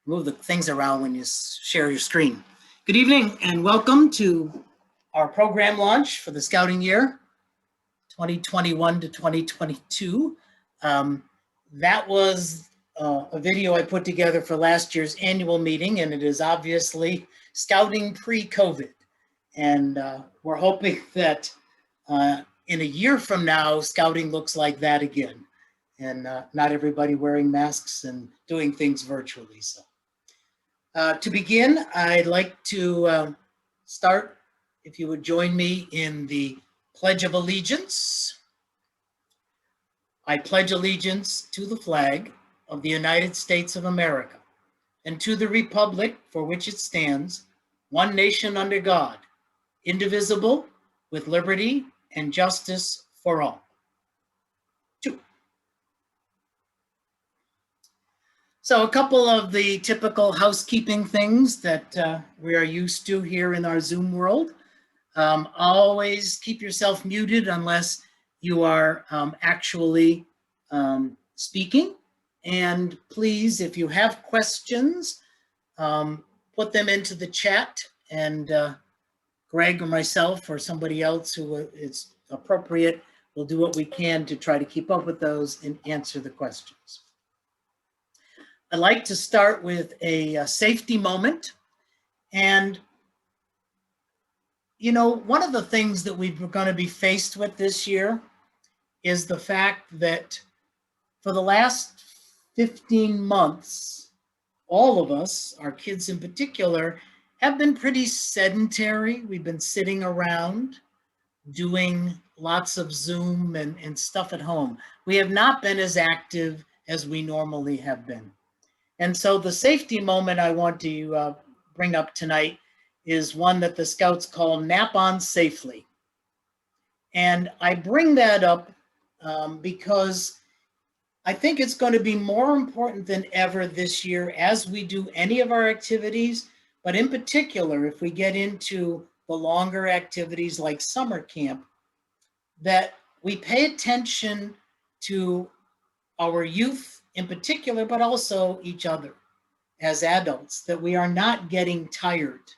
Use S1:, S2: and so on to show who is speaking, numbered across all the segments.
S1: Move the things around when you share your screen. Good evening and welcome to our program launch for the Scouting Year 2021 to 2022. That was a video I put together for last year's annual meeting, and it is obviously Scouting pre-COVID. And we're hoping that in a year from now, Scouting looks like that again, and not everybody wearing masks and doing things virtually. So to begin, I'd like to start, if you would join me in the Pledge of Allegiance. I pledge allegiance to the flag of the United States of America and to the republic for which it stands, one nation under God, indivisible, with liberty and justice for all. 2. So a couple of the typical housekeeping things that we are used to here in our Zoom world. Always keep yourself muted unless you are actually speaking. And please, if you have questions, put them into the chat, and Greg or myself or somebody else who is appropriate will do what we can to try to keep up with those and answer the questions. I'd like to start with a safety moment. And, you know, one of the things that we're going to be faced with this year is the fact that for the last 15 months, all of us, our kids in particular, have been pretty sedentary. We've been sitting around doing lots of Zoom and stuff at home. We have not been as active as we normally have been. And so the safety moment I want to bring up tonight is one that the Scouts call Nap On Safely. And I bring that up because I think it's going to be more important than ever this year as we do any of our activities, but in particular, if we get into the longer activities like summer camp, that we pay attention to our youth in particular, but also each other as adults, that we are not getting tired,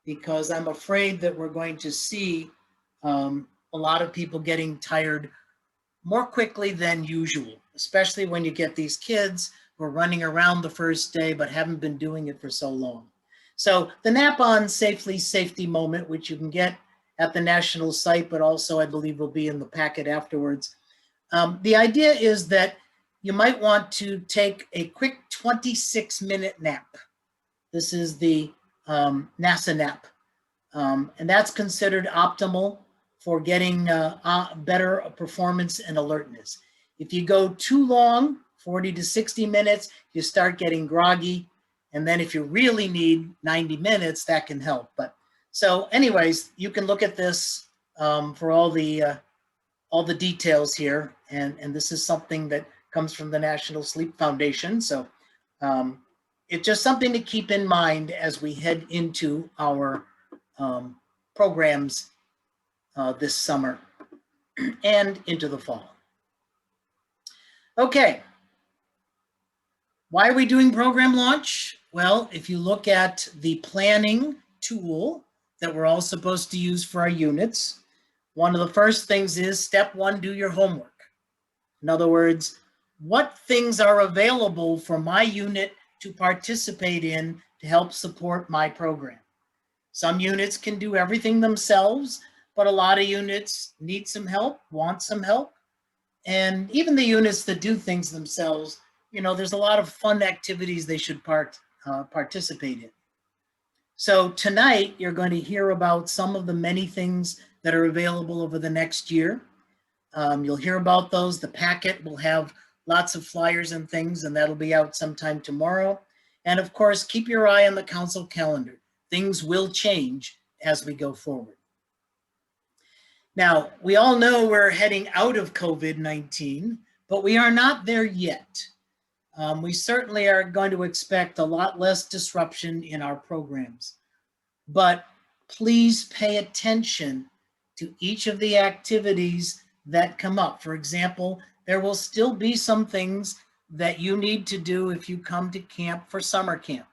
S1: because I'm afraid that we're going to see a lot of people getting tired more quickly than usual, especially when you get these kids who are running around the first day but haven't been doing it for so long. So the Nap On Safely safety moment, which you can get at the national site, but also I believe will be in the packet afterwards. The idea is that you might want to take a quick 26-minute nap. This is the NASA nap. And that's considered optimal for getting better performance and alertness. If you go too long, 40 to 60 minutes, you start getting groggy. And then if you really need 90 minutes, that can help. But so anyways, you can look at this for all the details here. And this is something that comes from the National Sleep Foundation. So it's just something to keep in mind as we head into our programs this summer and into the fall. Okay, why are we doing program launch? Well, if you look at the planning tool that we're all supposed to use for our units, one of the first things is step 1, do your homework. In other words, what things are available for my unit to participate in to help support my program? Some units can do everything themselves, but a lot of units need some help, want some help. And even the units that do things themselves, you know, there's a lot of fun activities they should participate in. So tonight, you're going to hear about some of the many things that are available over the next year. You'll hear about those. The packet will have lots of flyers and things, and that'll be out sometime tomorrow. And of course, keep your eye on the council calendar. Things will change as we go forward. Now, we all know we're heading out of COVID-19, but we are not there yet. We certainly are going to expect a lot less disruption in our programs. But please pay attention to each of the activities that come up. For example, there will still be some things that you need to do if you come to camp for summer camp.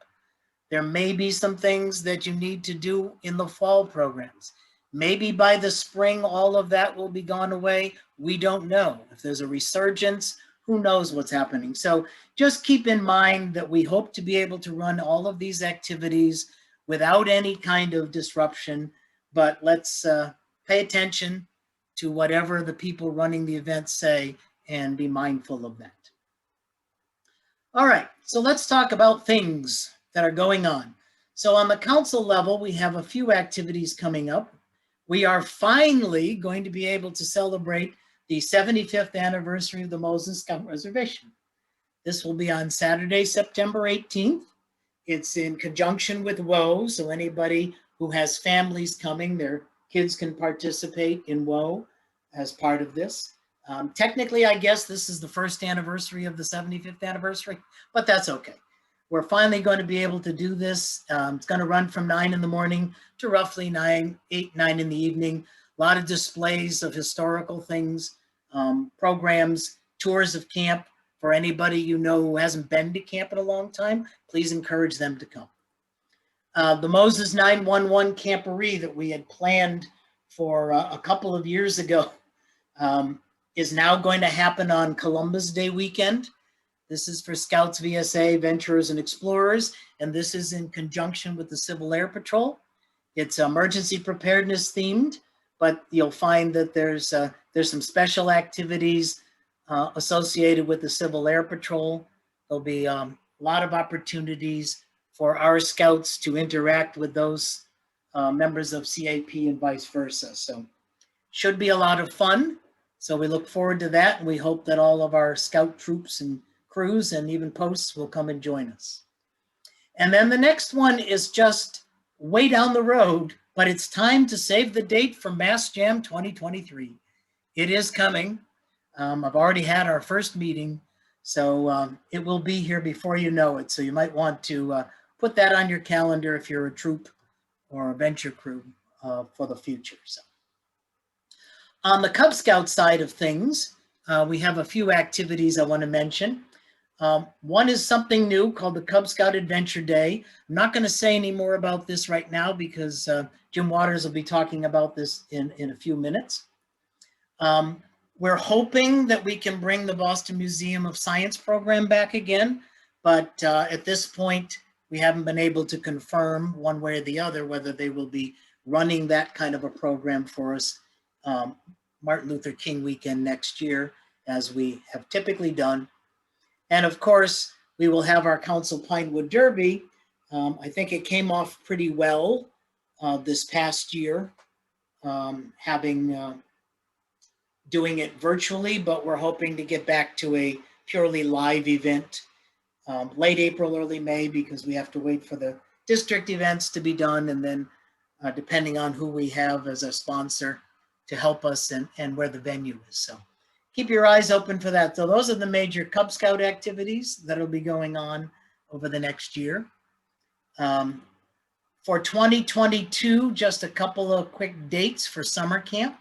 S1: There may be some things that you need to do in the fall programs. Maybe by the spring, all of that will be gone away. We don't know. If there's a resurgence, who knows what's happening? So just keep in mind that we hope to be able to run all of these activities without any kind of disruption, but let's pay attention to whatever the people running the event say and be mindful of that. All right, so let's talk about things that are going on. So on the council level, we have a few activities coming up. We are finally going to be able to celebrate the 75th anniversary of the Moses Scout Reservation. This will be on Saturday, September 18th. It's in conjunction with WOE, so anybody who has families coming. Their kids can participate in WOA as part of this. Technically, I guess this is the first anniversary of the 75th anniversary, but that's okay. We're finally going to be able to do this. It's going to run from 9 in the morning to roughly 8, 9 in the evening. A lot of displays of historical things, programs, tours of camp. For anybody you know who hasn't been to camp in a long time, please encourage them to come. The Moses 911 Camporee that we had planned for a couple of years ago is now going to happen on Columbus Day weekend. This is for Scouts, VSA, Venturers, and Explorers, and this is in conjunction with the Civil Air Patrol. It's emergency preparedness themed, but you'll find that there's some special activities associated with the Civil Air Patrol. There'll be a lot of opportunities for our Scouts to interact with those members of CAP and vice versa. So should be a lot of fun. So we look forward to that, and we hope that all of our Scout troops and crews and even posts will come and join us. And then the next one is just way down the road, but it's time to save the date for Mass Jam 2023. It is coming. I've already had our first meeting, so it will be here before you know it. So you might want to put that on your calendar if you're a troop or a venture crew for the future. So on the Cub Scout side of things, we have a few activities I want to mention. One is something new called the Cub Scout Adventure Day. I'm not going to say any more about this right now because Jim Waters will be talking about this in a few minutes. We're hoping that we can bring the Boston Museum of Science program back again, but at this point, we haven't been able to confirm one way or the other whether they will be running that kind of a program for us Martin Luther King weekend next year, as we have typically done. And of course, we will have our Council Pinewood Derby. I think it came off pretty well this past year, doing it virtually, but we're hoping to get back to a purely live event late April, early May, because we have to wait for the district events to be done, and then depending on who we have as a sponsor to help us and where the venue is. So keep your eyes open for that. So those are the major Cub Scout activities that'll be going on over the next year. For 2022, just a couple of quick dates for summer camp.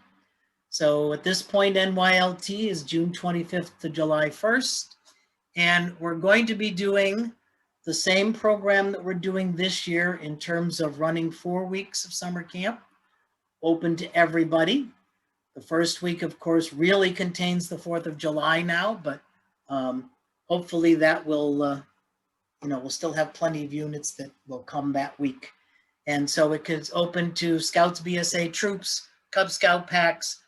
S1: So at this point, NYLT is June 25th to July 1st. And we're going to be doing the same program that we're doing this year in terms of running 4 weeks of summer camp, open to everybody. The first week, of course, really contains the 4th of July now, but hopefully that will, we'll still have plenty of units that will come that week. And so it is open to Scouts, BSA troops, Cub Scout packs,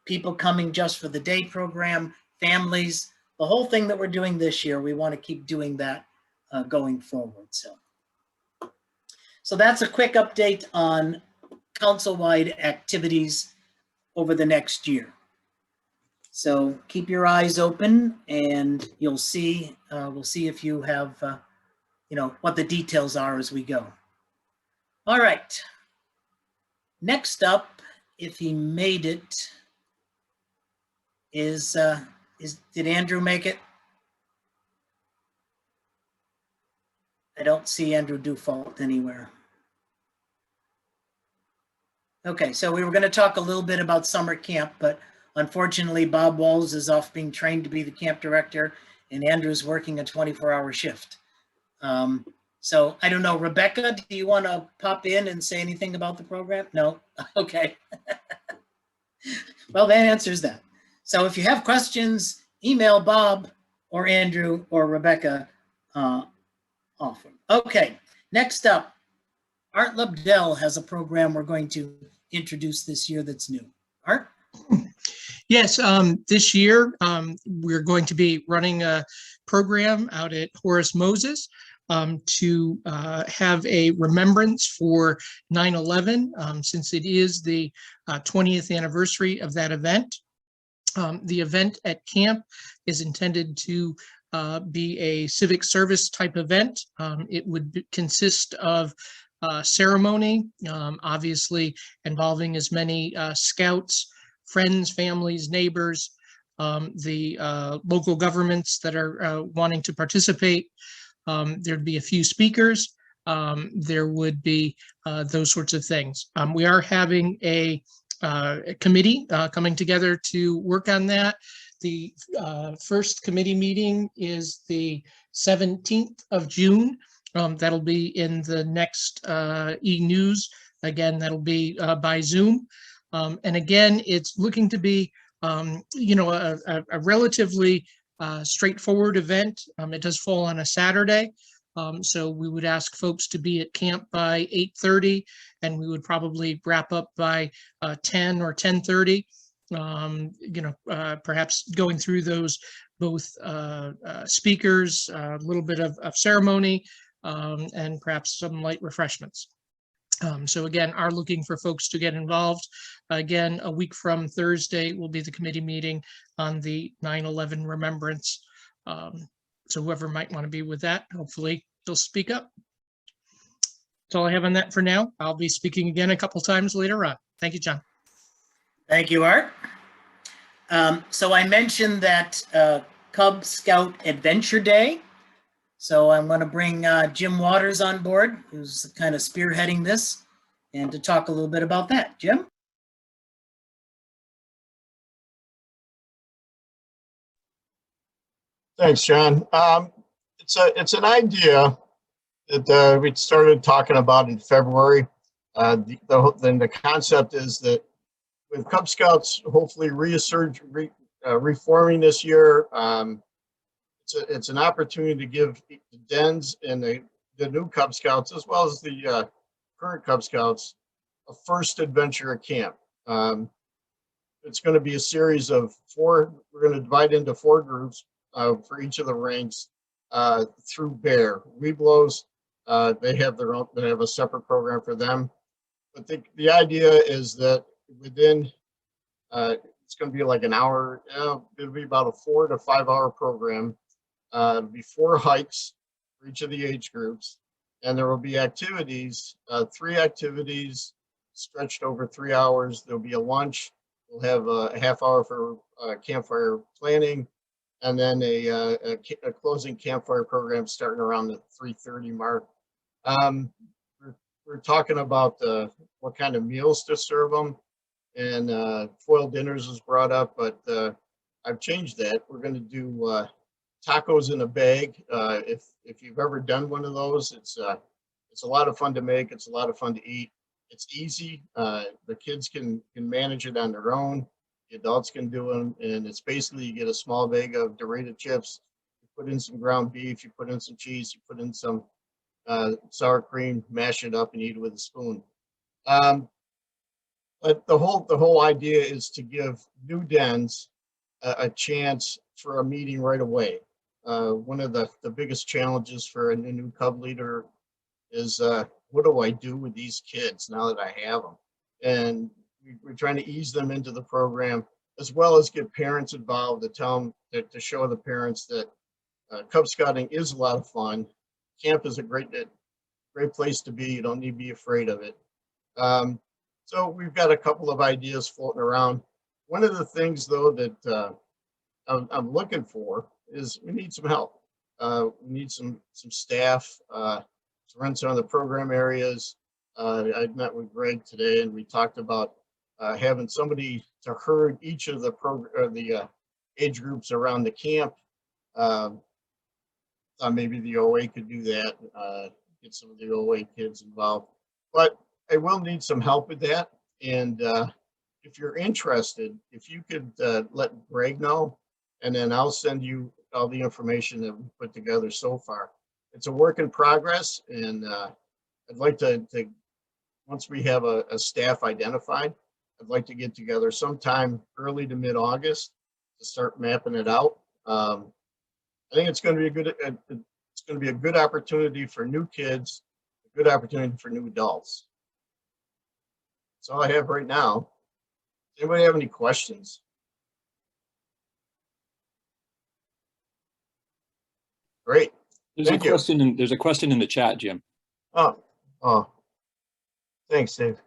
S1: people coming just for the day program, families, the whole thing that we're doing this year. We want to keep doing that going forward. So that's a quick update on council-wide activities over the next year. So keep your eyes open, and you'll see, we'll see if you have, what the details are as we go. All right. Next up, if he made it, did Andrew make it? I don't see Andrew Dufault anywhere. Okay, so we were going to talk a little bit about summer camp, but unfortunately Bob Walls is off being trained to be the camp director, and Andrew's working a 24-hour shift. So I don't know, Rebecca, do you want to pop in and say anything about the program? No? Okay. Well, that answers that. So if you have questions, email Bob or Andrew or Rebecca often. Okay, next up, Art Lebdell has a program we're going to introduce this year that's new. Art?
S2: Yes, this year we're going to be running a program out at Horace Moses to have a remembrance for 9/11, since it is the 20th anniversary of that event. The event at camp is intended to be a civic service type event. It would consist of ceremony, obviously involving as many scouts, friends, families, neighbors, the local governments that are wanting to participate. There'd be a few speakers. There would be those sorts of things. We are having a committee coming together to work on that. The first committee meeting is the 17th of June. That'll be in the next e-news. Again, that'll be by Zoom. And again, it's looking to be, a relatively straightforward event. It does fall on a Saturday. So we would ask folks to be at camp by 8:30, and we would probably wrap up by 10 or 10:30. Perhaps going through those both speakers, a little bit of ceremony, and perhaps some light refreshments. So again, are looking for folks to get involved. Again, a week from Thursday will be the committee meeting on the 9/11 remembrance. So whoever might want to be with that, hopefully they'll speak up. That's all I have on that for now. I'll be speaking again a couple times later on. Thank you, John.
S1: Thank you, Art. So I mentioned that Cub Scout Adventure Day. So I'm going to bring Jim Waters on board, who's kind of spearheading this, and to talk a little bit about that. Jim?
S3: Thanks, John. It's an idea that we started talking about in February. The concept is that with Cub Scouts hopefully reforming this year, it's an opportunity to give the Dens and the new Cub Scouts, as well as the current Cub Scouts, a first adventure at camp. It's going to be a series of 4. We're going to divide into 4 groups for each of the ranks through Bear. Webelos, they have their own. They have a separate program for them. But the idea is that within it's going to be like an hour. It'll be about a 4 to 5 hour program. It'll be 4 hikes for each of the age groups, and there will be activities, 3 activities stretched over 3 hours. There'll be a lunch. We'll have a half hour for campfire planning, and then a closing campfire program starting around the 3:30 mark. We're talking about what kind of meals to serve them, and foiled dinners was brought up, but I've changed that. We're going to do tacos in a bag. If you've ever done one of those, it's a lot of fun to make. It's a lot of fun to eat. It's easy. The kids can manage it on their own. The adults can do them, and it's basically you get a small bag of Dorito chips. You put in some ground beef. You put in some cheese. You put in some sour cream. Mash it up and eat it with a spoon. But the whole idea is to give new Dens a chance for a meeting right away. One of the biggest challenges for a new Cub leader is what do I do with these kids now that I have them? And we're trying to ease them into the program, as well as get parents involved to tell them, to show the parents that Cub Scouting is a lot of fun. Camp is a great place to be. You don't need to be afraid of it. So we've got a couple of ideas floating around. One of the things, though, that I'm looking for is we need some help. We need some staff to run some of the program areas. I met with Greg today, and we talked about having somebody to herd each of the age groups around the camp. Maybe the OA could do that, get some of the OA kids involved. But I will need some help with that. And if you're interested, if you could let Greg know, and then I'll send you all the information that we put together so far. It's a work in progress, and I'd like to once we have a staff identified, I'd like to get together sometime early to mid-August to start mapping it out. I think it's going to be a good opportunity for new kids, a good opportunity for new adults. That's all I have right now. Does anybody have any questions? Great.
S4: There's a question in the chat, Jim.
S3: Oh, Thanks, Dave.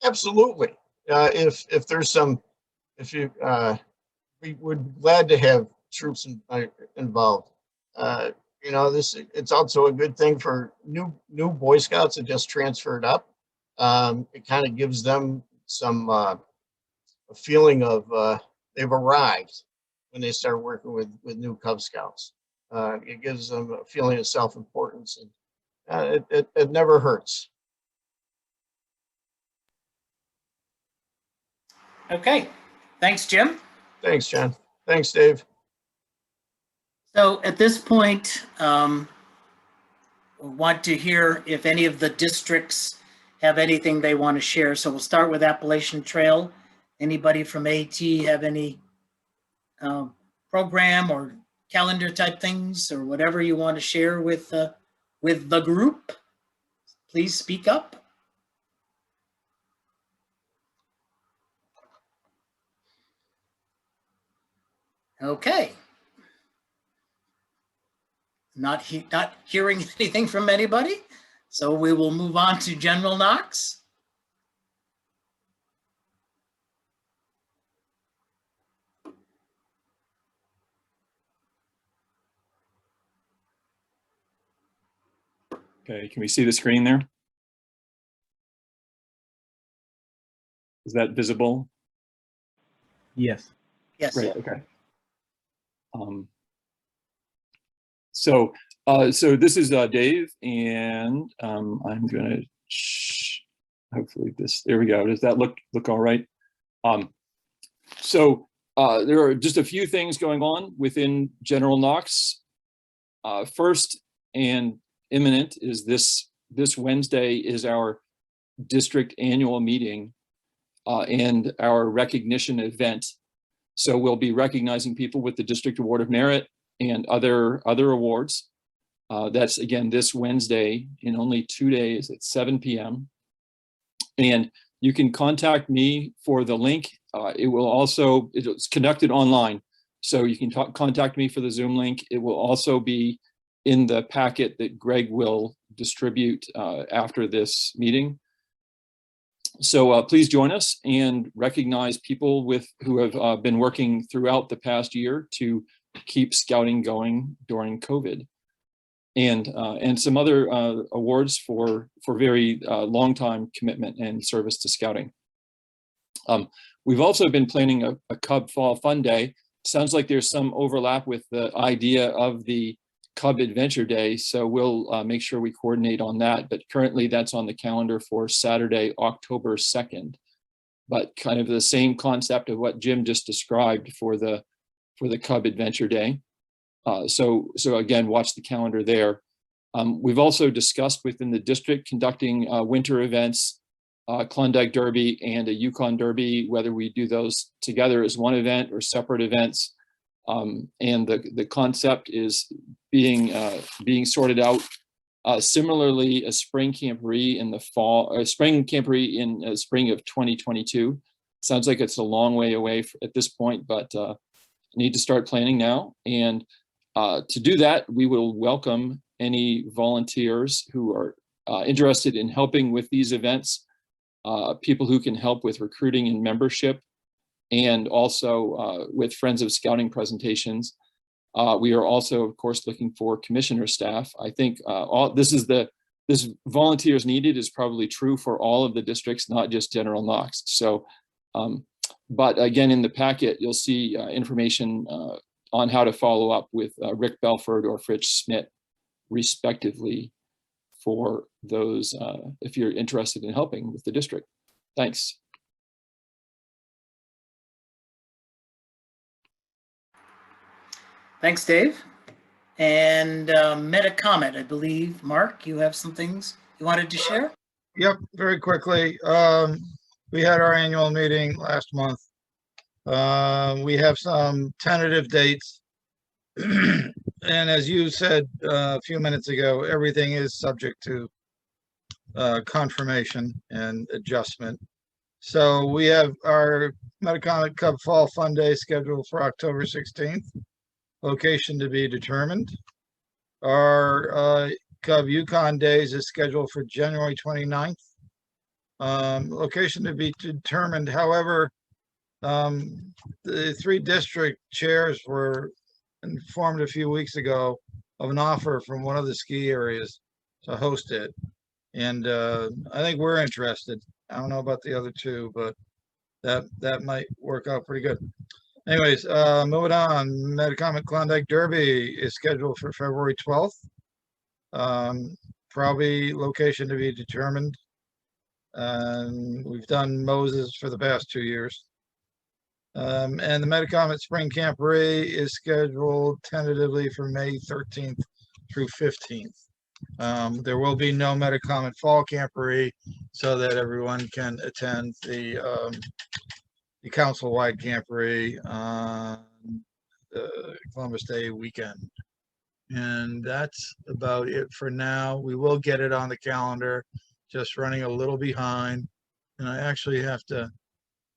S3: Absolutely. If there's some, if you, we would glad to have troops involved. You know, it's also a good thing for new Boy Scouts that just transferred up. It kind of gives them some a feeling of they've arrived when they start working with new Cub Scouts. It gives them a feeling of self-importance, and it never hurts.
S1: Okay, thanks, Jim.
S3: Thanks, John. Thanks, Dave.
S1: So at this point, want to hear if any of the districts have anything they want to share. So we'll start with Appalachian Trail. Anybody from AT have any program or calendar type things or whatever you want to share with the group? Please speak up. Okay. Not hearing anything from anybody, so we will move on to General Knox.
S4: Okay, can we see the screen there? Is that visible?
S5: Yes.
S1: Yes.
S4: Great, okay. So this is Dave, and I'm gonna hopefully there we go. Does that look all right? There are just a few things going on within General Knox. First and imminent is this Wednesday is our district annual meeting and our recognition event. So we'll be recognizing people with the District Award of Merit and other awards. That's again this Wednesday in only 2 days at 7 p.m. And you can contact me for the link. It's conducted online, so you can contact me for the Zoom link. It will also be in the packet that Greg will distribute after this meeting. So please join us and recognize people who have been working throughout the past year to keep scouting going during COVID, and some other awards for very long time commitment and service to scouting. We've also been planning a Cub Fall Fun Day. Sounds like there's some overlap with the idea of the Cub Adventure Day, so we'll make sure we coordinate on that. But currently that's on the calendar for Saturday, October 2nd. But kind of the same concept of what Jim just described for the Cub Adventure Day. So again, watch the calendar there. We've also discussed within the district conducting winter events, Klondike Derby and a Yukon Derby, whether we do those together as one event or separate events. And the concept is being sorted out. Similarly, a spring camporee in the fall, a spring camporee in spring of 2022. Sounds like it's a long way away at this point, but need to start planning now. And to do that, we will welcome any volunteers who are interested in helping with these events, people who can help with recruiting and membership, and also with Friends of Scouting presentations. We are also, of course, looking for commissioner staff. I think this volunteers needed is probably true for all of the districts, not just General Knox. So, but again, in the packet, you'll see information on how to follow up with Rick Belford or Fritz Schmidt, respectively, for those if you're interested in helping with the district. Thanks.
S1: Thanks, Dave. And Metacomet, I believe. Mark, you have some things you wanted to share?
S5: Yep, very quickly. We had our annual meeting last month. We have some tentative dates. And as you said a few minutes ago, everything is subject to confirmation and adjustment. So we have our Metacomet Cub Fall Fun Day scheduled for October 16th. Location to be determined. Our Cub Yukon Days is scheduled for January 29th. Location to be determined. However, the 3 district chairs were informed a few weeks ago of an offer from one of the ski areas to host it. And I think we're interested. I don't know about the other 2, but that might work out pretty good. Anyways, moving on, Metacomet Klondike Derby is scheduled for February 12th. Probably location to be determined. We've done Moses for the past 2 years. And the Metacomet Spring Camporee is scheduled tentatively for May 13th through 15th. There will be no Metacomet Fall Camporee so that everyone can attend the council-wide Camporee on Columbus Day weekend. And that's about it for now. We will get it on the calendar, just running a little behind. And I actually have to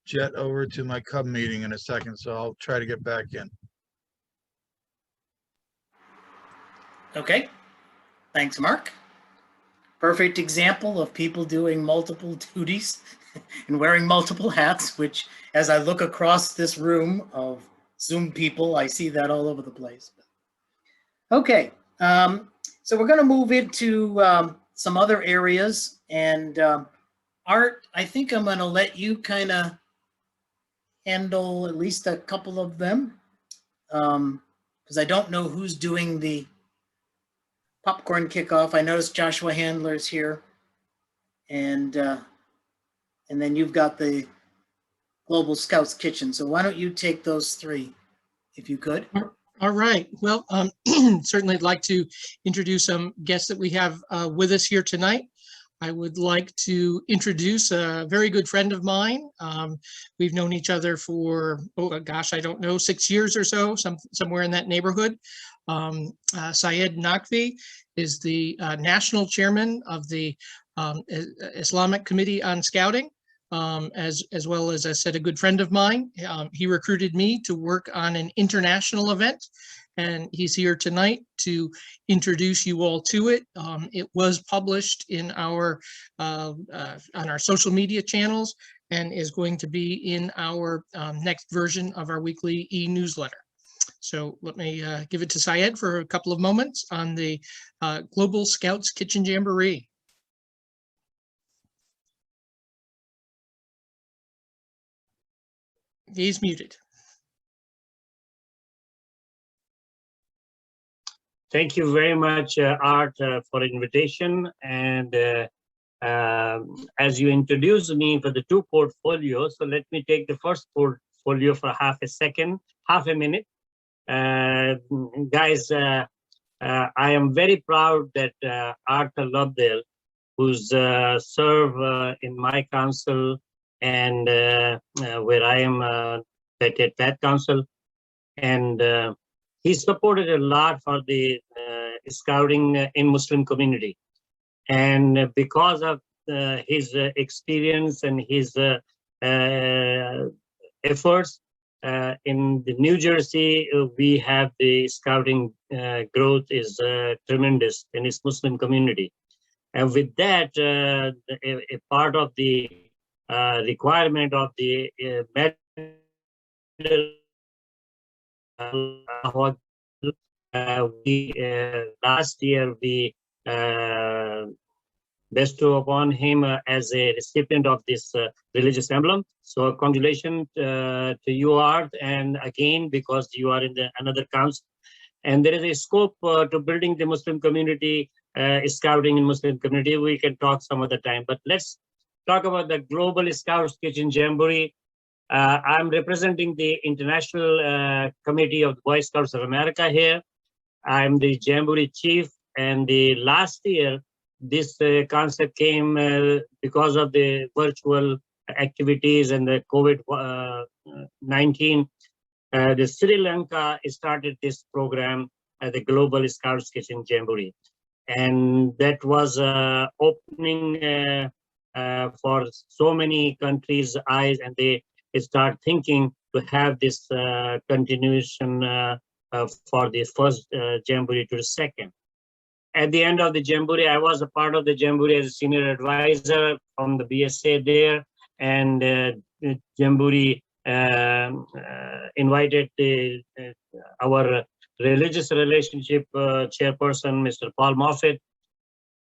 S5: jet over to my Cub meeting in a second, so I'll try to get back in.
S1: Okay, thanks, Mark. Perfect example of people doing multiple duties and wearing multiple hats, which as I look across this room of Zoom people, I see that all over the place. Okay, so we're going to move into some other areas, and Art, I think I'm going to let you kind of handle at least a couple of them, because I don't know who's doing the popcorn kickoff. I noticed Joshua Handler's here, and then you've got the Global Scouts Kitchen. So why don't you take those 3, if you could?
S2: All right. Well, certainly I'd like to introduce some guests that we have with us here tonight. I would like to introduce a very good friend of mine. We've known each other for, oh gosh, I don't know, 6 years or so, somewhere in that neighborhood. Syed Naqvi is the national chairman of the Islamic Committee on Scouting, as well as I said, a good friend of mine. He recruited me to work on an international event, and he's here tonight to introduce you all to it. It was published in our on our social media channels and is going to be in our next version of our weekly e-newsletter. So let me give it to Syed for a couple of moments on the Global Scouts Kitchen Jamboree. He's muted.
S6: Thank you very much, Art, for the invitation. And as you introduced me for the 2 portfolios, so let me take the first portfolio for half a minute. Guys, I am very proud that Arthur Lovedale, who's served in my council and where I am at that council, and he supported a lot for the scouting in Muslim community. And because of his experience and his efforts in the New Jersey, we have the scouting growth is tremendous in its Muslim community. And with that, a part of the requirement of the medal, last year we bestow upon him as a recipient of this religious emblem. So congratulations to you, Art, and again, because you are in another council. And there is a scope to building the Muslim community, scouting in Muslim community. We can talk some other time, but let's talk about the Global Scouts Kitchen Jamboree. I'm representing the International Committee of the Boy Scouts of America here. I'm the Jamboree chief, and the last year, this concept came because of the virtual activities and the COVID-19. The Sri Lanka started this program at the Global Scouts Kitchen Jamboree. And that was opening for so many countries' eyes, and they start thinking to have this continuation for the first Jamboree to the second. at the end of the Jamboree, I was a part of the Jamboree as a senior advisor from the BSA there, and the Jamboree invited our religious relationship chairperson, Mr. Paul Moffett.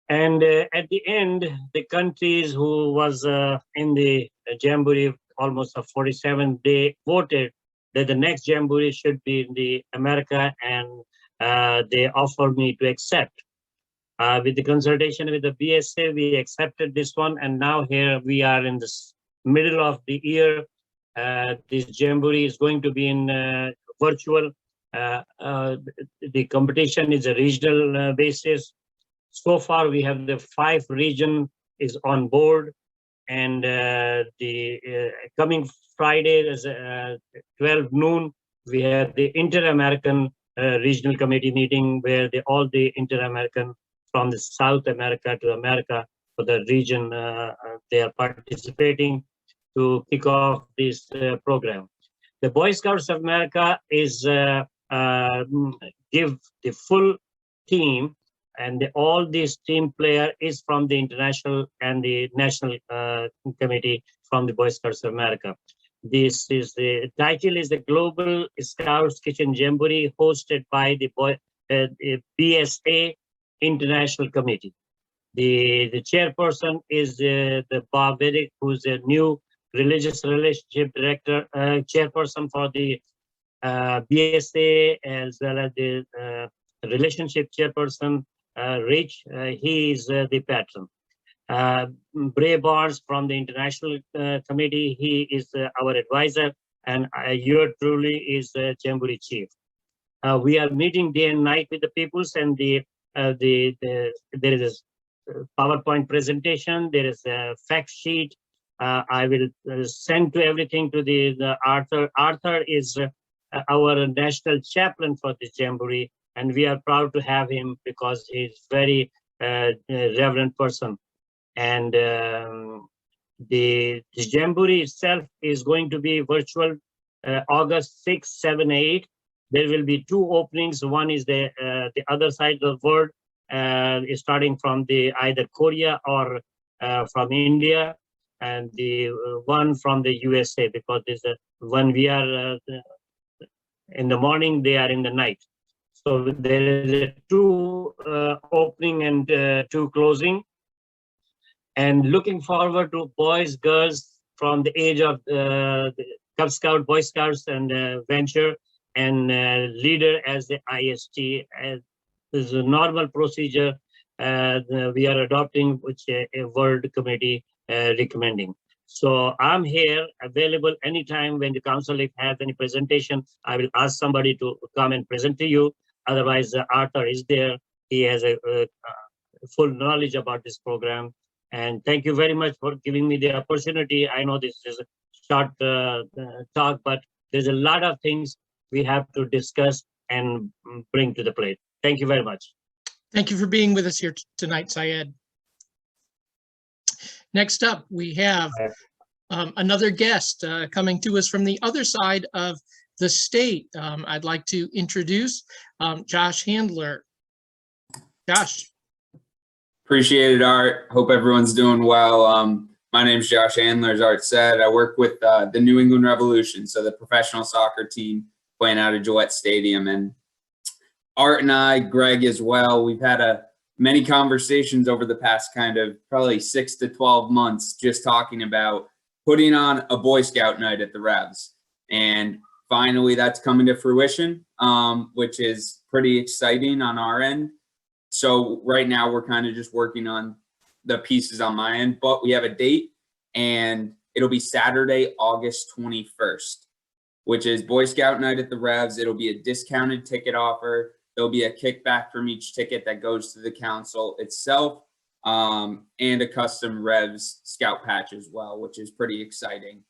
S6: And at the end, the countries who was in the Jamboree, almost a 47 day, voted that the next Jamboree should be in the America, and they offered me to accept. With the consultation with the BSA, we accepted this one, and now here we are in the middle of the year. This Jamboree is going to be in virtual. The competition is a regional basis. So far, we have the 5 region is on board, and the coming Friday is 12 noon. We have the Inter-American Regional Committee meeting where all the Inter-American from the South America to America for the region, they are participating to kick off this program. The Boy Scouts of America is give the full team, and all these team player is from the international and the national committee from the Boy Scouts of America. This is the title is the Global Scouts Kitchen Jamboree, hosted by the BSA International Committee. The chairperson is the Bob Vedic, who's a new religious relationship director, chairperson for the BSA, as well as the relationship chairperson, Rich. He is the patron. Bray Barnes from the International Committee, he is our advisor, and yours truly is the Jamboree chief. We are meeting day and night with the peoples, and there is a PowerPoint presentation, there is a fact sheet. I will send to everything to the Arthur. Arthur is our national chaplain for the Jamboree, and we are proud to have him because he's very reverend person. And the Jamboree itself is going to be virtual August 6, 7, 8. There will be 2 openings. One is the other side of the world, is starting from the either Korea or from India, and the one from the USA, because there's when we are in the morning, they are in the night. So there is a 2 opening and 2 closing. And looking forward to boys, girls from the age of the Cub Scout, Boy Scouts, and venture, and leader as the IST. This is a normal procedure we are adopting, which a World Committee recommending. So I'm here, available anytime when the council has any presentation. I will ask somebody to come and present to you. Otherwise, Arthur is there. He has a full knowledge about this program. And thank you very much for giving me the opportunity. I know this is a short talk, but there's a lot of things we have to discuss and bring to the plate. Thank you very much.
S2: Thank you for being with us here tonight, Syed. Next up, we have another guest coming to us from the other side of the state. I'd like to introduce Josh Handler. Josh.
S7: Appreciate it, Art. Hope everyone's doing well. My name's Josh Handler, as Art said. I work with the New England Revolution, so the professional soccer team playing out of Gillette Stadium. And Art and I, Greg as well, we've had many conversations over the past kind of probably 6 to 12 months just talking about putting on a Boy Scout night at the Revs. And finally, that's coming to fruition, which is pretty exciting on our end. So right now we're kind of just working on the pieces on my end, but we have a date, and it'll be Saturday, August 21st, which is Boy Scout night at the Revs. It'll be a discounted ticket offer. There'll be a kickback from each ticket that goes to the council itself, and a custom Revs Scout patch as well, which is pretty exciting.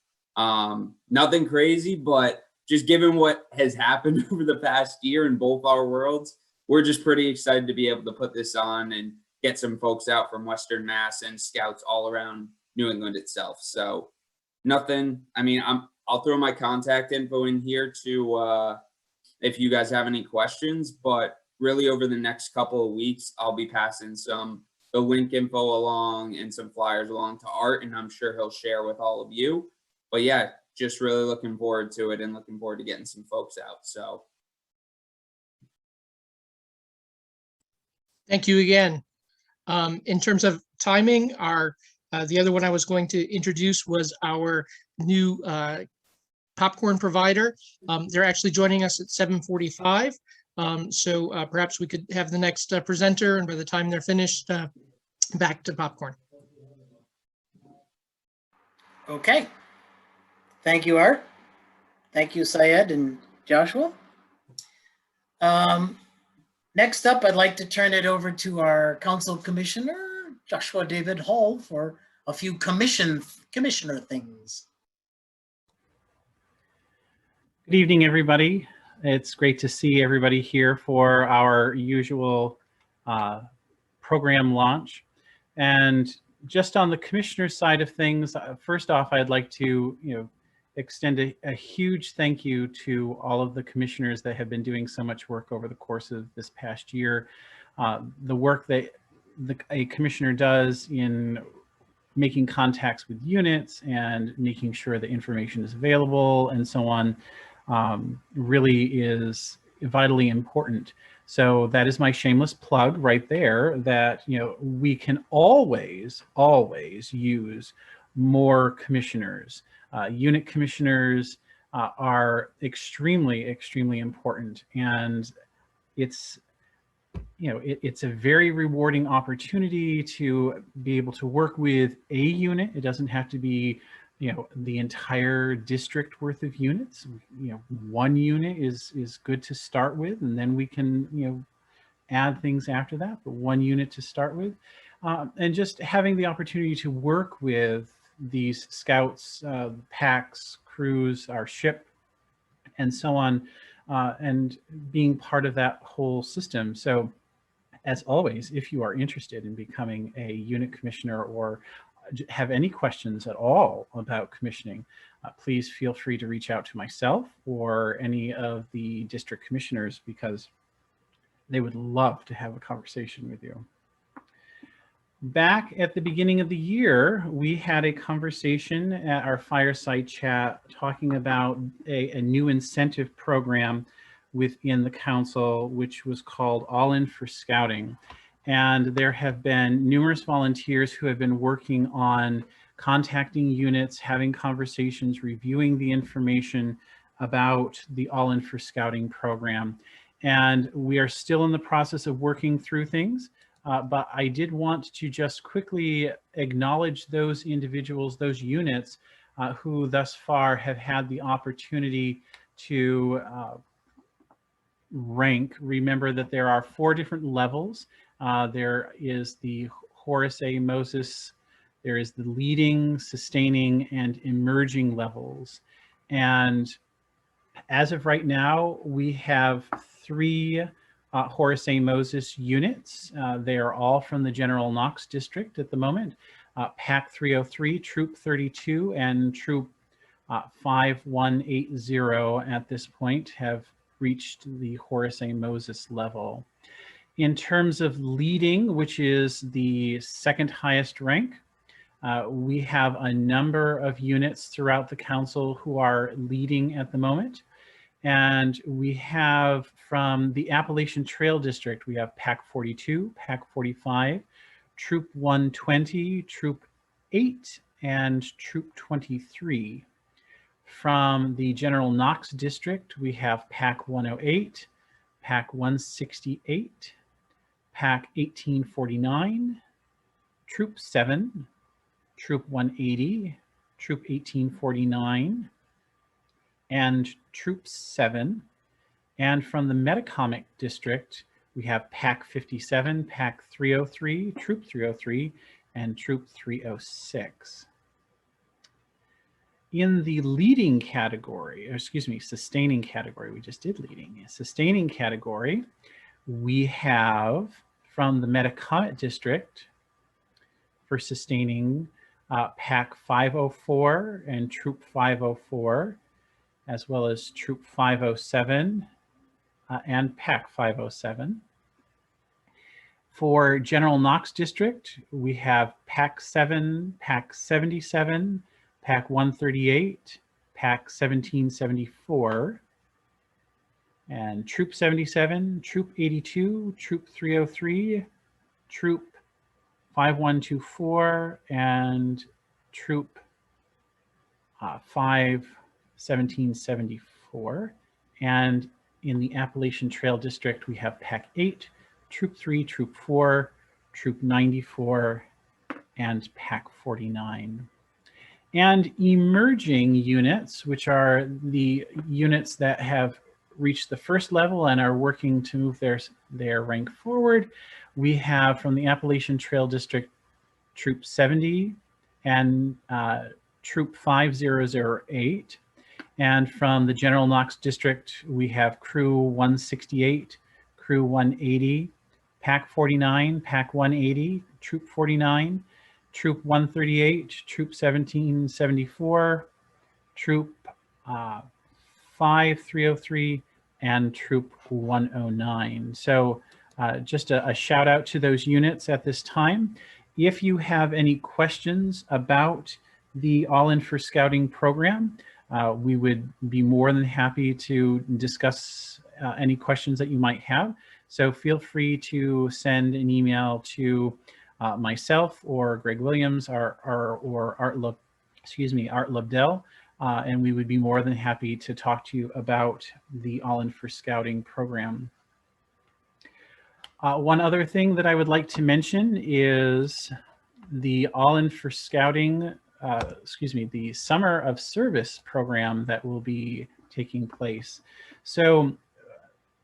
S7: Nothing crazy, but just given what has happened over the past year in both our worlds, we're just pretty excited to be able to put this on and get some folks out from Western Mass and scouts all around New England itself. So nothing, I mean, I'll throw my contact info in here to, if you guys have any questions, but really over the next couple of weeks, I'll be passing the link info along and some flyers along to Art, and I'm sure he'll share with all of you. But yeah, just really looking forward to it and looking forward to getting some folks out. So
S2: Thank you again. In terms of timing, the other one I was going to introduce was our new popcorn provider. They're actually joining us at 7:45. So perhaps we could have the next presenter, and by the time they're finished, back to popcorn.
S1: Okay. Thank you, Art. Thank you, Syed and Joshua. Next up, I'd like to turn it over to our Council Commissioner, Joshua David Hall, for a few commissioner things.
S8: Good evening, everybody. It's great to see everybody here for our usual program launch. And just on the commissioner side of things, first off, I'd like to extend a huge thank you to all of the commissioners that have been doing so much work over the course of this past year. The work that a commissioner does in making contacts with units and making sure the information is available and so on really is vitally important. So that is my shameless plug right there, that we can always use more commissioners. Unit commissioners are extremely important, and it's it's a very rewarding opportunity to be able to work with a unit. It doesn't have to be the entire district worth of units. One unit is good to start with, and then we can add things after that, but one unit to start with. And just having the opportunity to work with these scouts, packs, crews, our ship, and so on, and being part of that whole system. So as always, if you are interested in becoming a unit commissioner or have any questions at all about commissioning, please feel free to reach out to myself or any of the district commissioners, because they would love to have a conversation with you. Back at the beginning of the year, we had a conversation at our fireside chat talking about a new incentive program within the council, which was called All In for Scouting. And there have been numerous volunteers who have been working on contacting units, having conversations, reviewing the information about the All In for Scouting program. And we are still in the process of working through things. But I did want to just quickly acknowledge those individuals, those units who thus far have had the opportunity to rank. Remember that there are 4 different levels. There is the Horace A. Moses, there is the leading, sustaining, and emerging levels. And as of right now, we have 3 Horace A. Moses units. They are all from the General Knox district at the moment. Pack 303, Troop 32, and Troop 5180 at this point have reached the Horace A. Moses level. In terms of leading, which is the 2nd highest rank, we have a number of units throughout the council who are leading at the moment. And we have from the Appalachian Trail District, we have Pack 42, Pack 45, Troop 120, Troop 8, and Troop 23. From the General Knox District, we have Pack 108, Pack 168, Pack 1849, Troop 7, Troop 180, Troop 1849, and Troop 7. And from the Metacomic District, we have Pack 57, Pack 303, Troop 303, and Troop 306. In the leading category, or excuse me, sustaining category, we just did leading. Sustaining category, we have from the Metacomic District for sustaining Pack 504 and Troop 504, as well as Troop 507 and Pack 507. For General Knox District, we have PAC 7, PAC 77, PAC 138, PAC 1774, and Troop 77, Troop 82, Troop 303, Troop 5124, and Troop 1774. And in the Appalachian Trail District, we have PAC 8, Troop 3, Troop 4, Troop 94, and PAC 49. And emerging units, which are the units that have reached the first level and are working to move their rank forward, we have from the Appalachian Trail District, Troop 70 and Troop 5008. And from the General Knox District, we have Crew 168, Crew 180, PAC 49, PAC 180, Troop 49, Troop 138, Troop 1774, Troop 5303, and Troop 109. So just a shout out to those units at this time. If you have any questions about the All In for Scouting program, we would be more than happy to discuss any questions that you might have. So feel free to send an email to myself or Greg Williams or Art Lobdell, and we would be more than happy to talk to you about the All In for Scouting program. One other thing that I would like to mention is the All In for Scouting, the Summer of Service program that will be taking place. So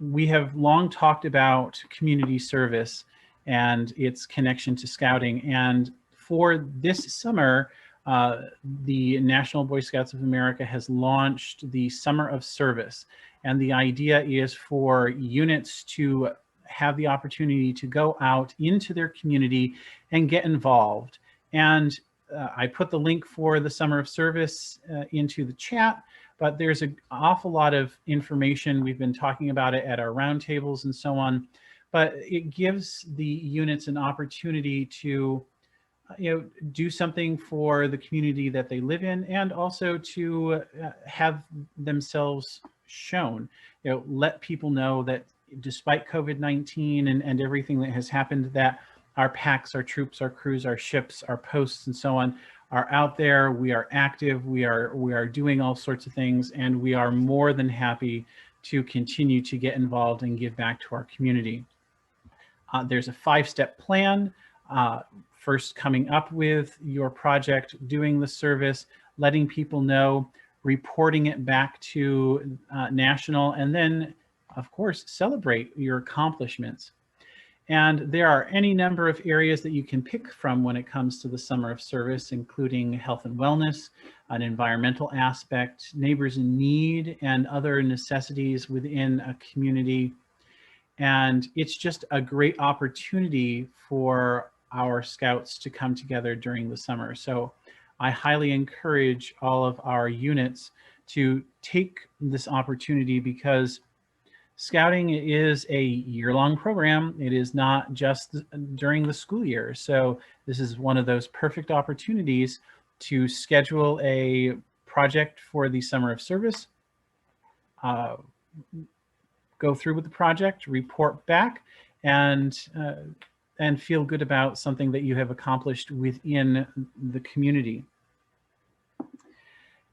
S8: we have long talked about community service and its connection to scouting. And for this summer, the National Boy Scouts of America has launched the Summer of Service. And the idea is for units to have the opportunity to go out into their community and get involved. And I put the link for the Summer of Service into the chat, but there's an awful lot of information. We've been talking about it at our roundtables and so on, but it gives the units an opportunity to do something for the community that they live in, and also to have themselves shown, let people know that despite COVID-19 and everything that has happened, that our PACs, our troops, our crews, our ships, our posts, and so on are out there. We are active. We are doing all sorts of things, and we are more than happy to continue to get involved and give back to our community. There's a 5-step plan. First, coming up with your project, doing the service, letting people know, reporting it back to national, and then, of course, celebrate your accomplishments. And there are any number of areas that you can pick from when it comes to the Summer of Service, including health and wellness, an environmental aspect, neighbors in need, and other necessities within a community. And it's just a great opportunity for our scouts to come together during the summer. So I highly encourage all of our units to take this opportunity, because Scouting is a year-long program. It is not just during the school year. So this is one of those perfect opportunities to schedule a project for the Summer of Service, go through with the project, report back, and feel good about something that you have accomplished within the community.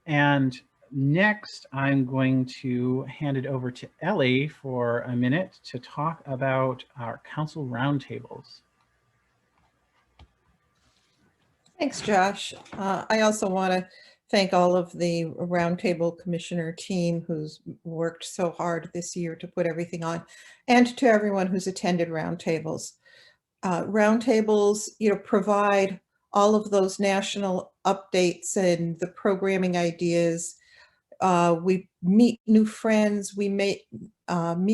S8: And next, I'm going to hand it over to Ellie for a minute to talk about our council roundtables.
S9: Thanks, Josh. I also want to thank all of the roundtable commissioner team who's worked so hard this year to put everything on, and to everyone who's attended roundtables. Roundtables, provide all of those national updates and the programming ideas. We meet new friends, we meet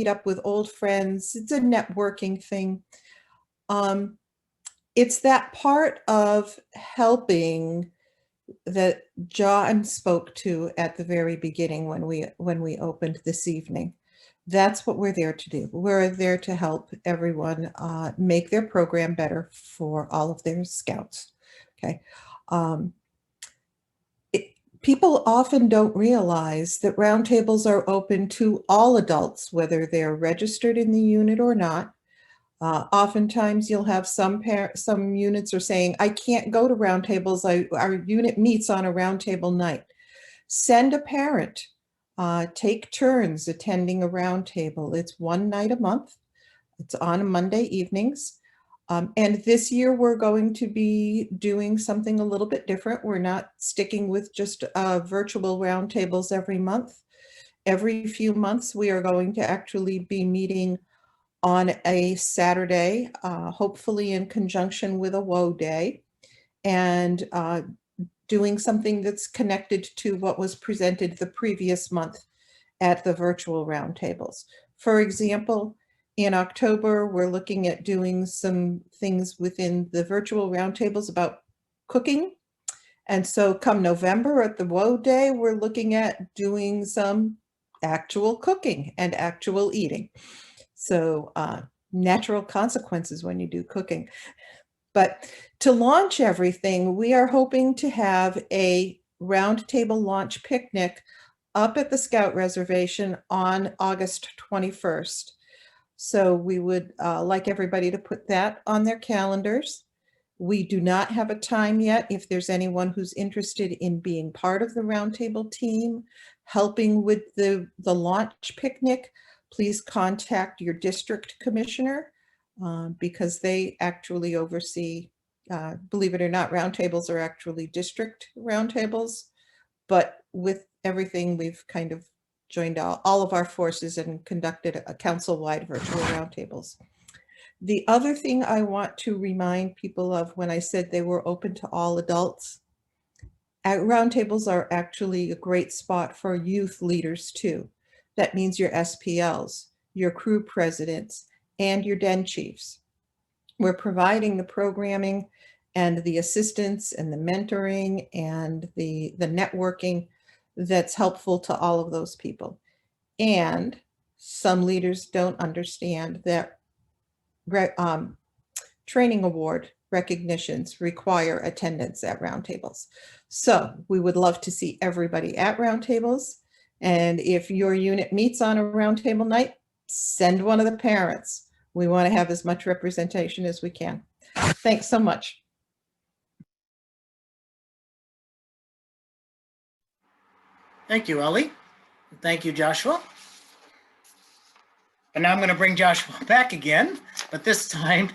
S9: up with old friends. It's a networking thing. It's that part of helping that John spoke to at the very beginning when we opened this evening, That's what we're there to do. We're there to help everyone make their program better for all of their scouts. Okay. People often don't realize that roundtables are open to all adults, whether they're registered in the unit or not. Oftentimes you'll have some units are saying, I can't go to roundtables. Our unit meets on a roundtable night. Send a parent. Take turns attending a roundtable. It's one night a month. It's on Monday evenings. And this year we're going to be doing something a little bit different. We're not sticking with just virtual roundtables every month. Every few months we are going to actually be meeting on a Saturday, hopefully in conjunction with a WOA day, and doing something that's connected to what was presented the previous month at the virtual roundtables. For example, in October, we're looking at doing some things within the virtual roundtables about cooking. And so come November at the WOA day, we're looking at doing some actual cooking and actual eating. So natural consequences when you do cooking. But to launch everything, we are hoping to have a roundtable launch picnic up at the Scout Reservation on August 21st. So we would like everybody to put that on their calendars. We do not have a time yet. If there's anyone who's interested in being part of the roundtable team, helping with the launch picnic, please contact your district commissioner because they actually oversee, believe it or not, roundtables are actually district roundtables. But with everything, we've kind of joined all of our forces and conducted a council-wide virtual roundtables. The other thing I want to remind people of when I said they were open to all adults, roundtables are actually a great spot for youth leaders too. That means your SPLs, your crew presidents, and your den chiefs. We're providing the programming and the assistance and the mentoring and the networking that's helpful to all of those people. And some leaders don't understand that training award recognitions require attendance at roundtables. So we would love to see everybody at roundtables. And if your unit meets on a roundtable night, send one of the parents. We want to have as much representation as we can. Thanks so much.
S1: Thank you, Ellie. Thank you, Joshua. And now I'm going to bring Joshua back again, but this time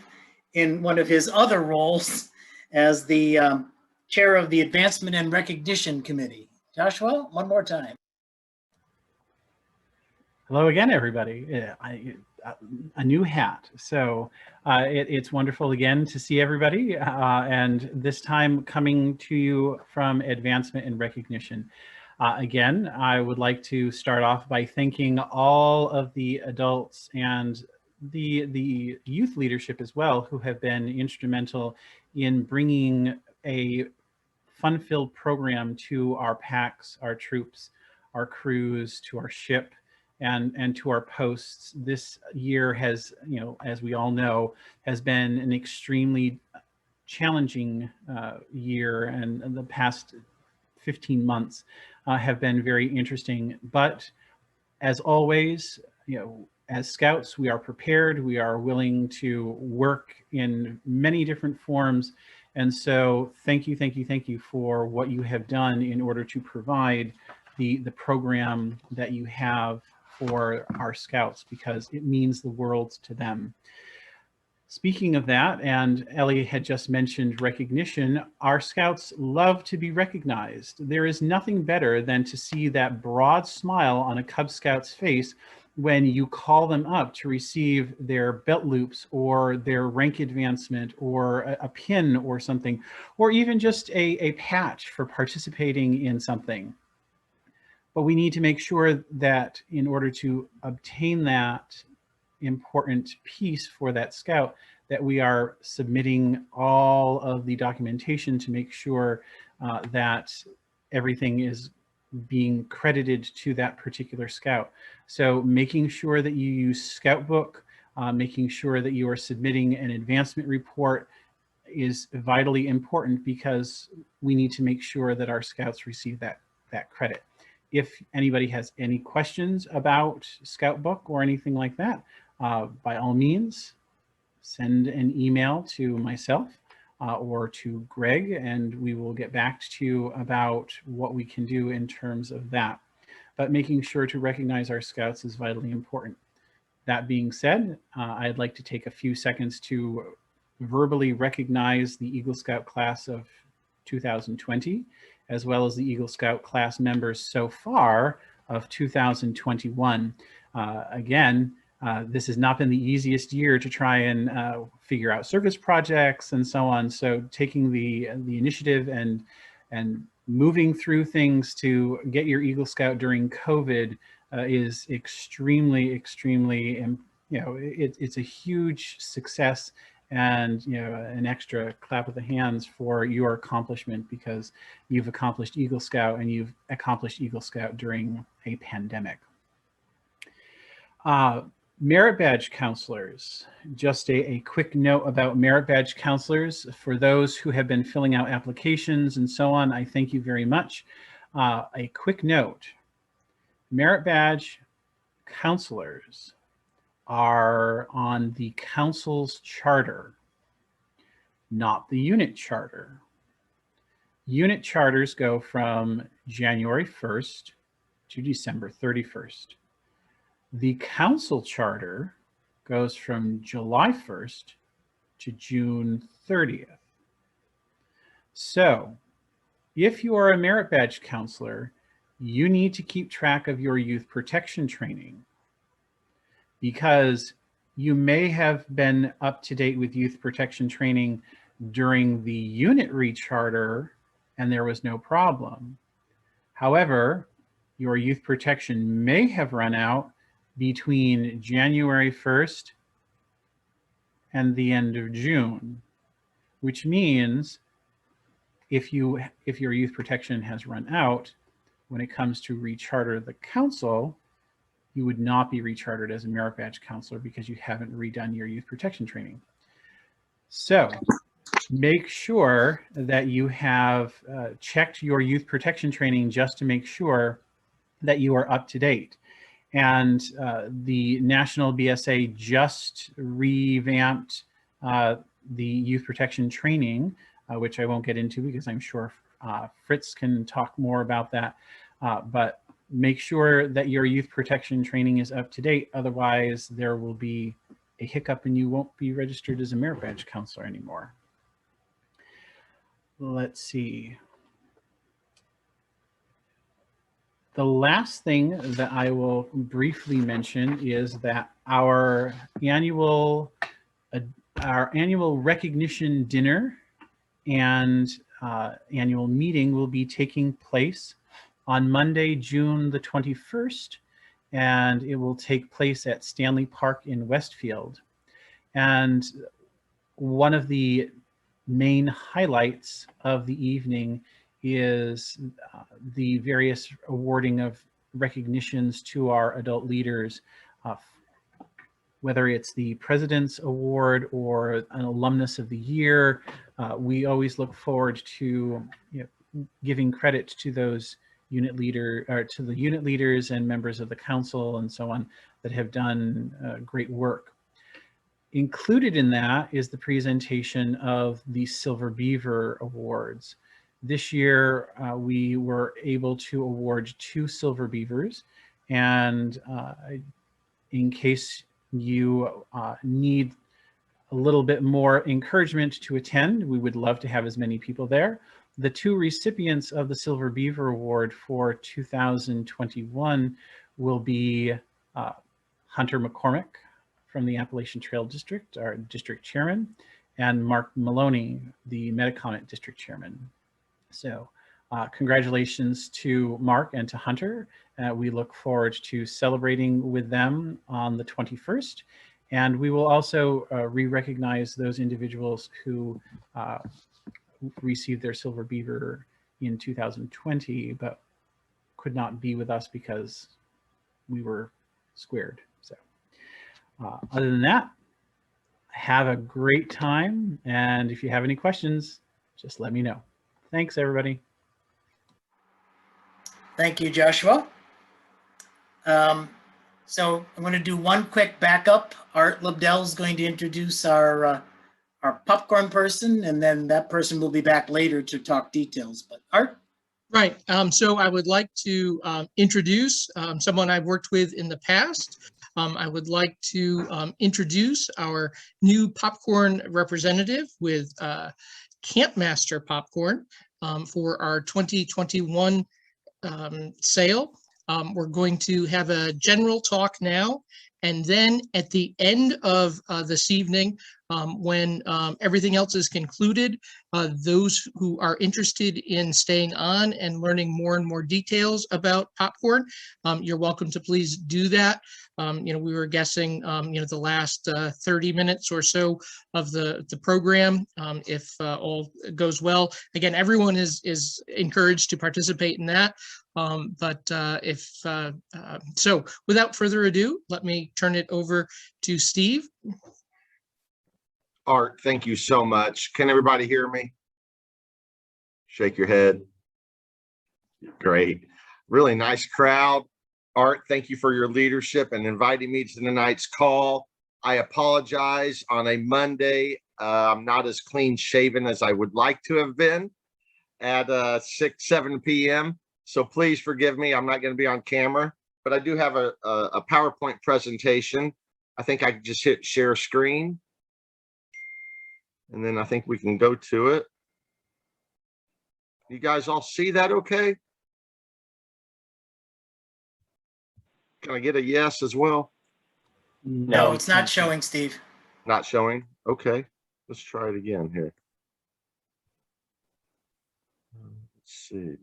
S1: in one of his other roles as the chair of the Advancement and Recognition Committee. Joshua, one more time.
S8: Hello again, everybody. A new hat. So it's wonderful again to see everybody, and this time coming to you from Advancement and Recognition. Again, I would like to start off by thanking all of the adults and the youth leadership as well, who have been instrumental in bringing a fun-filled program to our packs, our troops, our crews, to our ship, and to our posts. This year has, as we all know, has been an extremely challenging year, and the past 15 months have been very interesting. But as always, as Scouts, we are prepared, we are willing to work in many different forms. And so thank you for what you have done in order to provide the program that you have for our Scouts, because it means the world to them. Speaking of that, and Ellie had just mentioned recognition, our Scouts love to be recognized. There is nothing better than to see that broad smile on a Cub Scout's face when you call them up to receive their belt loops or their rank advancement or a pin or something, or even just a patch for participating in something. But we need to make sure that in order to obtain that important piece for that Scout, that we are submitting all of the documentation to make sure that everything is being credited to that particular Scout. So making sure that you use Scout Book, making sure that you are submitting an advancement report is vitally important, because we need to make sure that our scouts receive that credit. If anybody has any questions about Scout Book or anything like that, by all means, send an email to myself or to Greg, and we will get back to you about what we can do in terms of that. But making sure to recognize our scouts is vitally important. That being said, I'd like to take a few seconds to verbally recognize the Eagle Scout class of 2020, as well as the Eagle Scout class members so far of 2021. Again, this has not been the easiest year to try and figure out service projects and so on. So taking the initiative and moving through things to get your Eagle Scout during COVID is extremely, it's a huge success, and an extra clap of the hands for your accomplishment, because you've accomplished Eagle Scout, and you've accomplished Eagle Scout during a pandemic. Merit badge counselors, just a quick note about merit badge counselors. For those who have been filling out applications and so on, I thank you very much. A quick note, merit badge counselors are on the council's charter, not the unit charter. Unit charters go from January 1st to December 31st. The council charter goes from July 1st to June 30th. So if you are a merit badge counselor, you need to keep track of your youth protection training, because you may have been up to date with youth protection training during the unit recharter and there was no problem. However, your youth protection may have run out between January 1st and the end of June, which means if your youth protection has run out, when it comes to recharter the council, you would not be rechartered as a merit badge counselor because you haven't redone your youth protection training. So make sure that you have checked your youth protection training just to make sure that you are up to date. And the National BSA just revamped the youth protection training, which I won't get into because I'm sure Fritz can talk more about that. But make sure that your youth protection training is up to date. Otherwise, there will be a hiccup and you won't be registered as a merit badge counselor anymore. Let's see. The last thing that I will briefly mention is that our annual recognition dinner and annual meeting will be taking place on Monday, June the 21st, and it will take place at Stanley Park in Westfield. And one of the main highlights of the evening is the various awarding of recognitions to our adult leaders, whether it's the President's Award or an Alumnus of the Year. We always look forward to giving credit to those unit leaders and members of the council and so on that have done great work. Included in that is the presentation of the Silver Beaver Awards. This year, we were able to award 2 Silver Beavers, and in case you need a little bit more encouragement to attend, we would love to have as many people there. The 2 recipients of the Silver Beaver Award for 2021 will be Hunter McCormick from the Appalachian Trail District, our district chairman, and Mark Maloney, the Metacomet district chairman. So congratulations to Mark and to Hunter. We look forward to celebrating with them on the 21st. And we will also re-recognize those individuals who received their Silver Beaver in 2020, but could not be with us because we were squared. So other than that, have a great time. And if you have any questions, just let me know. Thanks, everybody.
S1: Thank you, Joshua. So I'm going to do one quick backup. Art Lebdell is going to introduce our popcorn person, and then that person will be back later to talk details. But Art?
S2: Right. So I would like to introduce someone I've worked with in the past. I would like to introduce our new popcorn representative with Campmaster Popcorn for our 2021 sale. We're going to have a general talk now, and then at the end of this evening, when everything else is concluded, those who are interested in staying on and learning more and more details about popcorn, you're welcome to please do that. We were guessing, the last 30 minutes or so of the program, if all goes well. Again, everyone is encouraged to participate in that. So without further ado, let me turn it over to Steve.
S10: Art, thank you so much. Can everybody hear me? Shake your head. Great. Really nice crowd. Art, thank you for your leadership and inviting me to tonight's call. I apologize on a Monday. I'm not as clean shaven as I would like to have been at 7 p.m. So please forgive me. I'm not going to be on camera, but I do have a PowerPoint presentation. I think I can just hit share screen. And then I think we can go to it. You guys all see that okay? Can I get a yes as well?
S1: No, it's not showing, Steve.
S10: Not showing? Okay, let's try it again here. Let's see.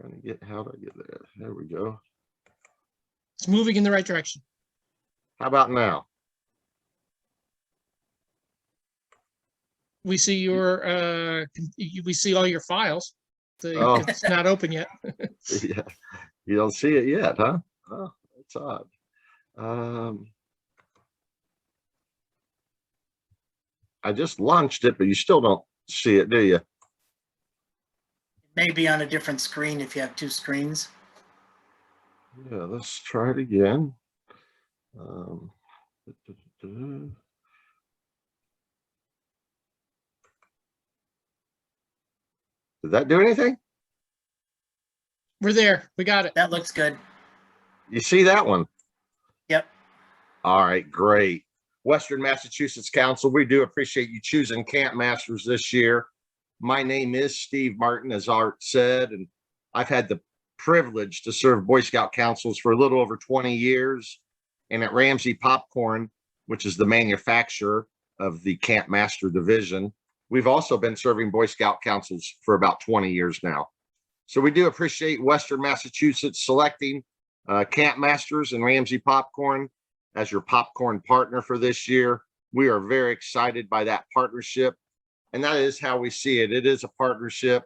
S10: Trying to get, how do I get there? There we go.
S2: It's moving in the right direction.
S10: How about now?
S2: We see your, we see all your files.
S10: Oh.
S2: It's not open yet.
S10: Yeah, you don't see it yet, huh? Oh, that's odd. I just launched it, but you still don't see it, do you?
S1: Maybe on a different screen if you have two screens.
S10: Yeah, let's try it again. Did that do anything?
S2: We're there. We got it.
S1: That looks good.
S10: You see that one?
S1: Yep.
S10: All right, great. Western Massachusetts Council, we do appreciate you choosing Campmasters this year. My name is Steve Martin, as Art said, and I've had the privilege to serve Boy Scout councils for a little over 20 years. And at Ramsey Popcorn, which is the manufacturer of the Campmaster division, we've also been serving Boy Scout councils for about 20 years now. So we do appreciate Western Massachusetts selecting Campmasters and Ramsey Popcorn as your popcorn partner for this year. We are very excited by that partnership. And that is how we see it. It is a partnership.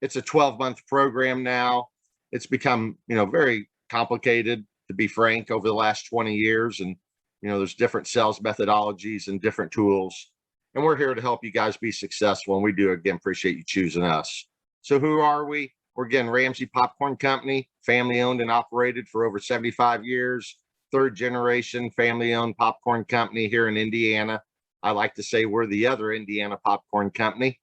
S10: It's a 12-month program now. It's become, very complicated, to be frank, over the last 20 years. And, there's different sales methodologies and different tools. And we're here to help you guys be successful. And we do, again, appreciate you choosing us. So who are we? We're, again, Ramsey Popcorn Company, family owned and operated for over 75 years. Third generation family owned popcorn company here in Indiana. I like to say we're the other Indiana popcorn company.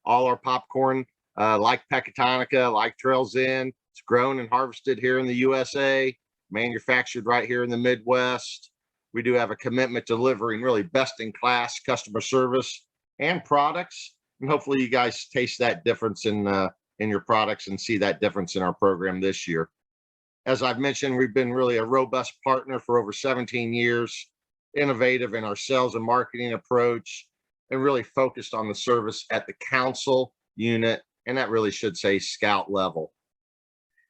S10: All our popcorn, like Pecatonica, like Trails End, it's grown and harvested here in the USA, manufactured right here in the Midwest. We do have a commitment to delivering really best-in-class customer service and products. And hopefully you guys taste that difference in your products and see that difference in our program this year. As I've mentioned, we've been really a robust partner for over 17 years. Innovative in our sales and marketing approach, and really focused on the service at the council unit, and that really should say scout level.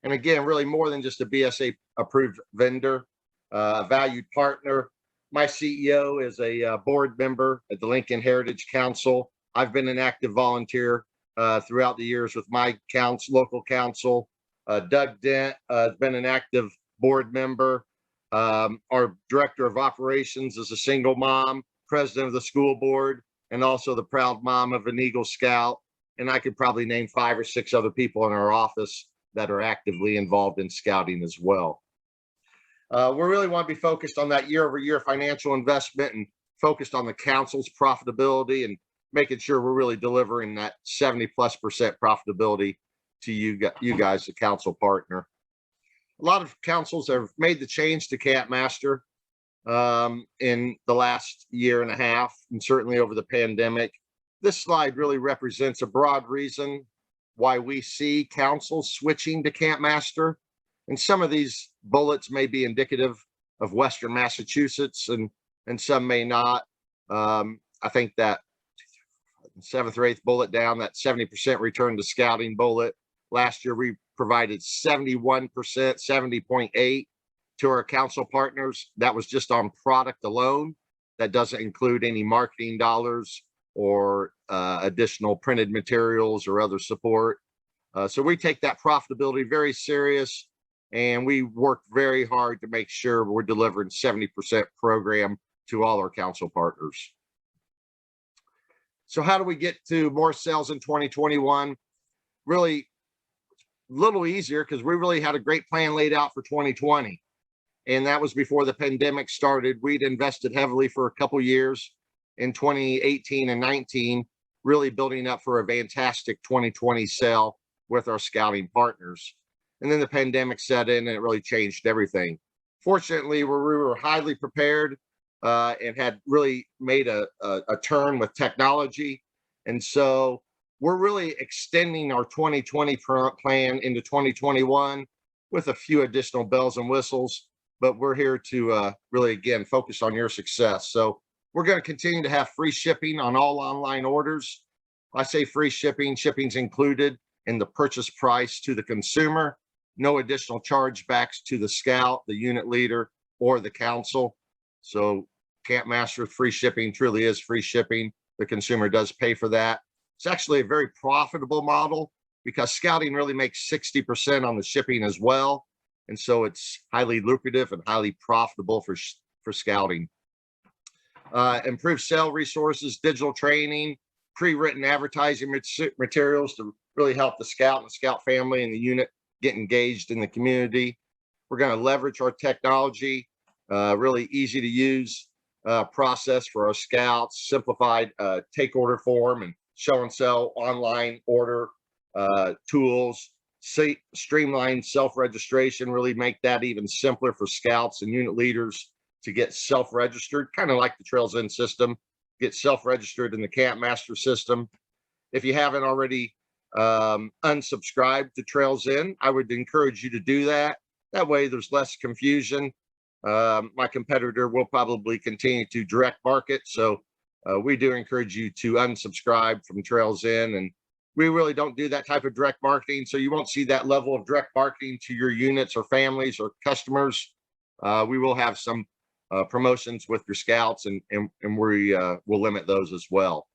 S10: And again, really more than just a BSA approved vendor, valued partner. My CEO is a board member at the Lincoln Heritage Council, I've been an active volunteer throughout the years with my local council. Doug Dent has been an active board member. Our director of operations is a single mom, president of the school board, and also the proud mom of an Eagle Scout. And I could probably name 5 or 6 other people in our office that are actively involved in scouting as well. We really want to be focused on that year-over-year financial investment and focused on the council's profitability and making sure we're really delivering that 70+% profitability to you guys, the council partner. A lot of councils have made the change to Camp Master in the last year and a half, and certainly over the pandemic. This slide really represents a broad reason why we see councils switching to Camp Master. And some of these bullets may be indicative of Western Massachusetts and some may not. I think that 7th or 8th bullet down, that 70% return to scouting bullet. Last year, we provided 71%, 70.8 to our council partners. That was just on product alone. That doesn't include any marketing dollars or additional printed materials or other support. So we take that profitability very serious, and we work very hard to make sure we're delivering 70% program to all our council partners. So how do we get to more sales in 2021? Really a little easier because we really had a great plan laid out for 2020. And that was before the pandemic started. We'd invested heavily for a couple years in 2018 and 19, really building up for a fantastic 2020 sale with our scouting partners. And then the pandemic set in and it really changed everything. Fortunately, we were highly prepared and had really made a turn with technology. And so we're really extending our 2020 plan into 2021 with a few additional bells and whistles, but we're here to really, again, focus on your success. So we're going to continue to have free shipping on all online orders. I say free shipping, shipping's included in the purchase price to the consumer, no additional chargebacks to the scout, the unit leader, or the council. So Camp Master free shipping truly is free shipping. The consumer does pay for that. It's actually a very profitable model because scouting really makes 60% on the shipping as well. And so it's highly lucrative and highly profitable for scouting. Improved sale resources, digital training, pre-written advertising materials to really help the scout and the scout family and the unit get engaged in the community. We're going to leverage our technology, really easy to use process for our scouts, simplified take order form and show and sell online order tools, streamlined self-registration, really make that even simpler for scouts and unit leaders to get self-registered, kind of like the Trails In system, get self-registered in the Camp Master system. If you haven't already unsubscribed to Trails In, I would encourage you to do that. That way there's less confusion. My competitor will probably continue to direct market. So we do encourage you to unsubscribe from Trails In, and we really don't do that type of direct marketing. So you won't see that level of direct marketing to your units or families or customers. We will have some promotions with your scouts and we will limit those as well.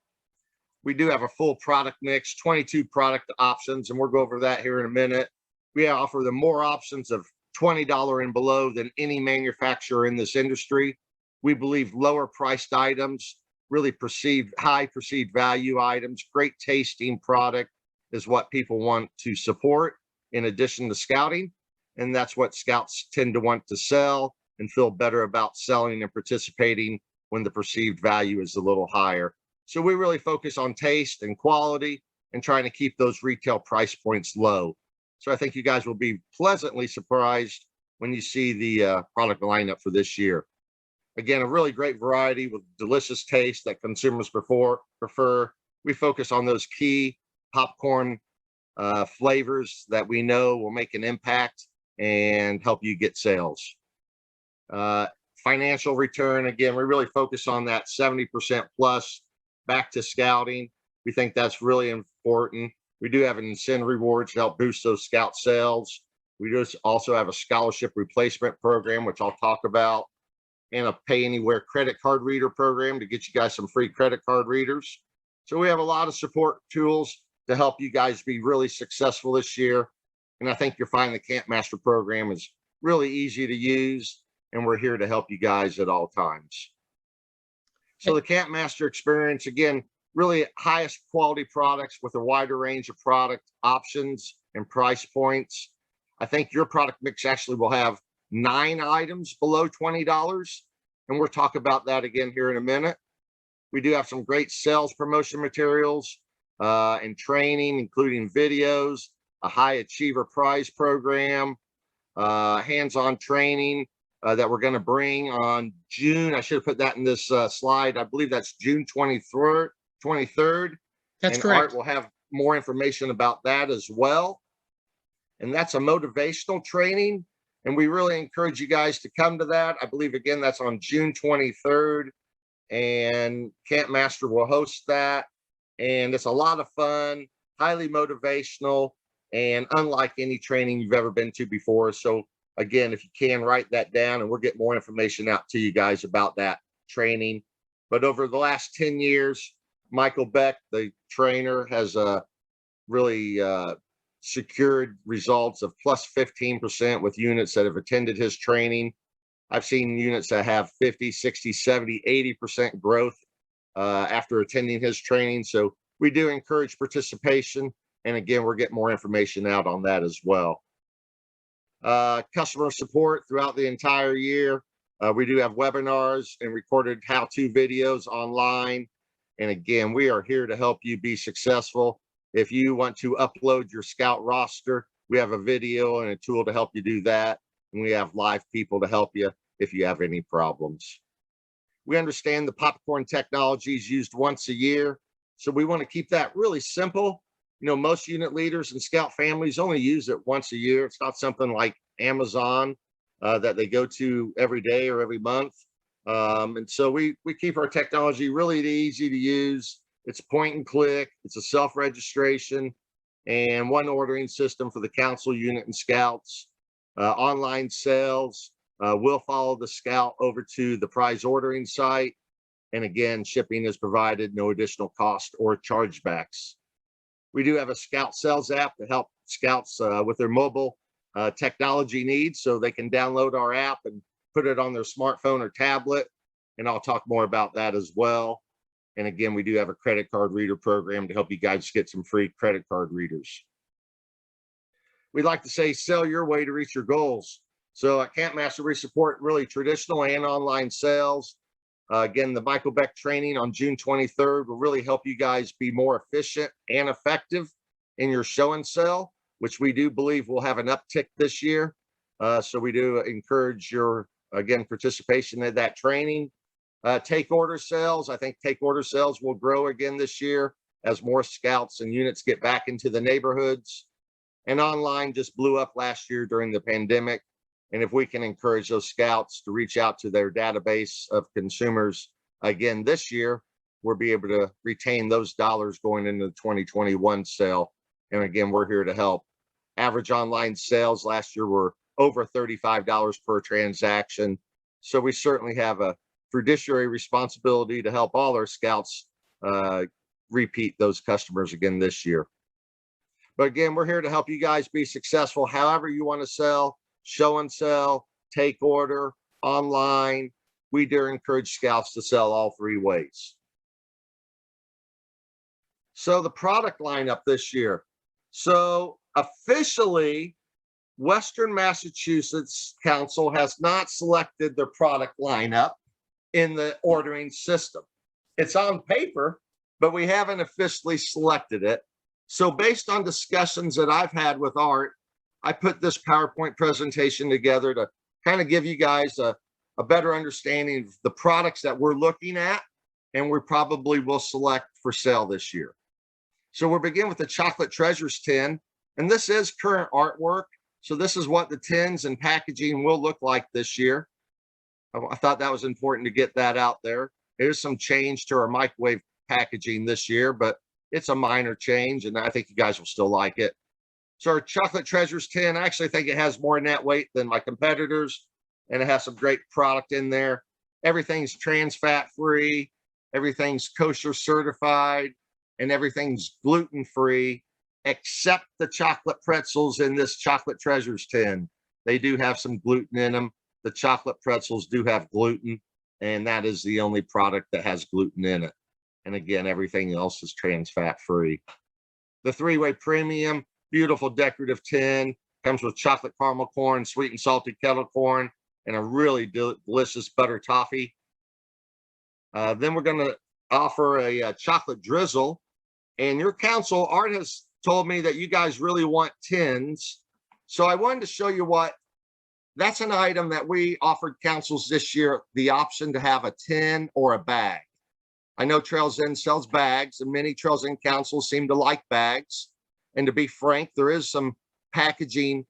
S10: We do have a full product mix, 22 product options, and we'll go over that here in a minute. We offer them more options of $20 and below than any manufacturer in this industry. We believe lower priced items, really high perceived value items, great tasting product is what people want to support in addition to scouting. And that's what scouts tend to want to sell and feel better about selling and participating when the perceived value is a little higher. So we really focus on taste and quality and trying to keep those retail price points low. So I think you guys will be pleasantly surprised when you see the product lineup for this year. Again, a really great variety with delicious taste that consumers prefer. We focus on those key popcorn flavors that we know will make an impact and help you get sales. Financial return, again, we really focus on that 70% plus back to scouting. We think that's really important. We do have an incentive rewards to help boost those scout sales. We just also have a scholarship replacement program, which I'll talk about, and a pay anywhere credit card reader program to get you guys some free credit card readers. So we have a lot of support tools to help you guys be really successful this year. And I think you'll find the Camp Master program is really easy to use, and we're here to help you guys at all times. So the Camp Master experience, again, really highest quality products with a wider range of product options and price points. I think your product mix actually will have 9 items below $20, and we'll talk about that again here in a minute. We do have some great sales promotion materials and training, including videos, a high achiever prize program, hands-on training that we're going to bring on June. I should have put that in this slide. I believe that's June 23rd.
S2: That's
S10: and
S2: correct.
S10: Art will have more information about that as well. And that's a motivational training. And we really encourage you guys to come to that. I believe, again, that's on June 23rd. And Camp Master will host that. And it's a lot of fun, highly motivational, and unlike any training you've ever been to before. So again, if you can, write that down, and we'll get more information out to you guys about that training. But over the last 10 years, Michael Beck, the trainer, has really secured results of plus 15% with units that have attended his training. I've seen units that have 50, 60, 70, 80% growth after attending his training. So we do encourage participation. And again, we're getting more information out on that as well. Customer support throughout the entire year. We do have webinars and recorded how-to videos online. And again, we are here to help you be successful. If you want to upload your Scout roster, we have a video and a tool to help you do that. And we have live people to help you if you have any problems. We understand the popcorn technology is used once a year, so we want to keep that really simple. You know, most unit leaders and Scout families only use it once a year. It's not something like Amazon that they go to every day or every month. And so we keep our technology really easy to use. It's point and click. It's a self-registration and one ordering system for the council unit and Scouts. Online sales. We'll follow the Scout over to the prize ordering site. And again, shipping is provided, no additional cost or chargebacks. We do have a Scout sales app to help Scouts with their mobile technology needs, so they can download our app and put it on their smartphone or tablet. And I'll talk more about that as well. And again, we do have a credit card reader program to help you guys get some free credit card readers. We like to say, sell your way to reach your goals. So at Camp Master, we support really traditional and online sales. Again, the Michael Beck training on June 23rd will really help you guys be more efficient and effective in your show and sell, which we do believe will have an uptick this year. So we do encourage your, again, participation in that training. Take order sales. I think take order sales will grow again this year as more Scouts and units get back into the neighborhoods. And online just blew up last year during the pandemic. And if we can encourage those Scouts to reach out to their database of consumers again this year, we'll be able to retain those dollars going into the 2021 sale. And again, we're here to help. Average online sales last year were over $35 per transaction. So we certainly have a fiduciary responsibility to help all our Scouts repeat those customers again this year. But again, we're here to help you guys be successful however you want to sell, show and sell, take order, online. We do encourage Scouts to sell all 3 ways. So the product lineup this year. So officially, Western Massachusetts Council has not selected their product lineup in the ordering system. It's on paper, but we haven't officially selected it. So based on discussions that I've had with Art, I put this PowerPoint presentation together to kind of give you guys a better understanding of the products that we're looking at and we probably will select for sale this year. So we'll begin with the Chocolate Treasures tin, and this is current artwork. So this is what the tins and packaging will look like this year. I thought that was important to get that out there. There's some change to our microwave packaging this year, but it's a minor change, and I think you guys will still like it. So our Chocolate Treasures tin, I actually think it has more net weight than my competitors, and it has some great product in there. Everything's trans fat free. Everything's kosher certified. and everything's gluten-free except the chocolate pretzels in this Chocolate Treasures tin. They do have some gluten in them. The chocolate pretzels do have gluten, and that is the only product that has gluten in it. And again, everything else is trans fat free. The three-way premium, beautiful decorative tin, comes with chocolate caramel corn, sweet and salty kettle corn, and a really delicious butter toffee. Then we're going to offer a chocolate drizzle. And your council, Art, has told me that you guys really want tins. So I wanted to show you that's an item that we offered councils this year, the option to have a tin or a bag. I know Trails End sells bags, and many Trails End councils seem to like bags. And to be frank, there is some packaging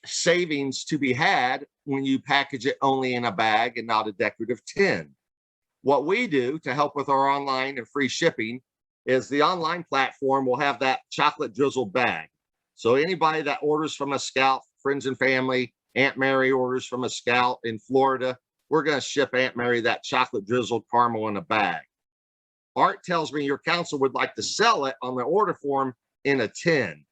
S10: savings to be had when you package it only in a bag and not a decorative tin. What we do to help with our online and free shipping is the online platform will have that chocolate drizzle bag. So anybody that orders from a Scout, friends and family, Aunt Mary orders from a Scout in Florida, we're going to ship Aunt Mary that chocolate drizzled caramel in a bag. Art tells me your council would like to sell it on the order form in a tin.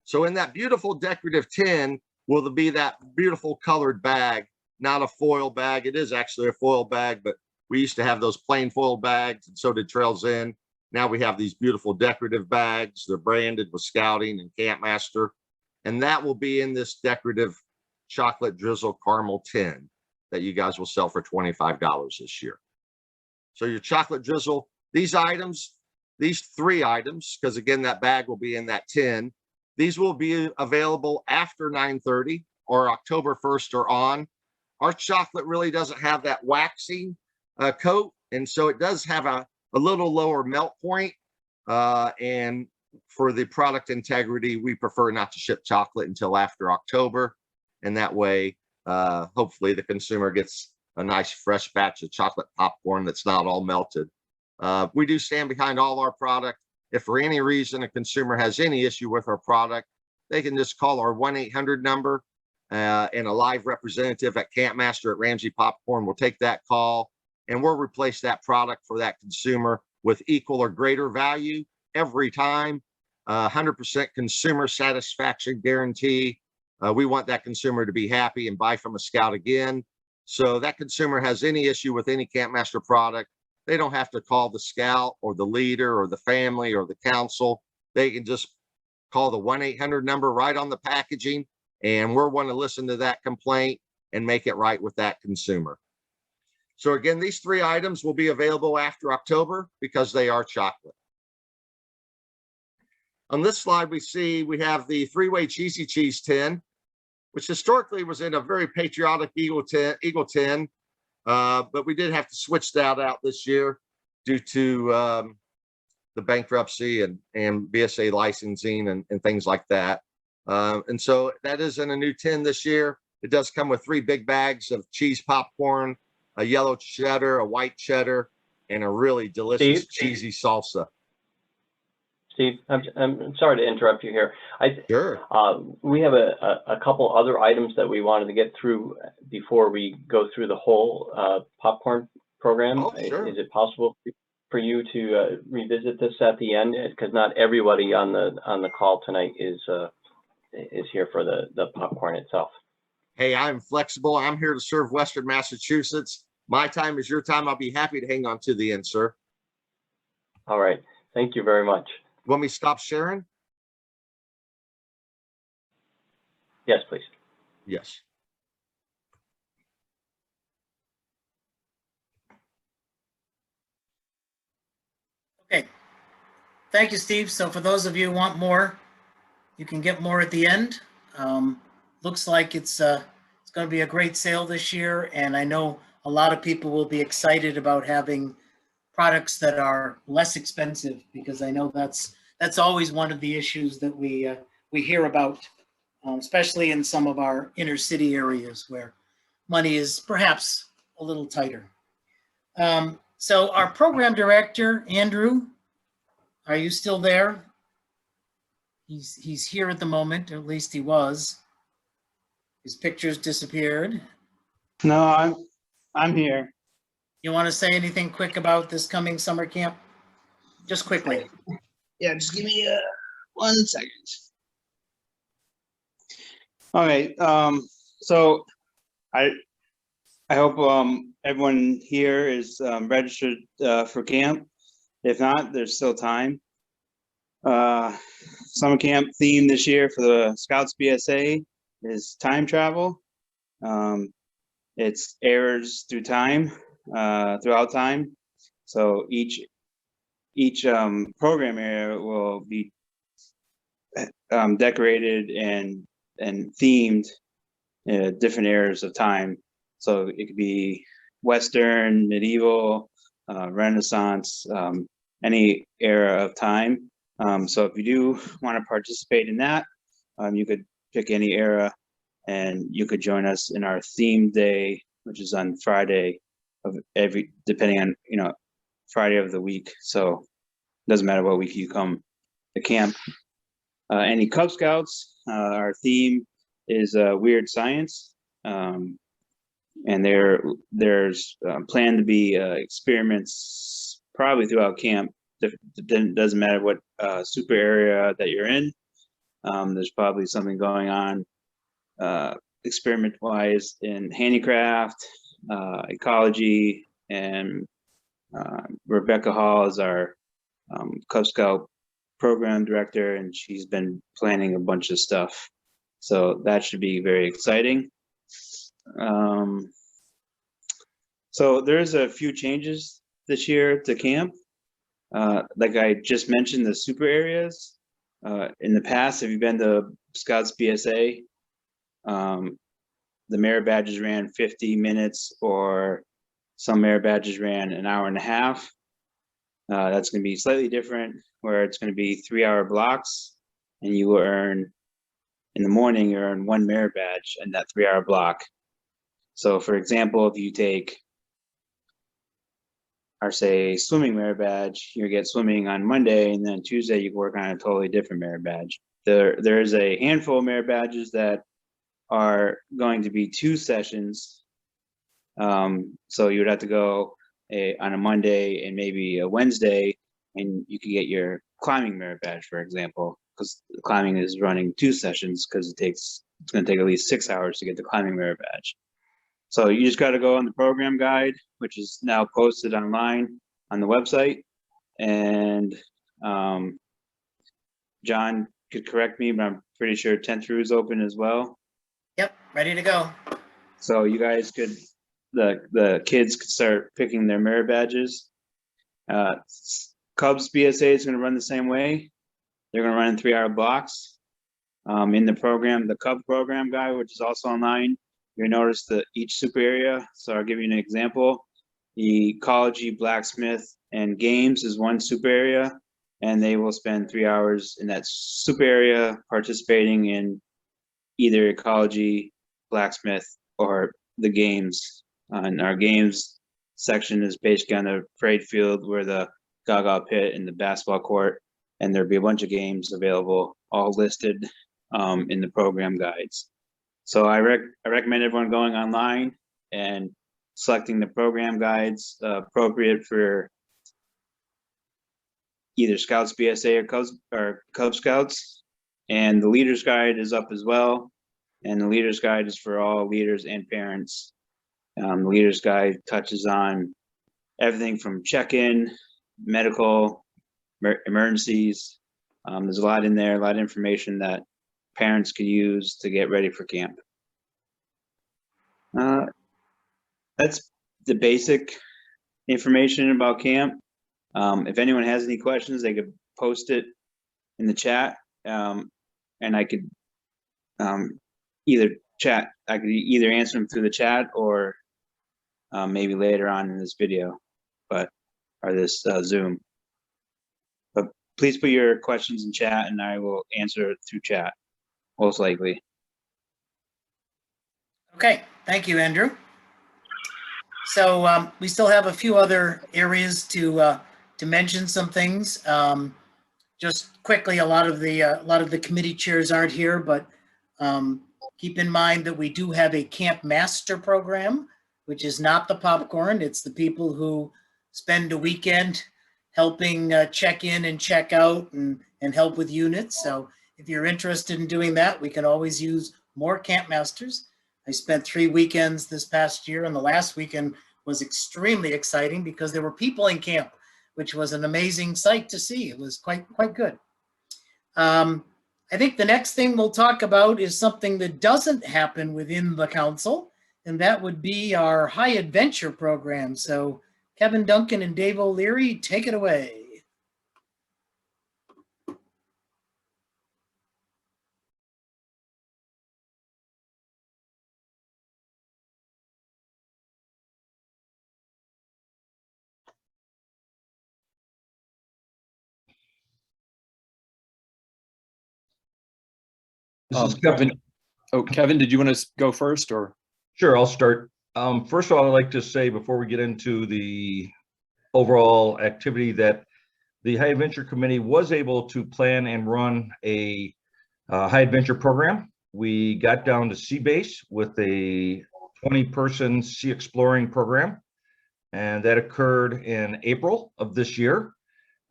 S10: So in that beautiful decorative tin will there be that beautiful colored bag, not a foil bag. It is actually a foil bag, but we used to have those plain foil bags, and so did Trails End. Now we have these beautiful decorative bags. They're branded with Scouting and Campmaster, and that will be in this decorative chocolate drizzle caramel tin that you guys will sell for $25 this year. So your chocolate drizzle, these three items, because again, that bag will be in that tin. These will be available after 9:30 or October 1st or on. Our chocolate really doesn't have that waxing coat, and so it does have a little lower melt point. And for the product integrity, we prefer not to ship chocolate until after October. And that way, hopefully the consumer gets a nice fresh batch of chocolate popcorn that's not all melted. We do stand behind all our product. If for any reason a consumer has any issue with our product, they can just call our 1-800 number, and a live representative at Campmaster at Ramsey Popcorn will take that call, and we'll replace that product for that consumer with equal or greater value every time. 100% consumer satisfaction guarantee. We want that consumer to be happy and buy from a Scout again. So that consumer has any issue with any Campmaster product, they don't have to call the Scout or the leader or the family or the council. They can just call the 1-800 number right on the packaging, and we're going to listen to that complaint and make it right with that consumer. So again, these three items will be available after October because they are chocolate. On this slide, we have the three-way cheesy cheese tin, which historically was in a very patriotic Eagle tin, but we did have to switch that out this year due to the bankruptcy and BSA licensing and things like that. And so that is in a new tin this year. It does come with 3 big bags of cheese popcorn, a yellow cheddar, a white cheddar, and a really delicious cheesy salsa.
S11: Steve, I'm sorry to interrupt you here.
S10: Sure.
S11: We have a couple other items that we wanted to get through before we go through the whole popcorn program.
S10: Oh, sure.
S11: Is it possible for you to revisit this at the end? Because not everybody on the call tonight is here for the popcorn itself.
S10: Hey, I'm flexible. I'm here to serve Western Massachusetts. My time is your time. I'll be happy to hang on to the end, sir.
S11: All right. Thank you very much.
S10: Want me to stop sharing?
S11: Yes, please.
S10: Yes.
S1: Okay. Thank you, Steve. So for those of you who want more, you can get more at the end. Looks like it's going to be a great sale this year, and I know a lot of people will be excited about having products that are less expensive, because I know that's always one of the issues that we hear about, especially in some of our inner city areas where money is perhaps a little tighter. So our program director, Andrew, are you still there? He's here at the moment, or at least he was. His pictures disappeared.
S12: No, I'm here.
S1: You want to say anything quick about this coming summer camp? just quickly.
S12: Yeah, just give me 1 second. All right, so I hope everyone here is registered for camp. If not, there's still time. Summer camp theme this year for the Scouts BSA is time travel. It's errors through time, throughout time. So each program area will be decorated and themed different eras of time. So it could be Western, medieval, Renaissance, any era of time. So if you do want to participate in that, you could pick any era and you could join us in our theme day, which is on Friday of depending on, Friday of the week. So it doesn't matter what week you come to camp. Any Cub Scouts, our theme is weird science. And there's planned to be experiments probably throughout camp. It doesn't matter what super area that you're in. There's probably something going on experiment wise in handicraft, ecology, and Rebecca Hall is our Cub Scout program director, and she's been planning a bunch of stuff. So that should be very exciting. So there's a few changes this year to camp. Like I just mentioned, the super areas. In the past, if you've been to Scouts BSA, the merit badges ran 50 minutes, or some merit badges ran an hour and a half. That's going to be slightly different, where it's going to be 3-hour blocks, and you will earn, in the morning, you earn 1 merit badge in that 3-hour block. So for example, if you take, or say, swimming merit badge, you get swimming on Monday, and then Tuesday you can work on a totally different merit badge. There is a handful of merit badges that are going to be 2 sessions. So you would have to go on a Monday and maybe a Wednesday, and you could get your climbing merit badge, for example, because climbing is running 2 sessions, because it's going to take at least 6 hours to get the climbing merit badge. So you just got to go on the program guide, which is now posted online on the website. And John could correct me, but I'm pretty sure 10th through is open as well.
S1: Yep, ready to go.
S12: So you guys could, the kids could start picking their merit badges. Cubs BSA is going to run the same way. They're going to run in 3-hour blocks. In the program, the Cub program guide, which is also online, you'll notice that each super area. So I'll give you an example. The ecology, blacksmith, and games is 1 super area, and they will spend 3 hours in that super area participating in either ecology, blacksmith, or the games. And our games section is basically on the parade field where the Gaga pit and the basketball court, and there'll be a bunch of games available, all listed in the program guides. So I recommend everyone going online and selecting the program guides appropriate for either Scouts BSA or Cub Scouts. And the Leaders Guide is up as well. And the Leaders Guide is for all leaders and parents. The Leaders Guide touches on everything from check-in, medical, emergencies. There's a lot in there, a lot of information that parents could use to get ready for camp. That's the basic information about camp. If anyone has any questions, they could post it in the chat, and I could either answer them through the chat or maybe later on in this video, or this Zoom. But please put your questions in chat, and I will answer it through chat, most likely.
S1: Okay, thank you, Andrew. So we still have a few other areas to mention some things. Just quickly, a lot of the committee chairs aren't here, but keep in mind that we do have a Camp Master program, which is not the popcorn. It's the people who spend a weekend helping check in and check out and help with units. So if you're interested in doing that, we can always use more camp masters. I spent 3 weekends this past year, and the last weekend was extremely exciting because there were people in camp, which was an amazing sight to see. It was quite good. I think the next thing we'll talk about is something that doesn't happen within the council, and that would be our High Adventure program. So Kevin Duncan and Dave O'Leary, take it away.
S4: Kevin. Oh, Kevin, did you want to go first or?
S13: Sure, I'll start. First of all, I'd like to say before we get into the overall activity that the High Adventure Committee was able to plan and run a High Adventure program. We got down to Sea Base with a 20-person sea exploring program, and that occurred in April of this year.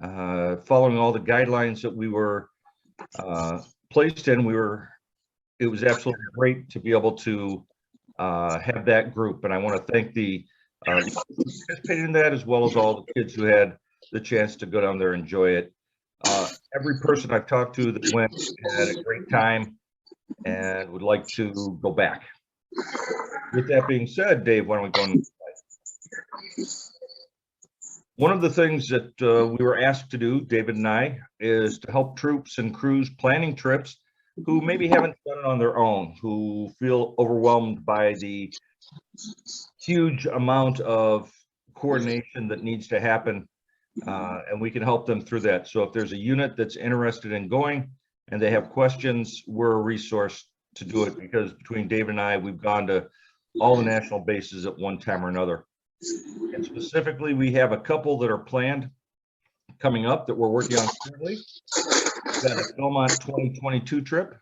S13: Following all the guidelines that we were placed in, it was absolutely great to be able to have that group. And I want to thank the participated in that, as well as all the kids who had the chance to go down there and enjoy it. Every person I've talked to that went had a great time and would like to go back. With that being said, Dave, why don't we go on? One of the things that we were asked to do, David and I, is to help troops and crews planning trips who maybe haven't done it on their own, who feel overwhelmed by the huge amount of coordination that needs to happen, and we can help them through that. So if there's a unit that's interested in going and they have questions, we're a resource to do it, because between David and I, we've gone to all the national bases at one time or another. And specifically, we have a couple that are planned coming up that we're working on currently. We've got a Belmont 2022 trip,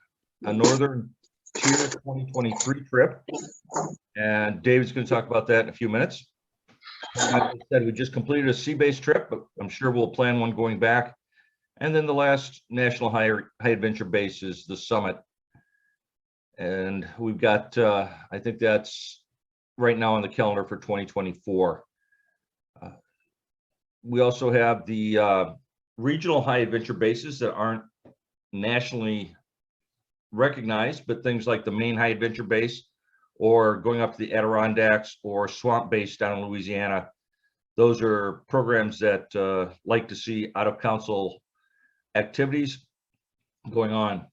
S13: a Northern Tier 2023 trip, and David's going to talk about that in a few minutes. Like I said, we just completed a Sea Base trip, but I'm sure we'll plan one going back. And then the last national high adventure base is the Summit. And we've got, I think that's right now on the calendar for 2024. We also have the regional high adventure bases that aren't nationally recognized, but things like the Maine High Adventure Base, or going up to the Adirondacks, or Swamp Base down in Louisiana. Those are programs that like to see out of council activities going on.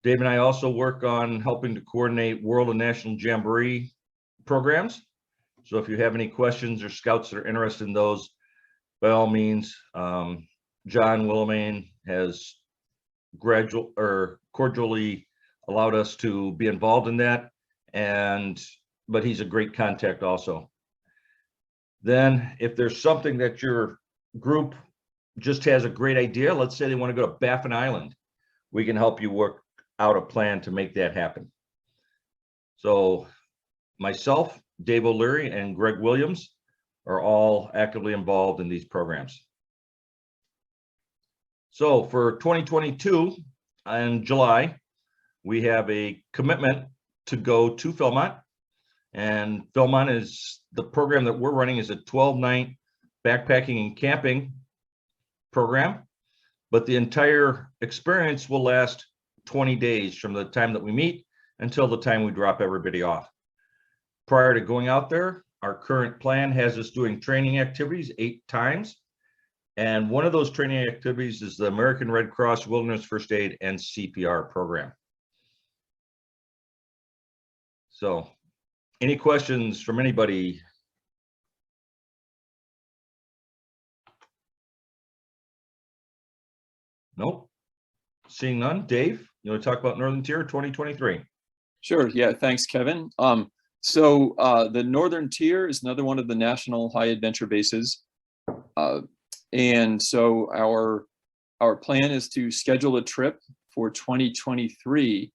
S13: Dave and I also work on helping to coordinate World and National Jamboree programs. So if you have any questions or scouts that are interested in those, by all means, John Willamane has cordially allowed us to be involved in that, but he's a great contact also. Then if there's something that your group just has a great idea, let's say they want to go to Baffin Island, we can help you work out a plan to make that happen. So myself, Dave O'Leary, and Greg Williams are all actively involved in these programs. So for 2022 in July, we have a commitment to go to Philmont, and Philmont is the program that we're running is a 12-night backpacking and camping program, but the entire experience will last 20 days from the time that we meet until the time we drop everybody off. Prior to going out there, our current plan has us doing training activities 8 times. And one of those training activities is the American Red Cross Wilderness First Aid and CPR program. So any questions from anybody? Nope. Seeing none. Dave, you want to talk about Northern Tier 2023?
S4: Sure. Yeah. Thanks, Kevin. So the Northern Tier is another one of the national high adventure bases. And so our plan is to schedule a trip for 2023.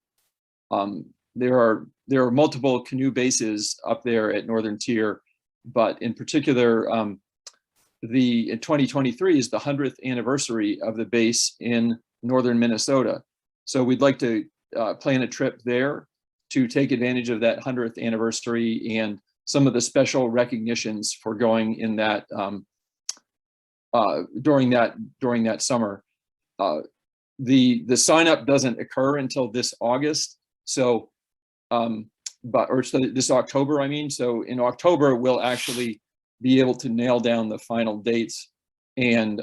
S4: There are multiple canoe bases up there at Northern Tier, but in particular, in 2023 is the 100th anniversary of the base in northern Minnesota. So we'd like to plan a trip there to take advantage of that 100th anniversary and some of the special recognitions for going in that during that summer. The sign up doesn't occur until this August, so this October, I mean. So in October we'll actually be able to nail down the final dates and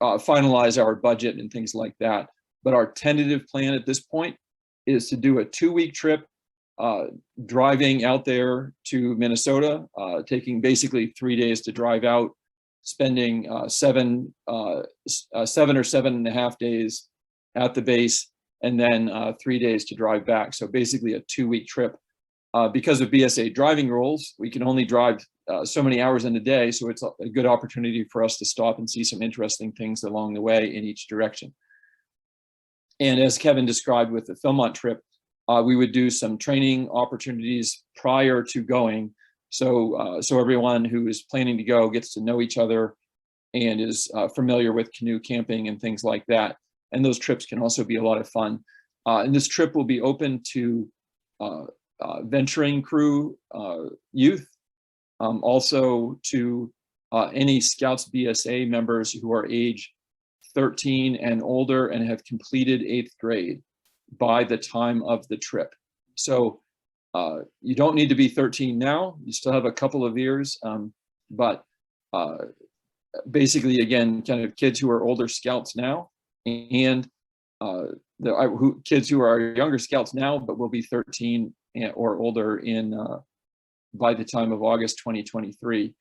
S4: finalize our budget and things like that. But our tentative plan at this point is to do a 2-week trip, driving out there to Minnesota, taking basically 3 days to drive out, spending 7 or 7.5 days at the base, and then 3 days to drive back. So basically a 2-week trip. Because of BSA driving rules, we can only drive so many hours in a day. So it's a good opportunity for us to stop and see some interesting things along the way in each direction. And as Kevin described with the Philmont trip, we would do some training opportunities prior to going. So everyone who is planning to go gets to know each other and is familiar with canoe camping and things like that. And those trips can also be a lot of fun. And this trip will be open to venturing crew youth, also to any Scouts BSA members who are age 13 and older and have completed 8th grade by the time of the trip. So you don't need to be 13 now, you still have a couple of years, but basically, again, kind of kids who are older Scouts now and kids who are younger Scouts now but will be 13 or older by the time of August 2023.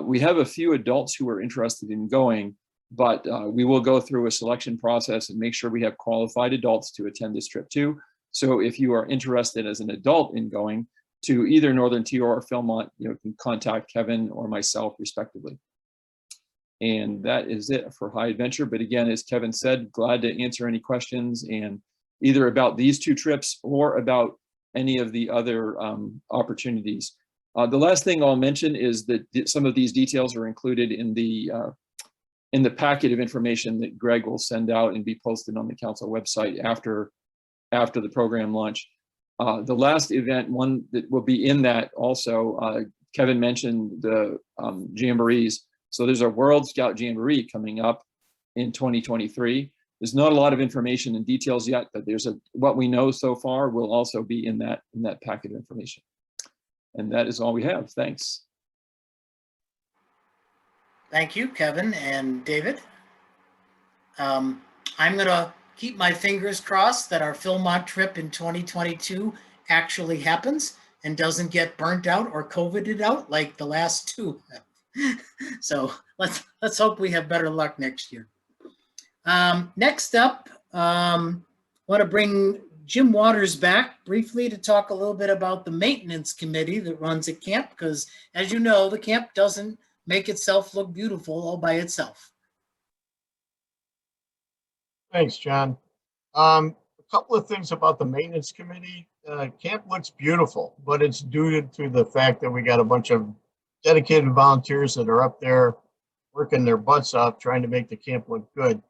S4: We have a few adults who are interested in going, but we will go through a selection process and make sure we have qualified adults to attend this trip too. So if you are interested as an adult in going to either Northern Tier or Philmont, you can contact Kevin or myself respectively. And that is it for High Adventure. But again, as Kevin said, glad to answer any questions, and either about these 2 trips or about any of the other opportunities. The last thing I'll mention is that some of these details are included in the packet of information that Greg will send out and be posted on the council website after the program launch. The last event, one that will be in that also, Kevin mentioned the jamborees. So there's a World Scout Jamboree coming up in 2023. There's not a lot of information and details yet, but what we know so far will also be in that packet of information. And that is all we have. Thanks.
S1: Thank you, Kevin and David. I'm going to keep my fingers crossed that our Philmont trip in 2022 actually happens and doesn't get burnt out or COVIDed out like the last 2. So let's hope we have better luck next year. Next up, want to bring Jim Waters back briefly to talk a little bit about the maintenance committee that runs at camp, because as you know, the camp doesn't make itself look beautiful all by itself.
S3: Thanks, John. A couple of things about the maintenance committee. Camp looks beautiful, but it's due to the fact that we got a bunch of dedicated volunteers that are up there working their butts off trying to make the camp look good.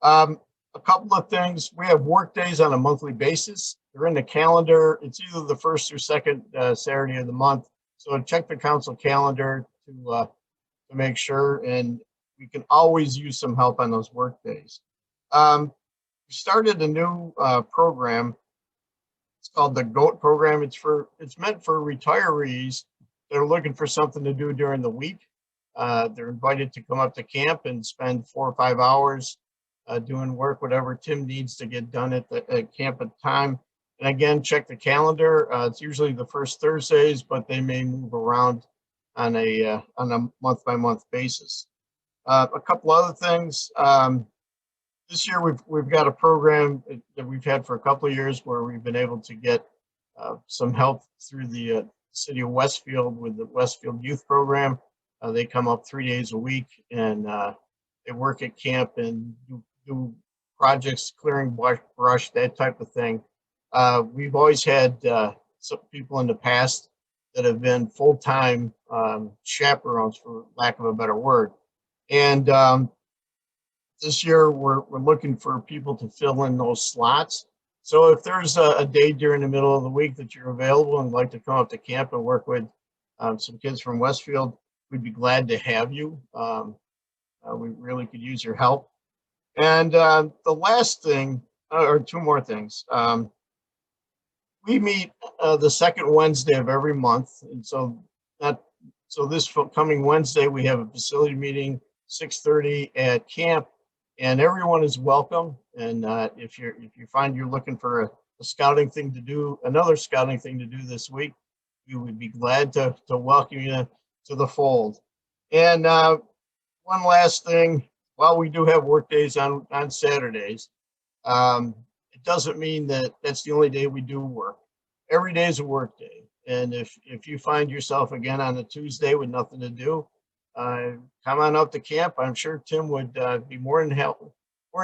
S3: A couple of things. We have work days on a monthly basis. They're in the calendar. It's either the first or second Saturday of the month. So check the council calendar to make sure, and we can always use some help on those work days. We started a new program. It's called the GOAT program. It's meant for retirees that are looking for something to do during the week. They're invited to come up to camp and spend 4 or 5 hours doing work, whatever Tim needs to get done at camp at the time. And again, check the calendar. It's usually the first Thursdays, but they may move around on a month-by-month basis. A couple other things. This year we've got a program that we've had for a couple of years where we've been able to get some help through the city of Westfield with the Westfield Youth Program. They come up 3 days a week and they work at camp and do projects, clearing brush, that type of thing. We've always had some people in the past that have been full-time chaperones, for lack of a better word. And this year, we're looking for people to fill in those slots. So if there's a day during the middle of the week that you're available and like to come up to camp and work with some kids from Westfield, we'd be glad to have you. We really could use your help. And the last thing, or two more things. We meet the second Wednesday of every month. And so this coming Wednesday, we have a facility meeting, 6:30 at camp, and everyone is welcome. And if you find you're looking for a scouting thing to do, another scouting thing to do this week, we would be glad to welcome you to the fold. And one last thing, while we do have work days on Saturdays, it doesn't mean that that's the only day we do work. Every day is a work day. And if you find yourself again on a Tuesday with nothing to do, come on up to camp. I'm sure Tim would be more than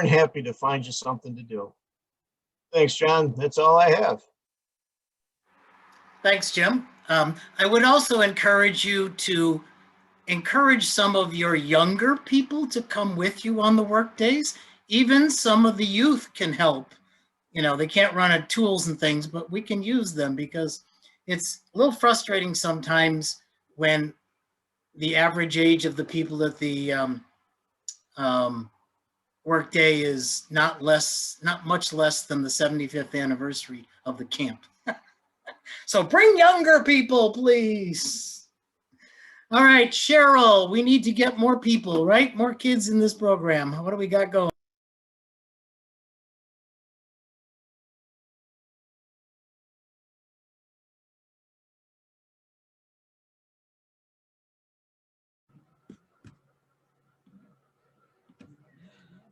S3: happy to find you something to do. Thanks, John. That's all I have.
S1: Thanks, Jim. I would also encourage you to encourage some of your younger people to come with you on the work days. Even some of the youth can help. You know, they can't run at tools and things, but we can use them, because it's a little frustrating sometimes when the average age of the people at the work day is not much less than the 75th anniversary of the camp. So bring younger people, please. All right, Cheryl, we need to get more people, right? More kids in this program. What do we got going?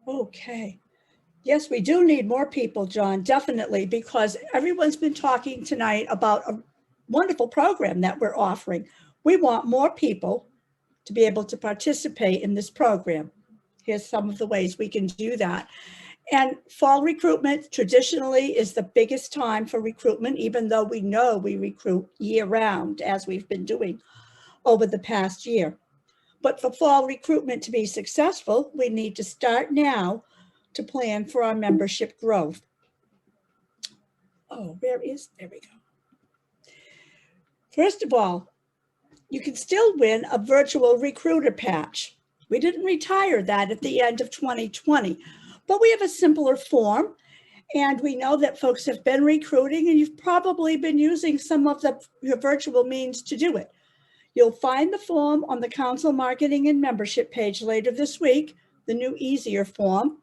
S14: Okay. Yes, we do need more people, John, definitely, because everyone's been talking tonight about a wonderful program that we're offering. We want more people to be able to participate in this program. Here's some of the ways we can do that. And fall recruitment traditionally is the biggest time for recruitment, even though we know we recruit year round, as we've been doing over the past year. But for fall recruitment to be successful, we need to start now to plan for our membership growth. Oh, there we go. First of all, you can still win a virtual recruiter patch. We didn't retire that at the end of 2020, but we have a simpler form, and we know that folks have been recruiting, and you've probably been using some of your virtual means to do it. You'll find the form on the Council Marketing and Membership page later this week, the new easier form.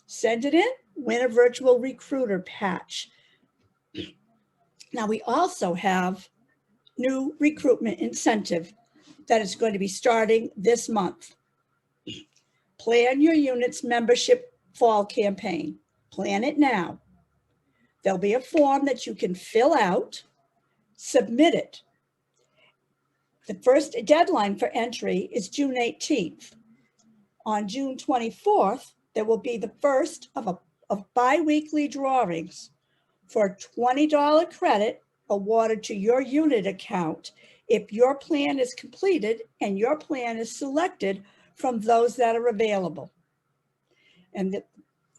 S14: Send it in, win a virtual recruiter patch. Now, we also have new recruitment incentive that is going to be starting this month. Plan your unit's membership fall campaign. Plan it now. There'll be a form that you can fill out, submit it. The first deadline for entry is June 18th. On June 24th, there will be the first of bi-weekly drawings for a $20 credit awarded to your unit account if your plan is completed and your plan is selected from those that are available. And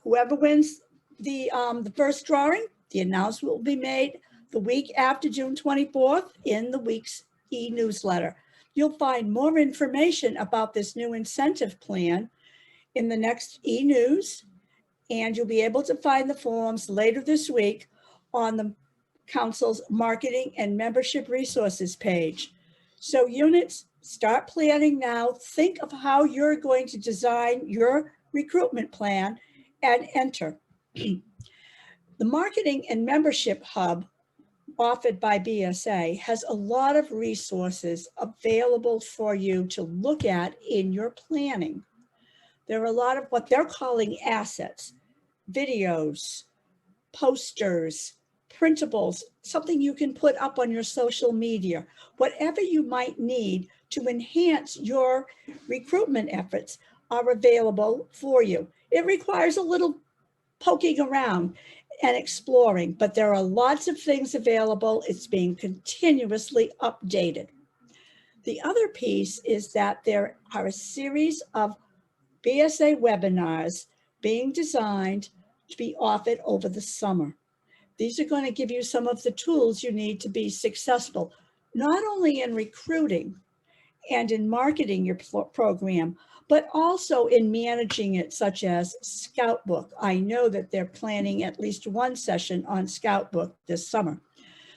S14: whoever wins the first drawing, the announcement will be made the week after June 24th in the week's e-newsletter. You'll find more information about this new incentive plan in the next e-news, and you'll be able to find the forms later this week on the Council's Marketing and Membership Resources page. So units, start planning now. Think of how you're going to design your recruitment plan and enter. The Marketing and Membership Hub offered by BSA has a lot of resources available for you to look at in your planning. There are a lot of what they're calling assets, videos, posters, printables, something you can put up on your social media, whatever you might need to enhance your recruitment efforts are available for you. It requires a little poking around and exploring, but there are lots of things available. It's being continuously updated. The other piece is that there are a series of BSA webinars being designed to be offered over the summer. These are going to give you some of the tools you need to be successful, not only in recruiting and in marketing your program, but also in managing it, such as Scoutbook. I know that they're planning at least one session on Scoutbook this summer.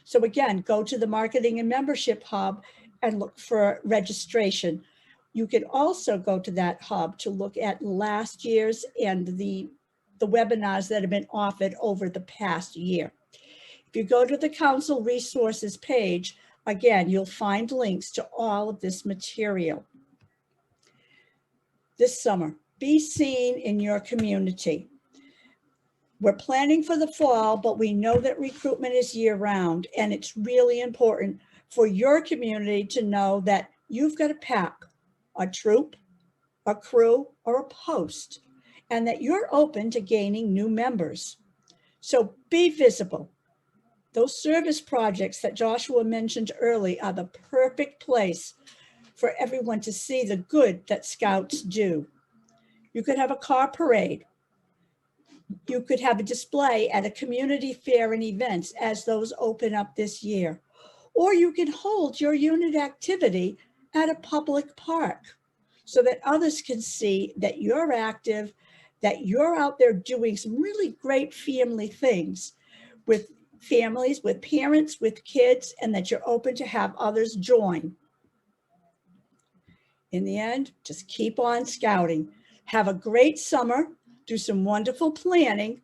S14: So again, go to the Marketing and Membership Hub and look for registration. You can also go to that hub to look at last year's and the webinars that have been offered over the past year. If you go to the Council Resources page, again, you'll find links to all of this material. This summer, be seen in your community. We're planning for the fall, but we know that recruitment is year-round, and it's really important for your community to know that you've got a pack, a troop, a crew, or a post, and that you're open to gaining new members. So be visible. Those service projects that Joshua mentioned early are the perfect place for everyone to see the good that Scouts do. You could have a car parade. You could have a display at a community fair and events as those open up this year. Or you can hold your unit activity at a public park so that others can see that you're active, that you're out there doing some really great family things with families, with parents, with kids, and that you're open to have others join. In the end, just keep on scouting. Have a great summer. Do some wonderful planning.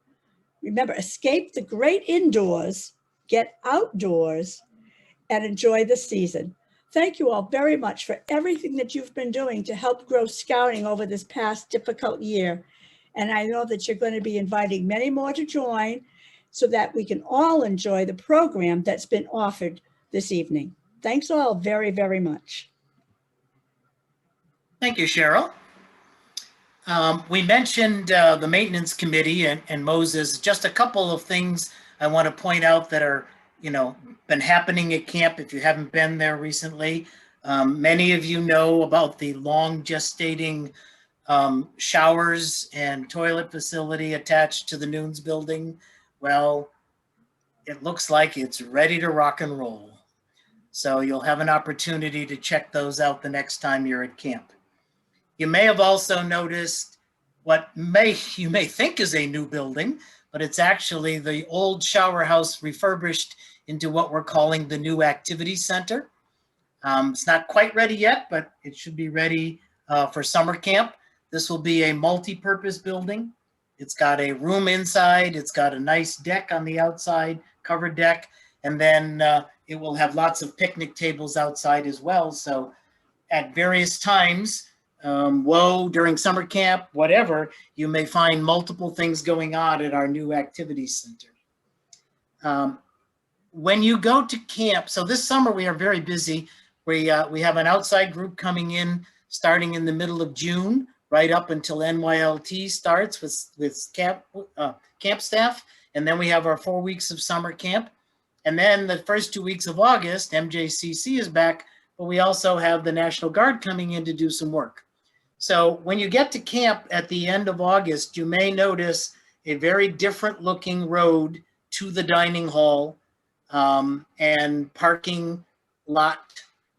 S14: Remember, escape the great indoors, get outdoors, and enjoy the season. Thank you all very much for everything that you've been doing to help grow Scouting over this past difficult year. And I know that you're going to be inviting many more to join so that we can all enjoy the program that's been offered this evening. Thanks all very, very much.
S1: Thank you, Cheryl. We mentioned the maintenance committee and Moses. Just a couple of things I want to point out that are, been happening at camp if you haven't been there recently. Many of you know about the long gestating showers and toilet facility attached to the Noons building. Well, it looks like it's ready to rock and roll. So you'll have an opportunity to check those out the next time you're at camp. You may have also noticed what you may think is a new building, but it's actually the old shower house refurbished into what we're calling the new activity center. It's not quite ready yet, but it should be ready for summer camp. This will be a multi-purpose building. It's got a room inside. It's got a nice deck on the outside, covered deck, and then it will have lots of picnic tables outside as well. So at various times, during summer camp, whatever, you may find multiple things going on at our new activity center. When you go to camp, so this summer we are very busy. We have an outside group coming in starting in the middle of June, right up until NYLT starts with camp staff. And then we have our 4 weeks of summer camp. And then the first 2 weeks of August, MJCC is back, but we also have the National Guard coming in to do some work. So when you get to camp at the end of August, you may notice a very different looking road to the dining hall and parking lot,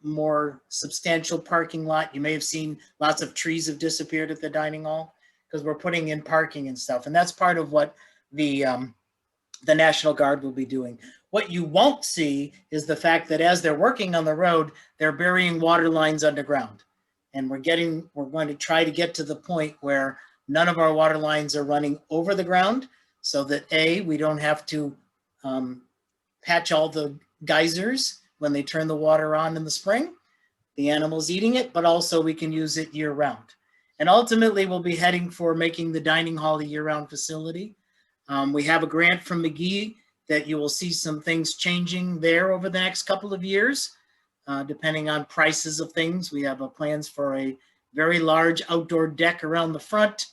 S1: more substantial parking lot. You may have seen lots of trees have disappeared at the dining hall because we're putting in parking and stuff. And that's part of what the National Guard will be doing. What you won't see is the fact that as they're working on the road, they're burying water lines underground. And we're going to try to get to the point where none of our water lines are running over the ground so that we don't have to patch all the geysers when they turn the water on in the spring, the animals eating it, but also we can use it year round. And ultimately we'll be heading for making the dining hall a year-round facility. We have a grant from McGee that you will see some things changing there over the next couple of years, depending on prices of things. We have plans for a very large outdoor deck around the front,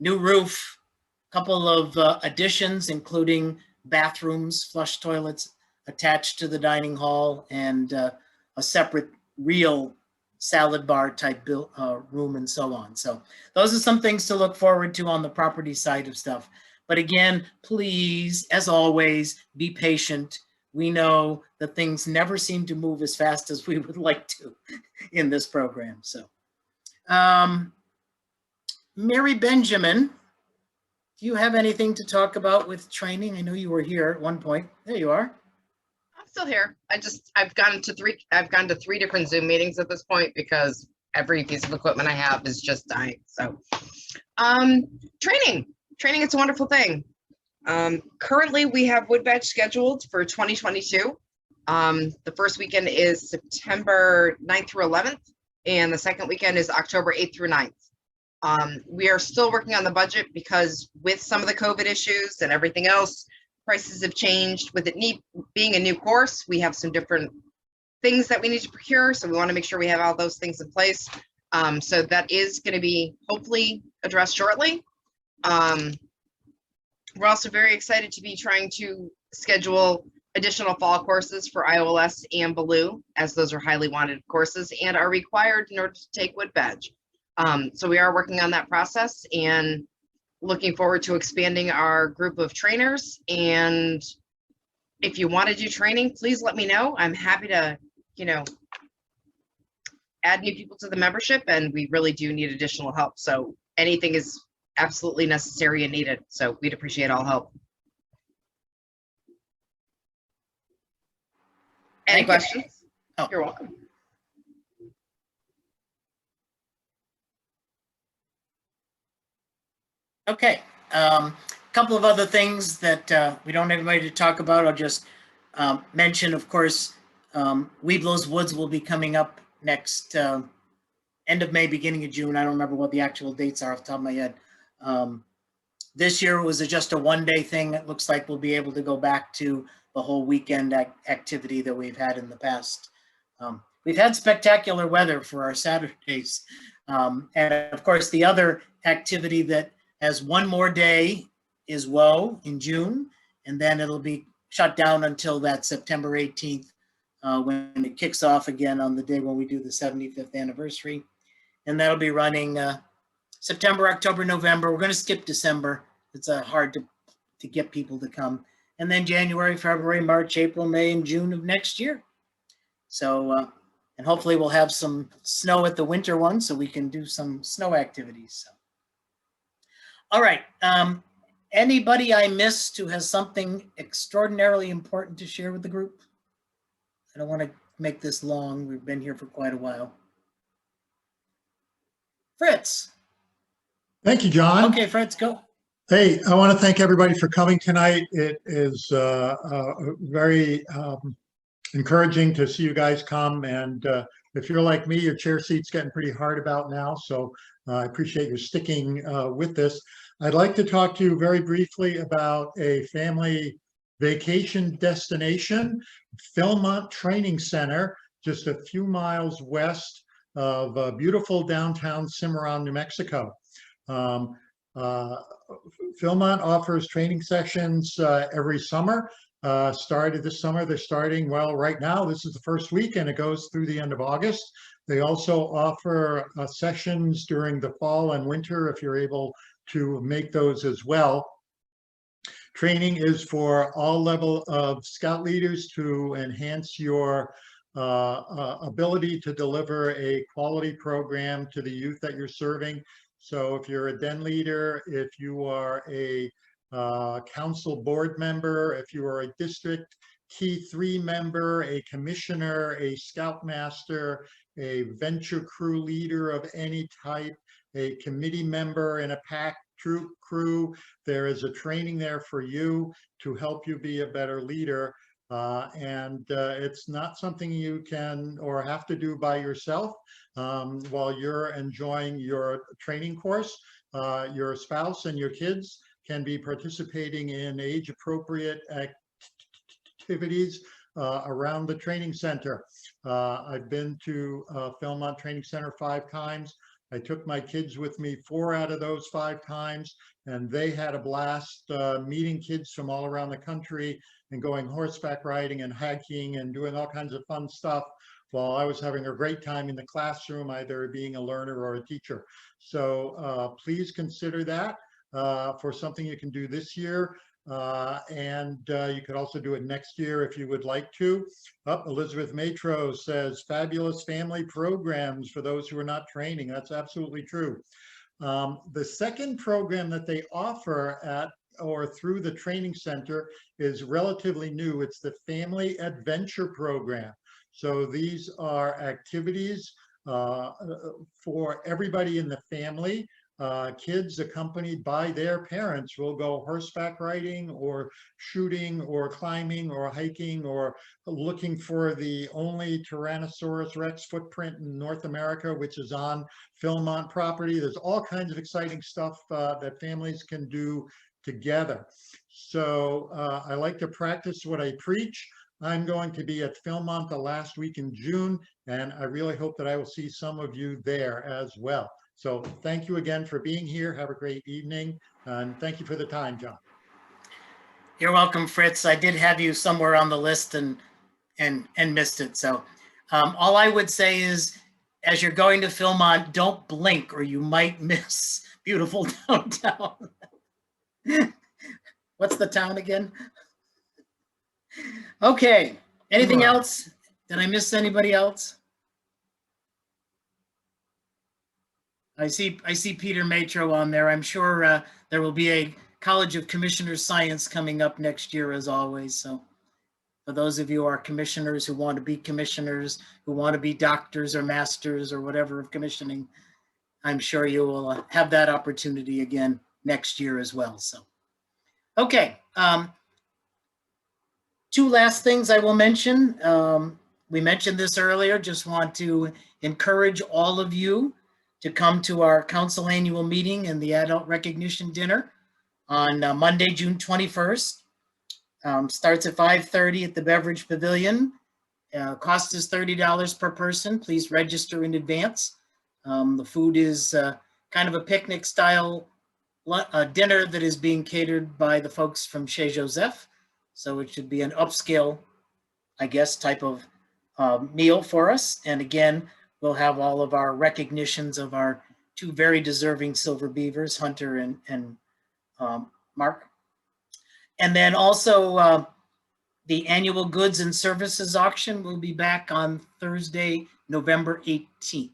S1: new roof, a couple of additions, including bathrooms, flush toilets attached to the dining hall, and a separate real salad bar type room and so on. So those are some things to look forward to on the property side of stuff. But again, please, as always, be patient. We know that things never seem to move as fast as we would like to in this program. So, Mary Benjamin, do you have anything to talk about with training? I know you were here at one point. There you are.
S15: I'm still here. I've gone to three different Zoom meetings at this point because every piece of equipment I have is just dying. So, training, it's a wonderful thing. Currently we have wood badge scheduled for 2022. The first weekend is September 9th through 11th, and the second weekend is October 8th through 9th. We are still working on the budget because with some of the COVID issues and everything else, prices have changed. With it being a new course, we have some different things that we need to procure. So we want to make sure we have all those things in place. So that is going to be hopefully addressed shortly. We're also very excited to be trying to schedule additional fall courses for IOLS and Baloo, as those are highly wanted courses and are required in order to take wood badge. So we are working on that process and looking forward to expanding our group of trainers. And if you want to do training, please let me know. I'm happy to, add new people to the membership, and we really do need additional help. So anything is absolutely necessary and needed. So we'd appreciate all help. Any questions?
S1: Oh.
S15: You're welcome.
S1: Okay, couple of other things that we don't have anybody to talk about. I'll just mention, of course, Weeblo's Woods will be coming up next end of May, beginning of June. I don't remember what the actual dates are off the top of my head. This year was just a one-day thing. It looks like we'll be able to go back to the whole weekend activity that we've had in the past. We've had spectacular weather for our Saturdays. And of course, the other activity that has one more day is WOW in June, and then it'll be shut down until that September 18th when it kicks off again on the day when we do the 75th anniversary. And that'll be running September, October, November. We're going to skip December. It's hard to get people to come. And then January, February, March, April, May, and June of next year. So, and hopefully we'll have some snow at the winter one so we can do some snow activities. So. All right. Anybody I missed who has something extraordinarily important to share with the group? I don't want to make this long. We've been here for quite a while. Fritz.
S16: Thank you, John.
S1: Okay, Fritz, go.
S16: Hey, I want to thank everybody for coming tonight. It is very encouraging to see you guys come. And if you're like me, your chair seat's getting pretty hard about now. So I appreciate you sticking with this. I'd like to talk to you very briefly about a family vacation destination, Philmont Training Center, just a few miles west of beautiful downtown Cimarron, New Mexico. Philmont offers training sessions every summer. Started this summer, they're starting, well, right now, this is the first week and it goes through the end of August. They also offer sessions during the fall and winter if you're able to make those as well. Training is for all level of scout leaders to enhance your ability to deliver a quality program to the youth that you're serving. So if you're a den leader, if you are a council board member, if you are a district key 3 member, a commissioner, a scoutmaster, a venture crew leader of any type, a committee member in a pack troop crew, there is a training there for you to help you be a better leader. It's not something you can or have to do by yourself while you're enjoying your training course. Your spouse and your kids can be participating in age-appropriate activities around the training center. I've been to Philmont Training Center 5 times. I took my kids with me 4 out of those 5 times, and they had a blast meeting kids from all around the country and going horseback riding and hiking and doing all kinds of fun stuff while I was having a great time in the classroom, either being a learner or a teacher. So please consider that for something you can do this year. You could also do it next year if you would like to. Elizabeth Matro says, fabulous family programs for those who are not training. That's absolutely true. The second program that they offer at or through the training center is relatively new. It's the Family Adventure Program. So these are activities for everybody in the family. Kids accompanied by their parents will go horseback riding or shooting or climbing or hiking or looking for the only Tyrannosaurus Rex footprint in North America, which is on Philmont property. There's all kinds of exciting stuff that families can do together. So I like to practice what I preach. I'm going to be at Philmont the last week in June, and I really hope that I will see some of you there as well. So thank you again for being here. Have a great evening, and thank you for the time, John.
S1: You're welcome, Fritz. I did have you somewhere on the list and missed it. So all I would say is, as you're going to Philmont, don't blink or you might miss beautiful downtown. What's the town again? Okay, anything else? Did I miss anybody else? I see Peter Matro on there. I'm sure there will be a College of Commissioners Science coming up next year as always. So for those of you who are commissioners who want to be commissioners, who want to be doctors or masters or whatever of commissioning, I'm sure you will have that opportunity again next year as well. So, okay. Two last things I will mention. We mentioned this earlier, just want to encourage all of you to come to our council annual meeting and the adult recognition dinner on Monday, June 21st. Starts at 5:30 at the Beverage Pavilion. Cost is $30 per person. Please register in advance. The food is kind of a picnic style dinner that is being catered by the folks from Chez Joseph. So it should be an upscale, I guess, type of meal for us. And again, we'll have all of our recognitions of our two very deserving Silver Beavers, Hunter and Mark. And then also the annual goods and services auction will be back on Thursday, November 18th.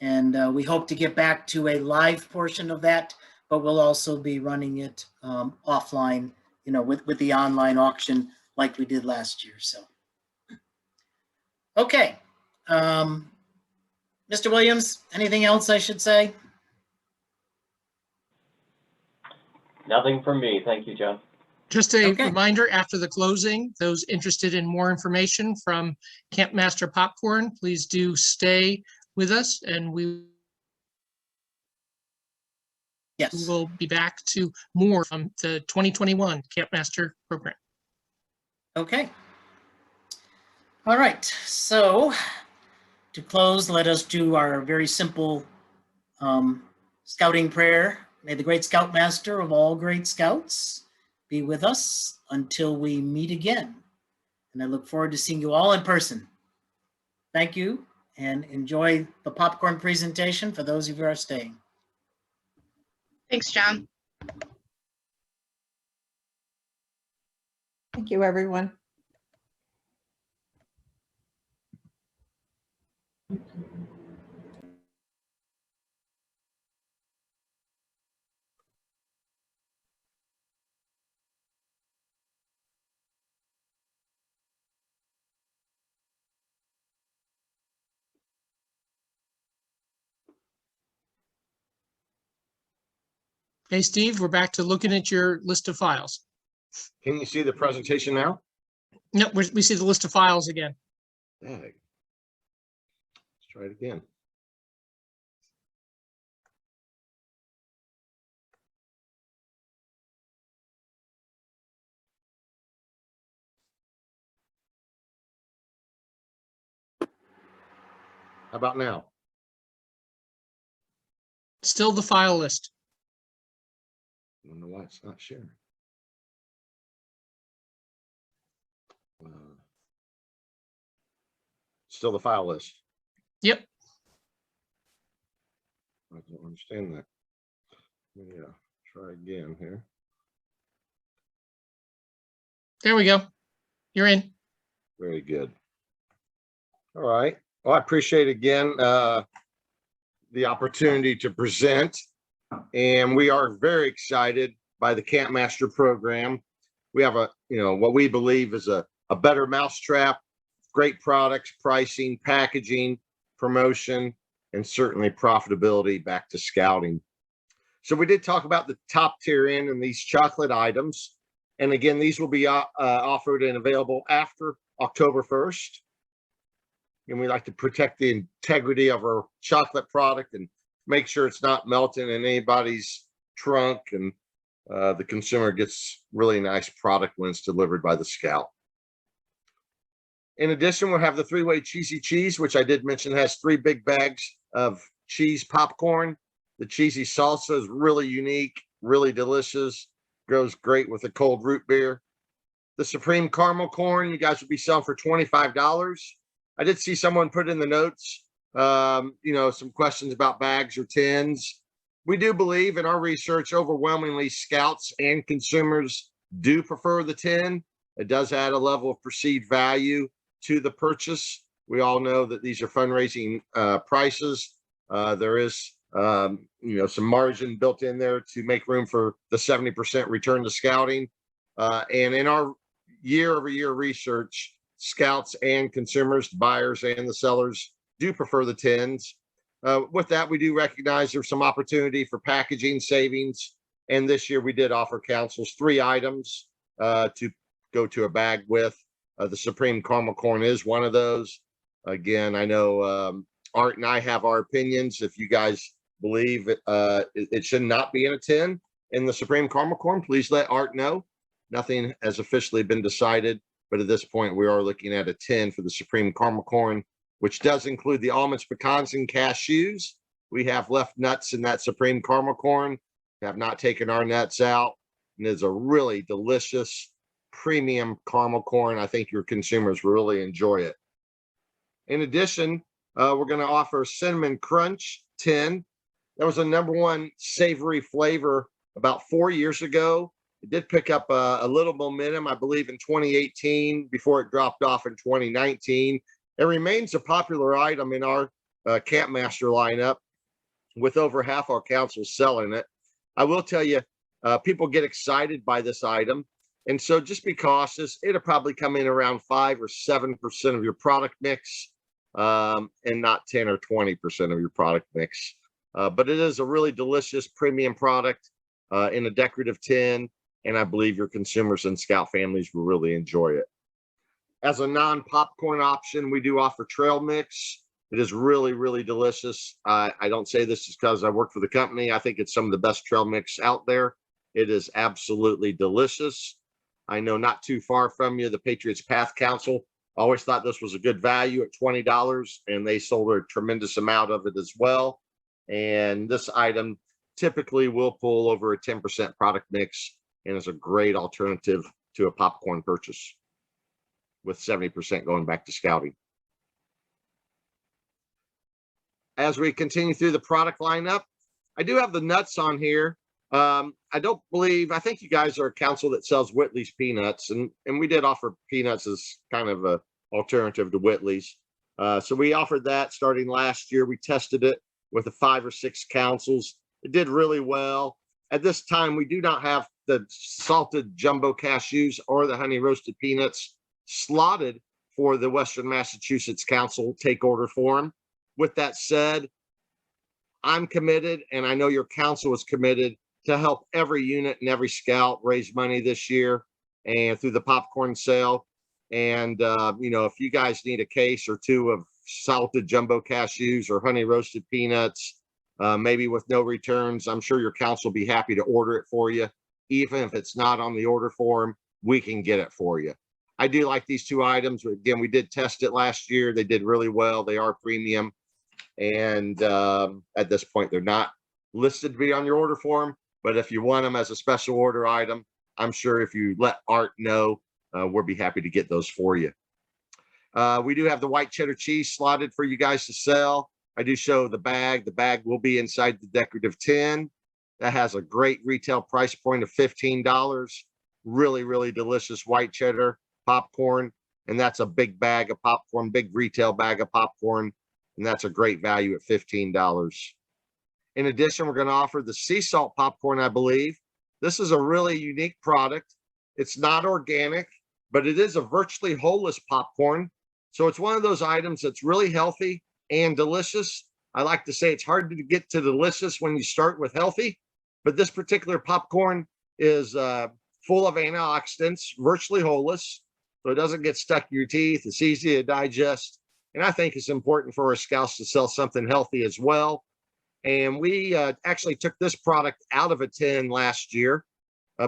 S1: And we hope to get back to a live portion of that, but we'll also be running it offline, you know, with the online auction like we did last year. So, okay. Mr. Williams, anything else I should say?
S11: Nothing from me. Thank you, John.
S2: Just a reminder, after the closing, those interested in more information from Camp Master Popcorn, please do stay with us and we will be back to more from the 2021 Camp Master program.
S1: Okay. All right. So to close, let us do our very simple scouting prayer. May the great Scoutmaster of all great scouts be with us until we meet again. And I look forward to seeing you all in person. Thank you and enjoy the popcorn presentation for those of you who are staying.
S15: Thanks, John.
S9: Thank you, everyone.
S2: Hey, Steve, we're back to looking at your list of files.
S10: Can you see the presentation now?
S2: No, we see the list of files again.
S10: Let's try it again. How about now?
S2: Still the file list.
S10: I don't know why it's not sharing. Still the file list.
S2: Yep.
S10: I don't understand that. Yeah, try again here.
S2: There we go. You're in.
S10: Very good. All right. Well, I appreciate again the opportunity to present, and we are very excited by the Camp Master program. We have what we believe is a better mousetrap, great products, pricing, packaging, promotion, and certainly profitability back to scouting. So we did talk about the top tier end and these chocolate items. And again, these will be offered and available after October 1st. And we like to protect the integrity of our chocolate product and make sure it's not melting in anybody's trunk, and the consumer gets really nice product when it's delivered by the Scout. In addition, we'll have the three-way cheesy cheese, which I did mention has 3 big bags of cheese popcorn. The cheesy salsa is really unique, really delicious, goes great with a cold root beer. The Supreme Caramel Corn, you guys will be selling for $25. I did see someone put in the notes, some questions about bags or tins. We do believe in our research, overwhelmingly Scouts and consumers do prefer the tin. It does add a level of perceived value to the purchase. We all know that these are fundraising prices. There is, some margin built in there to make room for the 70% return to scouting. And in our year-over-year research, Scouts and consumers, buyers and the sellers, do prefer the tins. With that, we do recognize there's some opportunity for packaging savings. And this year we did offer councils 3 items to go to a bag with. The Supreme Caramel Corn is one of those. Again, I know Art and I have our opinions. If you guys believe it should not be in a tin in the Supreme Caramel Corn, please let Art know. Nothing has officially been decided, but at this point we are looking at a tin for the Supreme Caramel Corn, which does include the almonds, pecans, and cashews. We have left nuts in that Supreme Caramel Corn. We have not taken our nuts out, and it's a really delicious premium caramel corn. I think your consumers really enjoy it. In addition, we're going to offer Cinnamon Crunch tin. That was a #1 savory flavor about 4 years ago. It did pick up a little momentum, I believe, in 2018 before it dropped off in 2019. It remains a popular item in our Camp Master lineup, with over half our councils selling it. I will tell you, people get excited by this item. And so just be cautious. It'll probably come in around 5 or 7% of your product mix, and not 10 or 20% of your product mix. But it is a really delicious premium product in a decorative tin. And I believe your consumers and Scout families will really enjoy it. As a non-popcorn option, we do offer trail mix. It is really, really delicious. I don't say this just because I work for the company. I think it's some of the best trail mix out there. It is absolutely delicious. I know not too far from you, the Patriots Path Council always thought this was a good value at $20, and they sold a tremendous amount of it as well. And this item typically will pull over a 10% product mix and is a great alternative to a popcorn purchase, with 70% going back to scouting. As we continue through the product lineup, I do have the nuts on here. I think you guys are a council that sells Whitley's peanuts, and we did offer peanuts as kind of a alternative to Whitley's. So we offered that starting last year. We tested it with 5 or 6 councils. It did really well. At this time, we do not have the salted jumbo cashews or the honey roasted peanuts slotted for the Western Massachusetts Council take order form. With that said, I'm committed, and I know your council is committed to help every unit and every Scout raise money this year and through the popcorn sale. And, if you guys need a case or 2 of salted jumbo cashews or honey roasted peanuts, maybe with no returns, I'm sure your council will be happy to order it for you. Even if it's not on the order form, we can get it for you. I do like these 2 items. Again, we did test it last year. They did really well. They are premium. And at this point, they're not listed to be on your order form, But if you want them as a special order item, I'm sure if you let Art know, we'll be happy to get those for you. We do have the white cheddar cheese slotted for you guys to sell. I do show the bag. The bag will be inside the decorative tin. That has a great retail price point of $15. Really, really delicious white cheddar popcorn. And that's a big bag of popcorn, big retail bag of popcorn. And that's a great value at $15. In addition, we're going to offer the sea salt popcorn, I believe. This is a really unique product. It's not organic, but it is a virtually wholeless popcorn. So it's one of those items that's really healthy and delicious. I like to say it's hard to get to delicious when you start with healthy, but this particular popcorn is full of antioxidants, virtually wholeless, so it doesn't get stuck in your teeth. It's easy to digest. And I think it's important for our scouts to sell something healthy as well. And we actually took this product out of a tin last year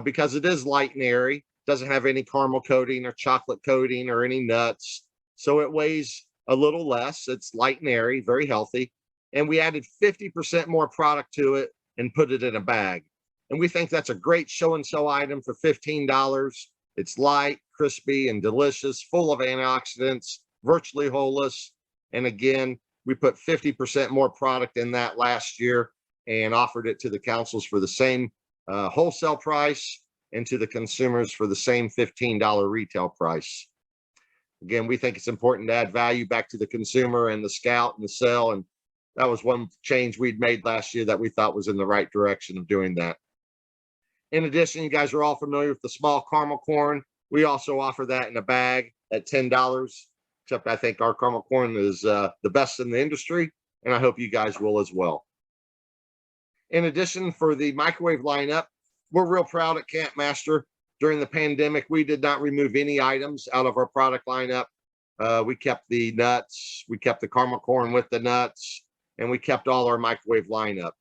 S10: because it is light and airy, doesn't have any caramel coating or chocolate coating or any nuts. So it weighs a little less. It's light and airy, very healthy. And we added 50% more product to it and put it in a bag. And we think that's a great show and sell item for $15. It's light, crispy, and delicious, full of antioxidants, virtually wholeless. And again, we put 50% more product in that last year and offered it to the councils for the same wholesale price and to the consumers for the same $15 retail price. Again, we think it's important to add value back to the consumer and the scout and the sell. And that was one change we'd made last year that we thought was in the right direction of doing that. In addition, you guys are all familiar with the small caramel corn. We also offer that in a bag at $10, except I think our caramel corn is the best in the industry, and I hope you guys will as well. In addition, for the microwave lineup, we're real proud at Campmaster. During the pandemic, we did not remove any items out of our product lineup. We kept the nuts, we kept the caramel corn with the nuts, and we kept all our microwave lineup.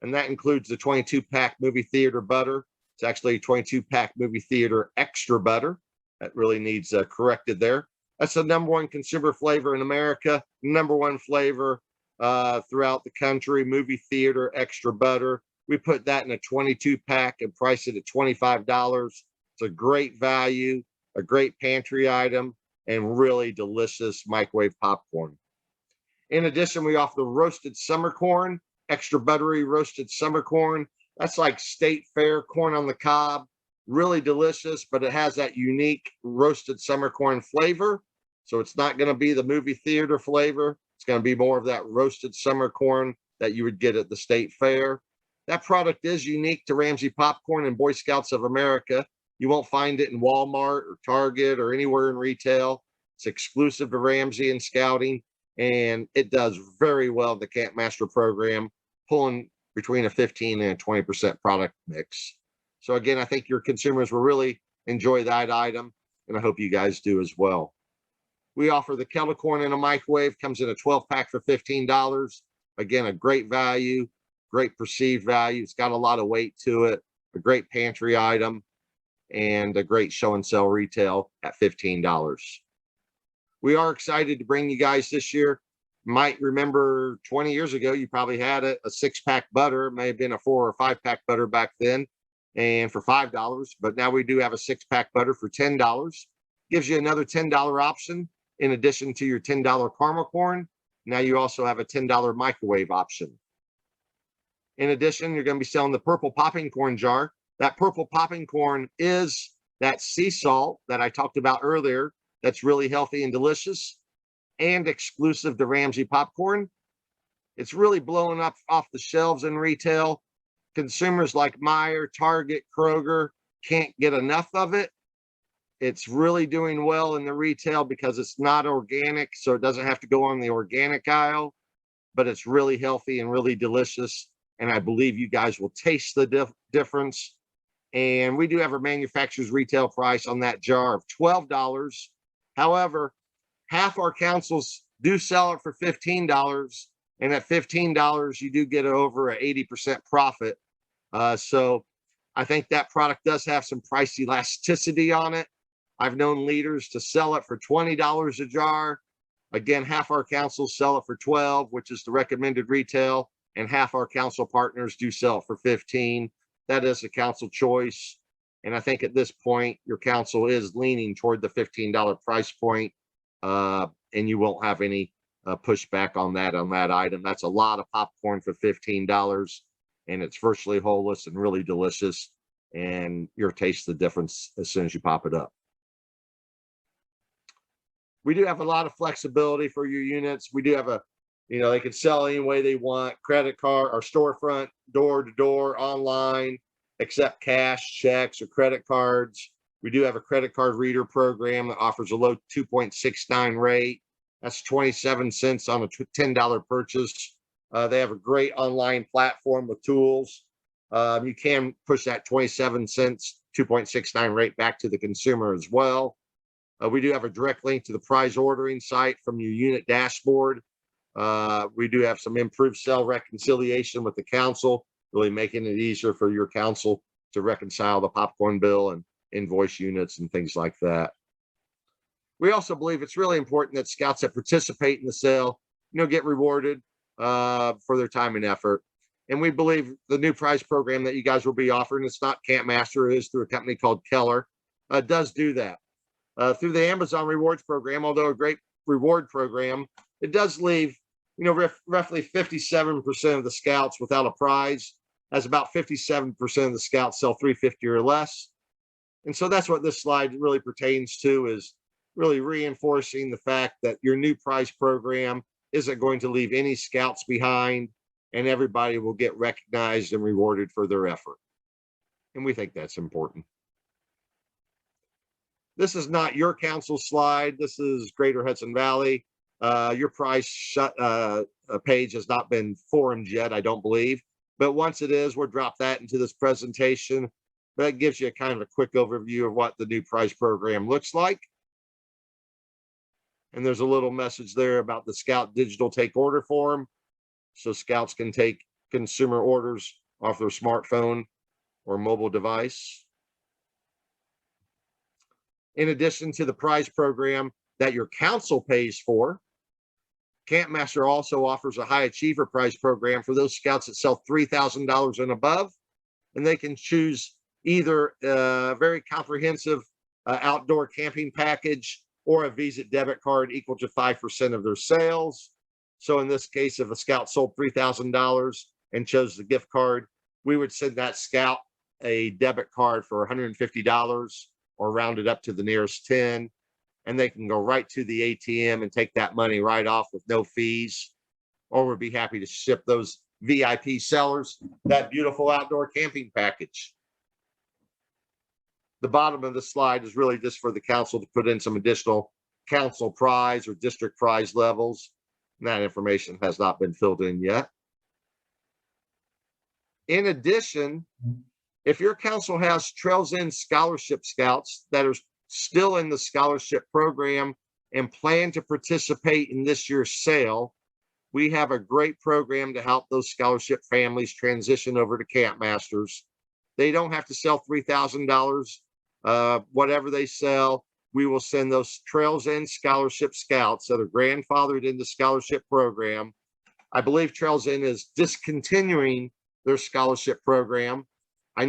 S10: And that includes the 22-pack movie theater butter. It's actually a 22-pack movie theater extra butter. That really needs corrected there. That's the #1 consumer flavor in America, #1 flavor throughout the country, movie theater extra butter. We put that in a 22-pack and price it at $25. It's a great value, a great pantry item, and really delicious microwave popcorn. In addition, we offer the roasted summer corn, extra buttery roasted summer corn. That's like State Fair corn on the cob, really delicious, but it has that unique roasted summer corn flavor. So it's not going to be the movie theater flavor. It's going to be more of that roasted summer corn that you would get at the State Fair. That product is unique to Ramsey Popcorn and Boy Scouts of America. You won't find it in Walmart or Target or anywhere in retail. It's exclusive to Ramsey and Scouting, and it does very well in the Campmaster program, pulling between a 15 and a 20% product mix. So again, I think your consumers will really enjoy that item, and I hope you guys do as well. We offer the kettle corn in a microwave, comes in a 12-pack for $15. Again, a great value, great perceived value. It's got a lot of weight to it, a great pantry item, and a great show and sell retail at $15. We are excited to bring you guys this year. Might remember 20 years ago, you probably had a 6-pack butter. It may have been a 4 or 5-pack butter back then, and for $5. But now we do have a 6-pack butter for $10. Gives you another $10 option in addition to your $10 caramel corn. Now you also have a $10 microwave option. In addition, you're going to be selling the purple popping corn jar. That purple popping corn is that sea salt that I talked about earlier. That's really healthy and delicious and exclusive to Ramsey Popcorn. It's really blowing up off the shelves in retail. Consumers like Meijer, Target, Kroger can't get enough of it. It's really doing well in the retail because it's not organic, so it doesn't have to go on the organic aisle, but it's really healthy and really delicious. And I believe you guys will taste the difference. And we do have a manufacturer's retail price on that jar of $12. However, half our councils do sell it for $15. And at $15, you do get over an 80% profit. So I think that product does have some price elasticity on it. I've known leaders to sell it for $20 a jar. Again, half our councils sell it for $12, which is the recommended retail, and half our council partners do sell it for $15. that is a council choice. And I think at this point, your council is leaning toward the $15 price point, and you won't have any pushback on that item. That's a lot of popcorn for $15, and it's virtually holeless and really delicious. And you'll taste the difference as soon as you pop it up. We do have a lot of flexibility for your units. We do have they can sell any way they want, credit card or storefront, door to door, online, accept cash, checks, or credit cards. We do have a credit card reader program that offers a low 2.69 rate. That's 27 cents on a $10 purchase. They have a great online platform with tools. You can push that 27 cents, 2.69 rate back to the consumer as well. We do have a direct link to the prize ordering site from your unit dashboard. We do have some improved cell reconciliation with the council, really making it easier for your council to reconcile the popcorn bill and invoice units and things like that. We also believe it's really important that scouts that participate in the sale, get rewarded for their time and effort. And we believe the new prize program that you guys will be offering, it's not Camp Master, it is through a company called Keller, does do that. Through the Amazon Rewards program, although a great reward program, it does leave, roughly 57% of the scouts without a prize, as about 57% of the scouts sell $350 or less. And so that's what this slide really pertains to, is really reinforcing the fact that your new prize program isn't going to leave any scouts behind, and everybody will get recognized and rewarded for their effort. And we think that's important. This is not your council slide. This is Greater Hudson Valley. Your prize page has not been formed yet, I don't believe. But once it is, we'll drop that into this presentation. That gives you a kind of a quick overview of what the new prize program looks like. And there's a little message there about the Scout digital take order form. So scouts can take consumer orders off their smartphone or mobile device. In addition to the prize program that your council pays for, Camp Master also offers a high achiever prize program for those scouts that sell $3,000 and above. And they can choose either a very comprehensive outdoor camping package or a Visa debit card equal to 5% of their sales. So in this case, if a scout sold $3,000 and chose the gift card, we would send that scout a debit card for $150 or round it up to the nearest 10. And they can go right to the ATM and take that money right off with no fees. Or we'd be happy to ship those VIP sellers that beautiful outdoor camping package. The bottom of the slide is really just for the council to put in some additional council prize or district prize levels. And that information has not been filled in yet. In addition, if your council has Trails In scholarship scouts that are still in the scholarship program and plan to participate in this year's sale, we have a great program to help those scholarship families transition over to Camp Masters. They don't have to sell $3,000. Whatever they sell, we will send those Trails In scholarship scouts that are grandfathered in the scholarship program. I believe Trails In is discontinuing their scholarship program. I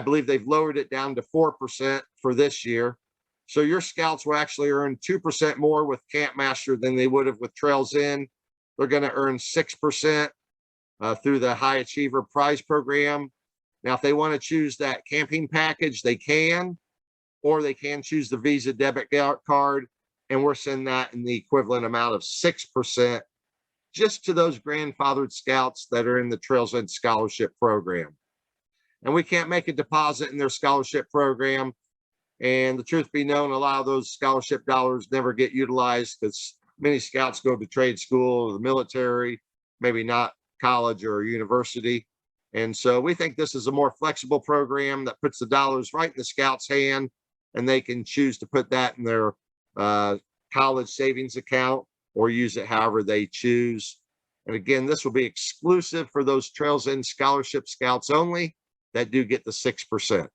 S10: believe they've lowered it down to 4% for this year. So your scouts will actually earn 2% more with Camp Master than they would have with Trails In. They're going to earn 6% through the High Achiever Prize Program. Now, if they want to choose that camping package, they can, or they can choose the Visa debit card, and we're sending that in the equivalent amount of 6% just to those grandfathered scouts that are in the Trails In Scholarship Program. And we can't make a deposit in their scholarship program. And the truth be known, a lot of those scholarship dollars never get utilized because many scouts go to trade school or the military, maybe not college or university. And so we think this is a more flexible program that puts the dollars right in the scout's hand, and they can choose to put that in their college savings account or use it however they choose. And again, this will be exclusive for those Trails In scholarship scouts only that do get the 6%.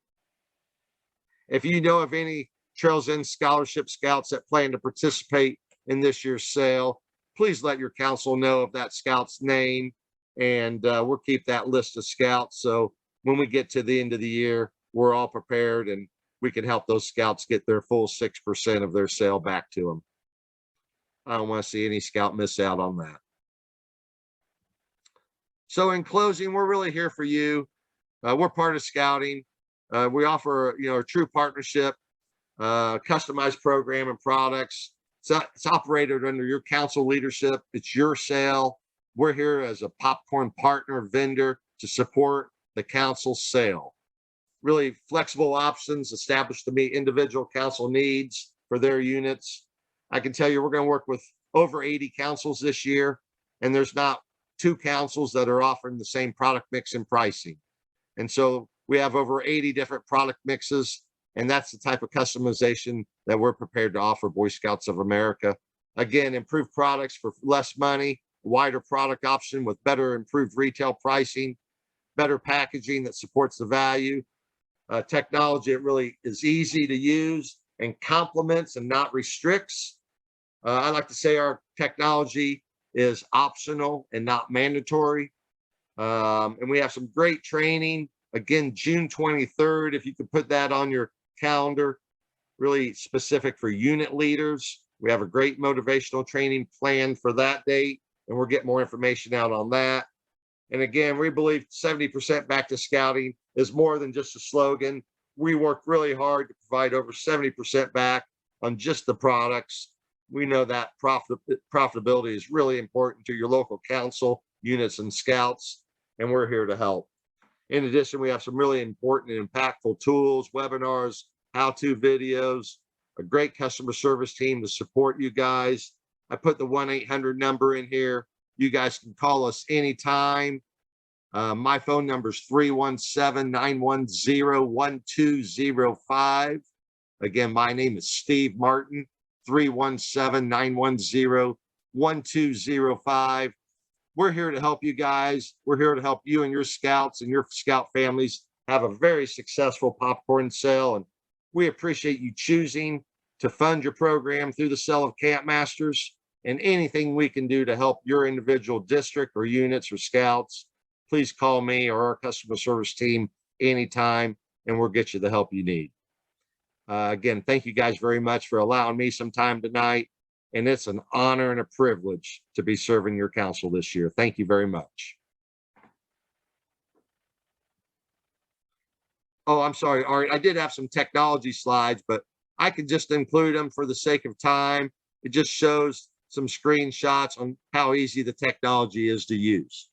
S10: If you know of any Trails In scholarship scouts that plan to participate in this year's sale, please let your council know of that scout's name, and we'll keep that list of scouts. So when we get to the end of the year, we're all prepared and we can help those scouts get their full 6% of their sale back to them. I don't want to see any scout miss out on that. So in closing, we're really here for you. We're part of scouting. We offer, a true partnership, customized program and products. It's operated under your council leadership. It's your sale. We're here as a popcorn partner vendor to support the council sale. Really flexible options established to meet individual council needs for their units. I can tell you we're going to work with over 80 councils this year, and there's not 2 councils that are offering the same product mix and pricing. And so we have over 80 different product mixes, and that's the type of customization that we're prepared to offer Boy Scouts of America. Again, improved products for less money, wider product option with better improved retail pricing, better packaging that supports the value. Technology, it really is easy to use and complements and not restricts. I like to say our technology is optional and not mandatory. And we have some great training. Again, June 23rd, if you could put that on your calendar, really specific for unit leaders. We have a great motivational training plan for that date, and we'll get more information out on that. And again, we believe 70% back to scouting is more than just a slogan. We work really hard to provide over 70% back on just the products. We know that profitability is really important to your local council, units, and scouts, and we're here to help. In addition, we have some really important and impactful tools, webinars, how-to videos, a great customer service team to support you guys. I put the 1-800 number in here. You guys can call us anytime. My phone number is 317-910-1205. Again, my name is Steve Martin, 317-910-1205. We're here to help you guys. We're here to help you and your scouts and your scout families have a very successful popcorn sale. And we appreciate you choosing to fund your program through the sale of Camp Masters. And anything we can do to help your individual district or units or scouts, please call me or our customer service team anytime, and we'll get you the help you need. Again, thank you guys very much for allowing me some time tonight. And it's an honor and a privilege to be serving your council this year. Thank you very much. Oh, I'm sorry, Art. I did have some technology slides, but I could just include them for the sake of time. It just shows some screenshots on how easy the technology is to use.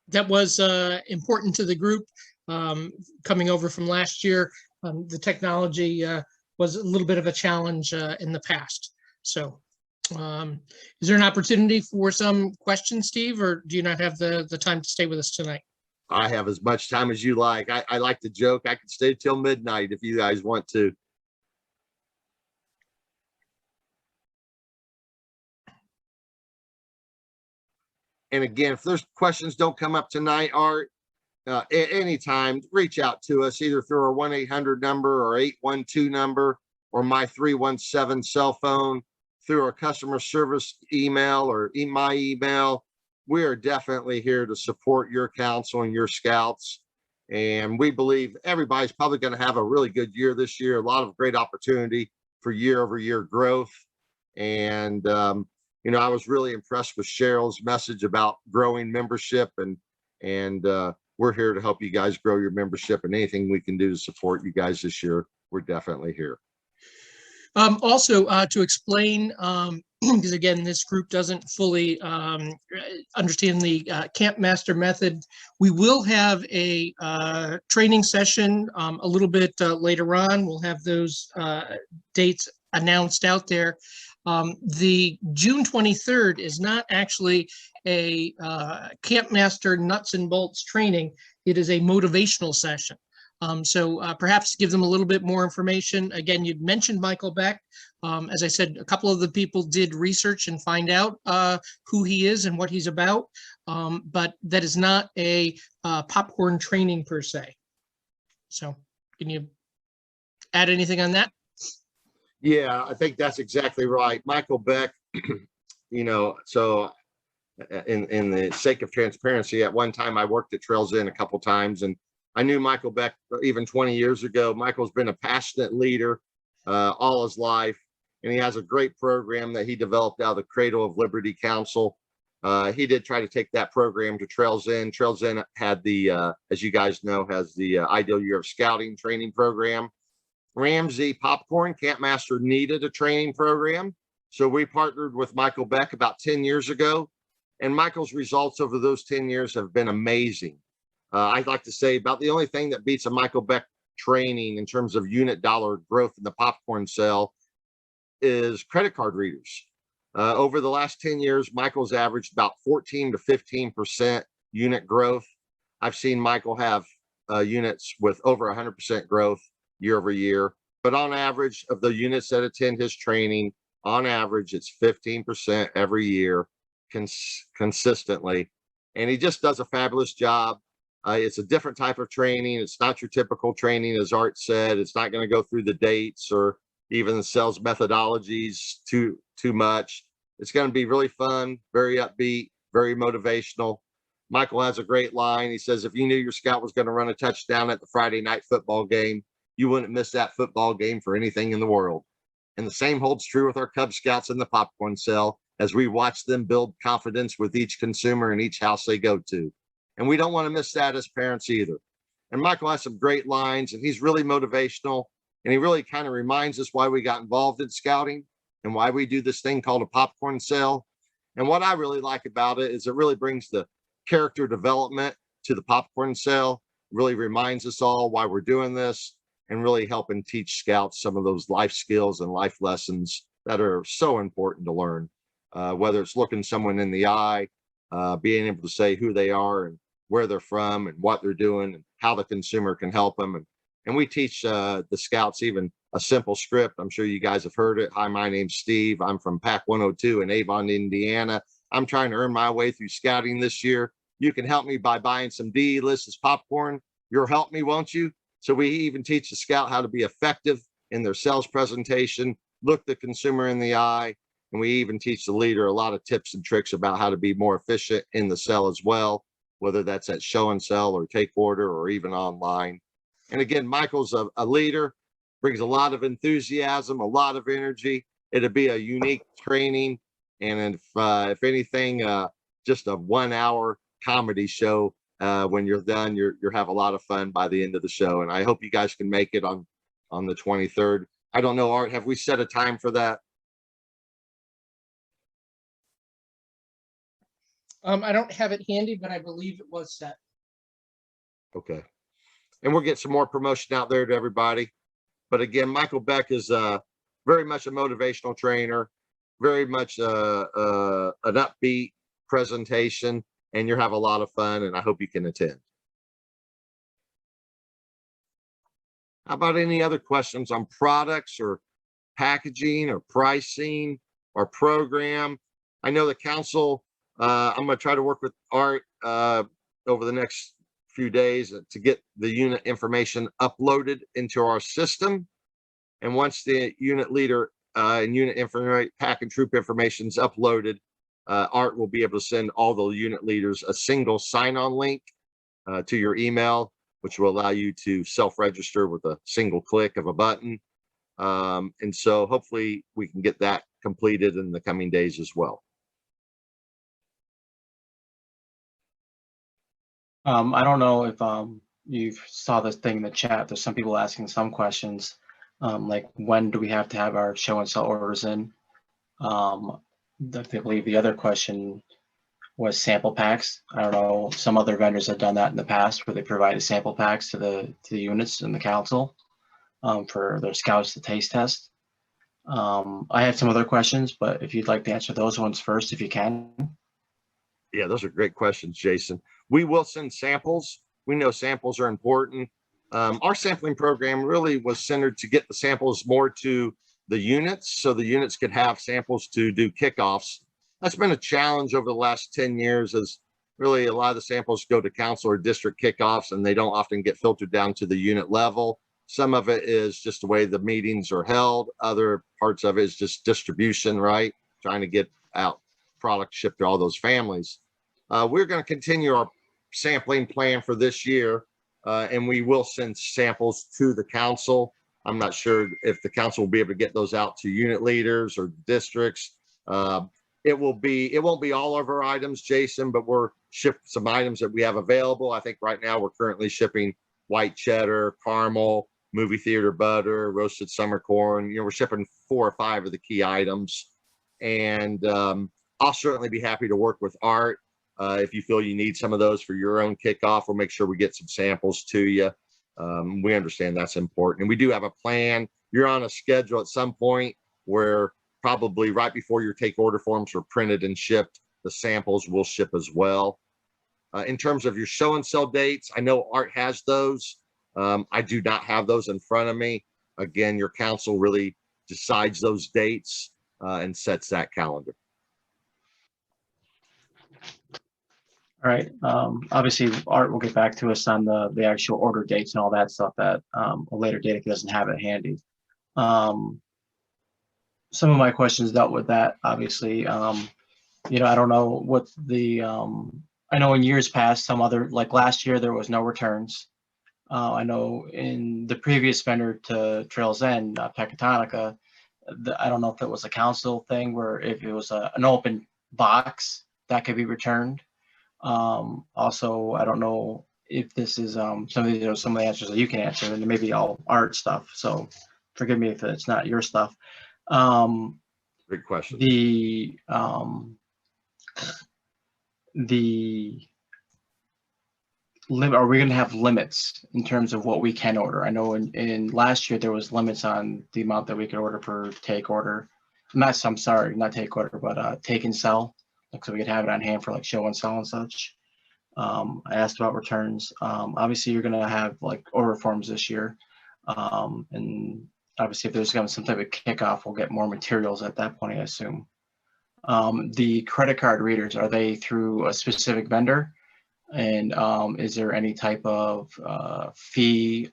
S2: That was important to the group coming over from last year. The technology was a little bit of a challenge in the past. So is there an opportunity for some questions, Steve, or do you not have the time to stay with us tonight?
S10: I have as much time as you like. I like to joke. I can stay till midnight if you guys want to. And again, if there's questions don't come up tonight, Art, at any time, reach out to us either through our 1-800 number or 812 number or my 317 cell phone, through our customer service email or my email. We are definitely here to support your council and your scouts. And we believe everybody's probably going to have a really good year this year, a lot of great opportunity for year-over-year growth. And I was really impressed with Cheryl's message about growing membership, and we're here to help you guys grow your membership, and anything we can do to support you guys this year, we're definitely here.
S2: Also, to explain, because again, this group doesn't fully understand the Camp Master method, we will have a training session a little bit later on. We'll have those dates announced out there. The June 23rd is not actually a Camp Master nuts and bolts training. It is a motivational session. So perhaps give them a little bit more information. Again, you'd mentioned Michael Beck. As I said, a couple of the people did research and find out who he is and what he's about, but that is not a popcorn training per se. So can you add anything on that?
S10: Yeah, I think that's exactly right. Michael Beck, so in the sake of transparency, at one time I worked at Trails Inn a couple times, and I knew Michael Beck even 20 years ago. Michael's been a passionate leader all his life, and he has a great program that he developed out of the Cradle of Liberty Council. He did try to take that program to Trails Inn. Trails Inn had the, as you guys know, has the Ideal Year of Scouting training program. Ramsey Popcorn Campmaster needed a training program, so we partnered with Michael Beck about 10 years ago. And Michael's results over those 10 years have been amazing. I'd like to say about the only thing that beats a Michael Beck training in terms of unit dollar growth in the popcorn sale is credit card readers. Over the last 10 years, Michael's averaged about 14 to 15% unit growth. I've seen Michael have units with over 100% growth year over year. But on average of the units that attend his training, on average, it's 15% every year. Consistently, and he just does a fabulous job. It's a different type of training. It's not your typical training, as Art said. It's not going to go through the dates or even the sales methodologies too much. It's going to be really fun, very upbeat, very motivational. Michael has a great line. He says, if you knew your scout was going to run a touchdown at the Friday night football game, you wouldn't miss that football game for anything in the world. And the same holds true with our Cub Scouts in the popcorn sale, as we watch them build confidence with each consumer in each house they go to. And we don't want to miss that as parents either. And Michael has some great lines, and he's really motivational, and he really kind of reminds us why we got involved in scouting and why we do this thing called a popcorn sale. And what I really like about it is it really brings the character development to the popcorn sale, really reminds us all why we're doing this, and really helping teach scouts some of those life skills and life lessons that are so important to learn. Whether it's looking someone in the eye, being able to say who they are and where they're from and what they're doing and how the consumer can help them. And we teach the scouts even a simple script. I'm sure you guys have heard it. Hi, my name's Steve. I'm from PAC 102 in Avon, Indiana. I'm trying to earn my way through scouting this year. You can help me by buying some D-List's popcorn. You'll help me, won't you? So we even teach the scout how to be effective in their sales presentation, look the consumer in the eye. And we even teach the leader a lot of tips and tricks about how to be more efficient in the sell as well, whether that's at show and sell or take order or even online. And again, Michael's a leader, brings a lot of enthusiasm, a lot of energy. It'll be a unique training. And if anything, just a 1 hour comedy show. When you're done, you'll have a lot of fun by the end of the show. And I hope you guys can make it on the 23rd. I don't know, Art, have we set a time for that?
S2: I don't have it handy, but I believe it was set.
S10: Okay. And we'll get some more promotion out there to everybody. But again, Michael Beck is very much a motivational trainer, very much an upbeat presentation, and you'll have a lot of fun, and I hope you can attend. How about any other questions on products or packaging or pricing or program? I know the council, I'm going to try to work with Art over the next few days to get the unit information uploaded into our system. And once the unit leader and unit information, pack and troop information is uploaded, Art will be able to send all the unit leaders a single sign-on link to your email, which will allow you to self-register with a single click of a button. And so hopefully we can get that completed in the coming days as well.
S17: I don't know if you saw this thing in the chat. There's some people asking some questions, like when do we have to have our show and sell orders in? I believe the other question was sample packs. I don't know, some other vendors have done that in the past where they provided sample packs to the units in the council for their scouts to taste test. I have some other questions, but if you'd like to answer those ones first, if you can.
S10: Yeah, those are great questions, Jason. We will send samples. We know samples are important. Our sampling program really was centered to get the samples more to the units so the units could have samples to do kickoffs. That's been a challenge over the last 10 years, as really a lot of the samples go to council or district kickoffs and they don't often get filtered down to the unit level. Some of it is just the way the meetings are held. Other parts of it is just distribution, right? Trying to get out product shipped to all those families. We're going to continue our sampling plan for this year, and we will send samples to the council. I'm not sure if the council will be able to get those out to unit leaders or districts. It won't be all of our items, Jason, but we're shipping some items that we have available. I think right now we're currently shipping white cheddar, caramel, movie theater butter, roasted summer corn. We're shipping 4 or 5 of the key items. And I'll certainly be happy to work with Art. If you feel you need some of those for your own kickoff, we'll make sure we get some samples to you. We understand that's important. And we do have a plan. You're on a schedule at some point where probably right before your take order forms are printed and shipped, the samples will ship as well. In terms of your show and sell dates, I know Art has those. I do not have those in front of me. Again, your council really decides those dates and sets that calendar.
S17: All right. Obviously, Art will get back to us on the actual order dates and all that stuff at a later date if he doesn't have it handy. Some of my questions dealt with that, obviously. I don't know what the, I know in years past, like last year, there was no returns. I know in the previous vendor to Trails End, Pecatonica, I don't know if it was a council thing where if it was an open box that could be returned. Also, I don't know if this is some of the answers that you can answer, and maybe all Art stuff. So forgive me if it's not your stuff.
S10: Good question.
S17: The limit, are we going to have limits in terms of what we can order? I know in last year there was limits on the amount that we could order per take order. Not take order, but take and sell. So we could have it on hand for like show and sell and such. I asked about returns. Obviously you're going to have like order forms this year. And obviously if there's going to be some type of kickoff, we'll get more materials at that point, I assume. The credit card readers, are they through a specific vendor? And is there any type of fee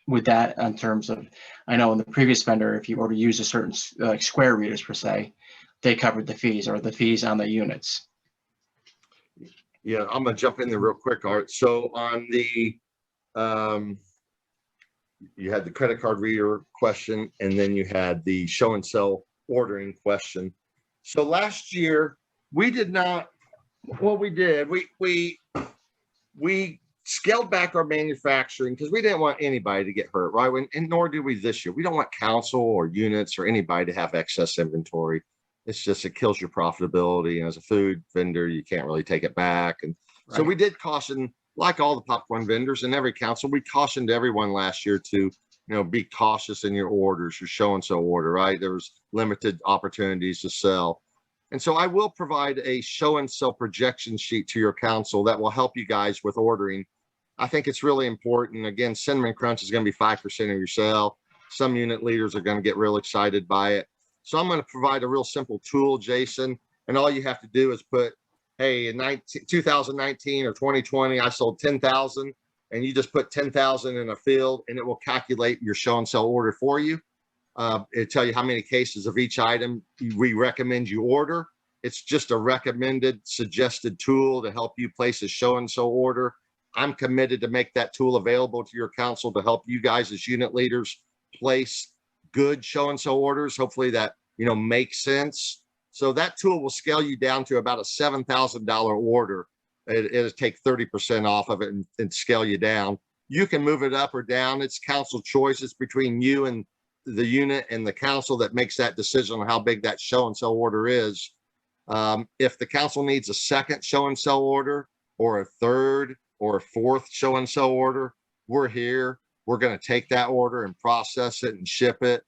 S17: with that in terms of, I know in the previous vendor, if you were to use a certain like square readers per se, they covered the fees, or the fees on the units?
S10: Yeah, I'm gonna jump in there real quick, Art. So on the, you had the credit card reader question, and then you had the show and sell ordering question. So last year we did not, well, we did, we scaled back our manufacturing because we didn't want anybody to get hurt, right? And nor do we this year. We don't want council or units or anybody to have excess inventory. It's just, it kills your profitability. And as a food vendor, you can't really take it back. And so we did caution, like all the popcorn vendors and every council, we cautioned everyone last year to, be cautious in your orders, your show and sell order, right? There was limited opportunities to sell. And so I will provide a show and sell projection sheet to your council that will help you guys with ordering. I think it's really important. Again, Cinnamon Crunch is going to be 5% of your sale. Some unit leaders are going to get real excited by it. So I'm going to provide a real simple tool, Jason, and all you have to do is put, hey, in 2019 or 2020, I sold 10,000, and you just put 10,000 in a field, and it will calculate your show and sell order for you. It'll tell you how many cases of each item we recommend you order. It's just a recommended, suggested tool to help you place a show and sell order. I'm committed to make that tool available to your council to help you guys as unit leaders place good show and sell orders. Hopefully that, makes sense. So that tool will scale you down to about a $7,000 order. It'll take 30% off of it and scale you down. You can move it up or down. It's council choice. It's between you and the unit and the council that makes that decision on how big that show and sell order is. If the council needs a second show and sell order or a third or a fourth show and sell order, we're here. We're going to take that order and process it and ship it.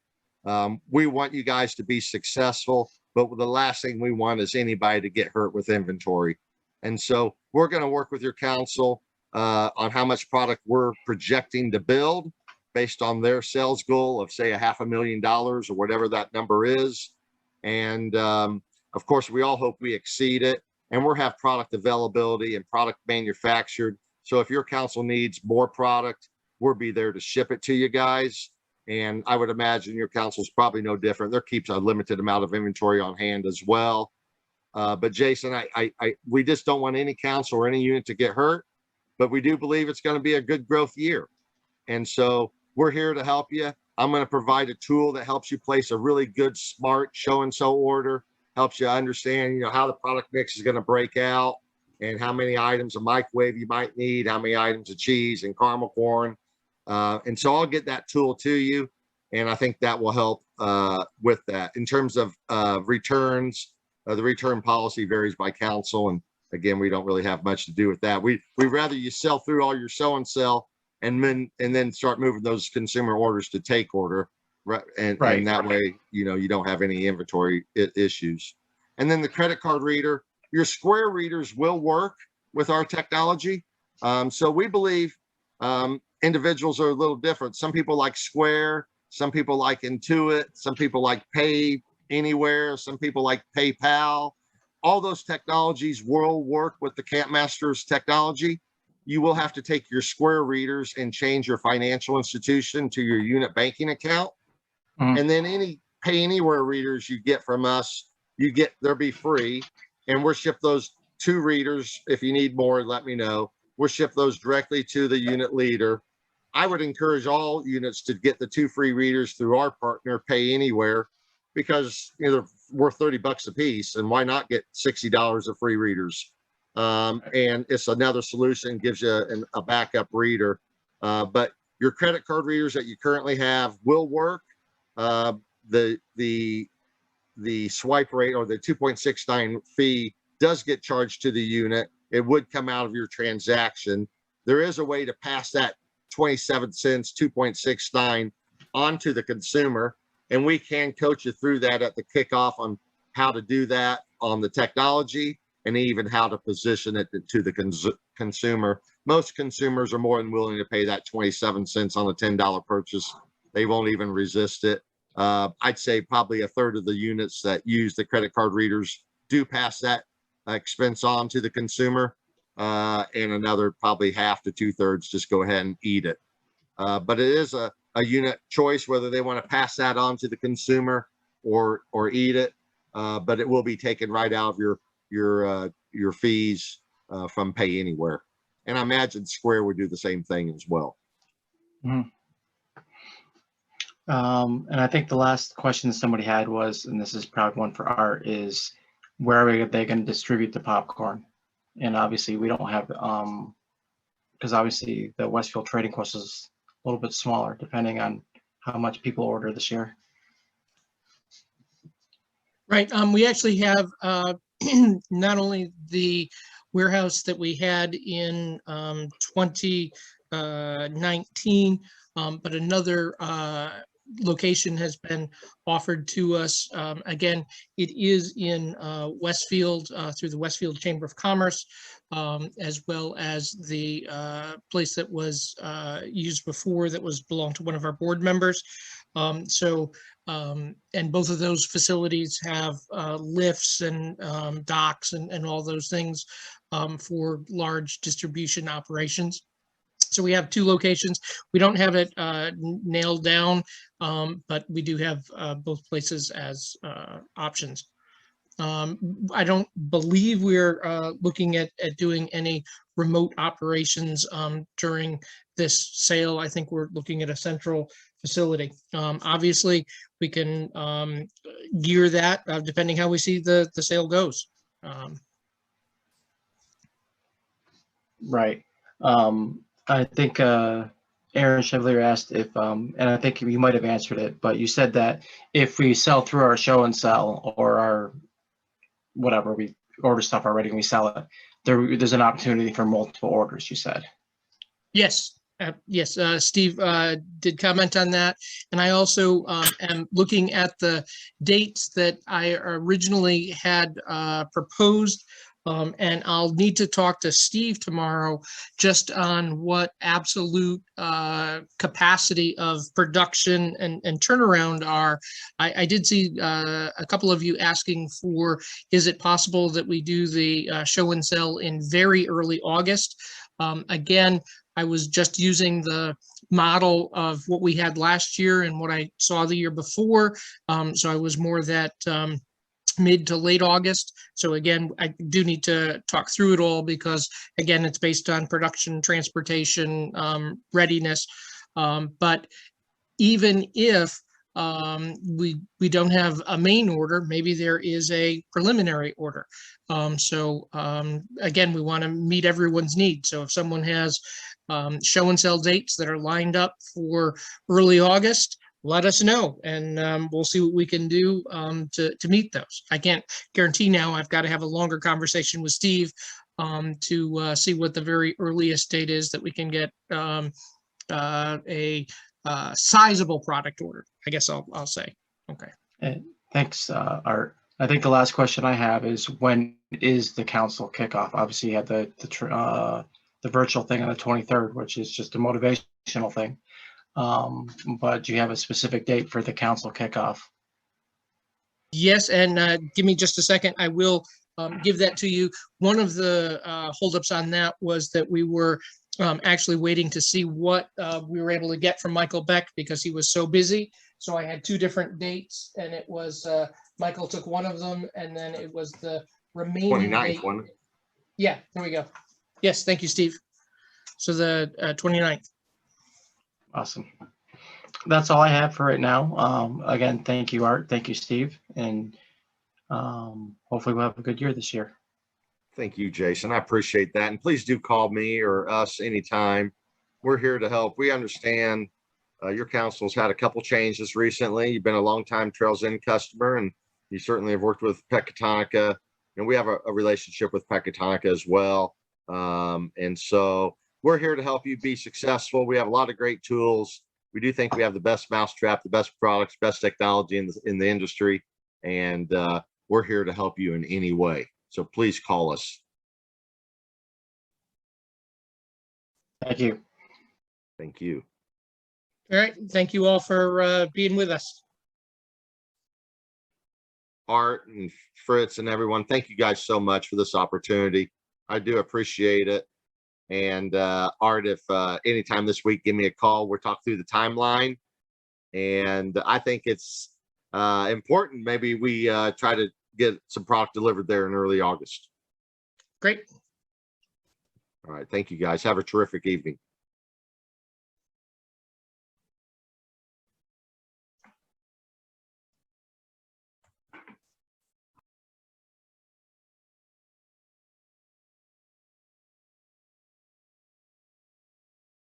S10: We want you guys to be successful, but the last thing we want is anybody to get hurt with inventory. And so we're going to work with your council on how much product we're projecting to build based on their sales goal of, say, $500,000 or whatever that number is. And of course, we all hope we exceed it, and we'll have product availability and product manufactured. So if your council needs more product, we'll be there to ship it to you guys. And I would imagine your council's probably no different. There keeps a limited amount of inventory on hand as well. But Jason, we just don't want any council or any unit to get hurt, but we do believe it's going to be a good growth year. And so we're here to help you. I'm going to provide a tool that helps you place a really good, smart show and sell order, helps you understand, how the product mix is going to break out and how many items of microwave you might need, how many items of cheese and caramel corn. And so I'll get that tool to you. And I think that will help with that. In terms of returns, the return policy varies by council. And again, we don't really have much to do with that. We'd rather you sell through all your show and sell and then start moving those consumer orders to take order. And that way, you don't have any inventory issues. And then the credit card reader, your Square readers will work with our technology. So we believe individuals are a little different. Some people like Square, some people like Intuit, some people like Pay Anywhere, some people like PayPal. All those technologies will work with the CampMasters technology. You will have to take your Square readers and change your financial institution to your unit banking account. And then any Pay Anywhere readers you get from us, they'll be free. And we'll ship those 2 readers. If you need more, let me know. We'll ship those directly to the unit leader. I would encourage all units to get the 2 free readers through our partner, Pay Anywhere, because they're worth $30 a piece. And why not get $60 of free readers? And it's another solution, gives you a backup reader. But your credit card readers that you currently have will work. The swipe rate or the 2.69 fee does get charged to the unit. It would come out of your transaction. There is a way to pass that 27 cents, 2.69 onto the consumer. And we can coach you through that at the kickoff on how to do that on the technology and even how to position it to the consumer. Most consumers are more than willing to pay that 27 cents on a $10 purchase. They won't even resist it. I'd say probably a third of the units that use the credit card readers do pass that expense on to the consumer, and another probably half to 2/3 just go ahead and eat it. But it is a unit choice whether they want to pass that on to the consumer or eat it. But it will be taken right out of your fees from Pay Anywhere. And I imagine Square would do the same thing as well.
S17: And I think the last question somebody had was, and this is probably one for Art, is where are they going to distribute the popcorn? And obviously we don't have, because obviously the Westfield trading course is a little bit smaller depending on how much people order this year.
S2: Right. We actually have not only the warehouse that we had in 2019, but another location has been offered to us. Again, it is in Westfield through the Westfield Chamber of Commerce, as well as the place that was used before that belonged to one of our board members. And both of those facilities have lifts and docks and all those things for large distribution operations. So we have 2 locations. We don't have it nailed down, but we do have both places as options. I don't believe we're looking at doing any remote operations during this sale. I think we're looking at a central facility. Obviously, we can gear that depending how we see the sale goes.
S17: Right. I think Aaron Chevalier asked if, and I think you might have answered it, but you said that if we sell through our show and sell or our whatever, we order stuff already and we sell it, there's an opportunity for multiple orders, you said.
S2: Yes. Yes, Steve did comment on that. And I also am looking at the dates that I originally had proposed. And I'll need to talk to Steve tomorrow just on what absolute capacity of production and turnaround are. I did see a couple of you asking for, is it possible that we do the show and sell in very early August? Again, I was just using the model of what we had last year and what I saw the year before. So I was more that mid to late August. So again, I do need to talk through it all because again, it's based on production, transportation, readiness. But even if we don't have a main order, maybe there is a preliminary order. Again, we want to meet everyone's needs. So if someone has show and sell dates that are lined up for early August, let us know, and we'll see what we can do to meet those. I can't guarantee now. I've got to have a longer conversation with Steve to see what the very earliest date is that we can get a sizable product order. I guess I'll say. Okay.
S17: Thanks, Art. I think the last question I have is, when is the council kickoff? Obviously, you had the virtual thing on the 23rd, which is just a motivational thing. But do you have a specific date for the council kickoff?
S2: Yes, and give me just a second. I will give that to you. One of the holdups on that was that we were actually waiting to see what we were able to get from Michael Beck because he was so busy. So I had two different dates, and it was Michael took one of them, and then it was the remaining
S10: 29th
S2: date.
S10: one.
S2: Yeah, there we go. Yes, thank you, Steve. So the 29th.
S17: Awesome. That's all I have for right now. Again, thank you, Art. Thank you, Steve. And hopefully we'll have a good year this year.
S10: Thank you, Jason. I appreciate that. And please do call me or us anytime. We're here to help. We understand your council's had a couple changes recently. You've been a longtime Trails End customer, and you certainly have worked with Pecatonica. And we have a relationship with Pecatonica as well. And so we're here to help you be successful. We have a lot of great tools. We do think we have the best mousetrap, the best products, best technology in the industry. And we're here to help you in any way. So please call us.
S17: Thank you.
S10: Thank you.
S2: All right. Thank you all for being with us.
S10: Art and Fritz and everyone, thank you guys so much for this opportunity. I do appreciate it. And Art, if anytime this week, give me a call. We'll talk through the timeline. And I think it's important. Maybe we try to get some product delivered there in early August.
S2: Great.
S10: All right. Thank you guys. Have a terrific evening.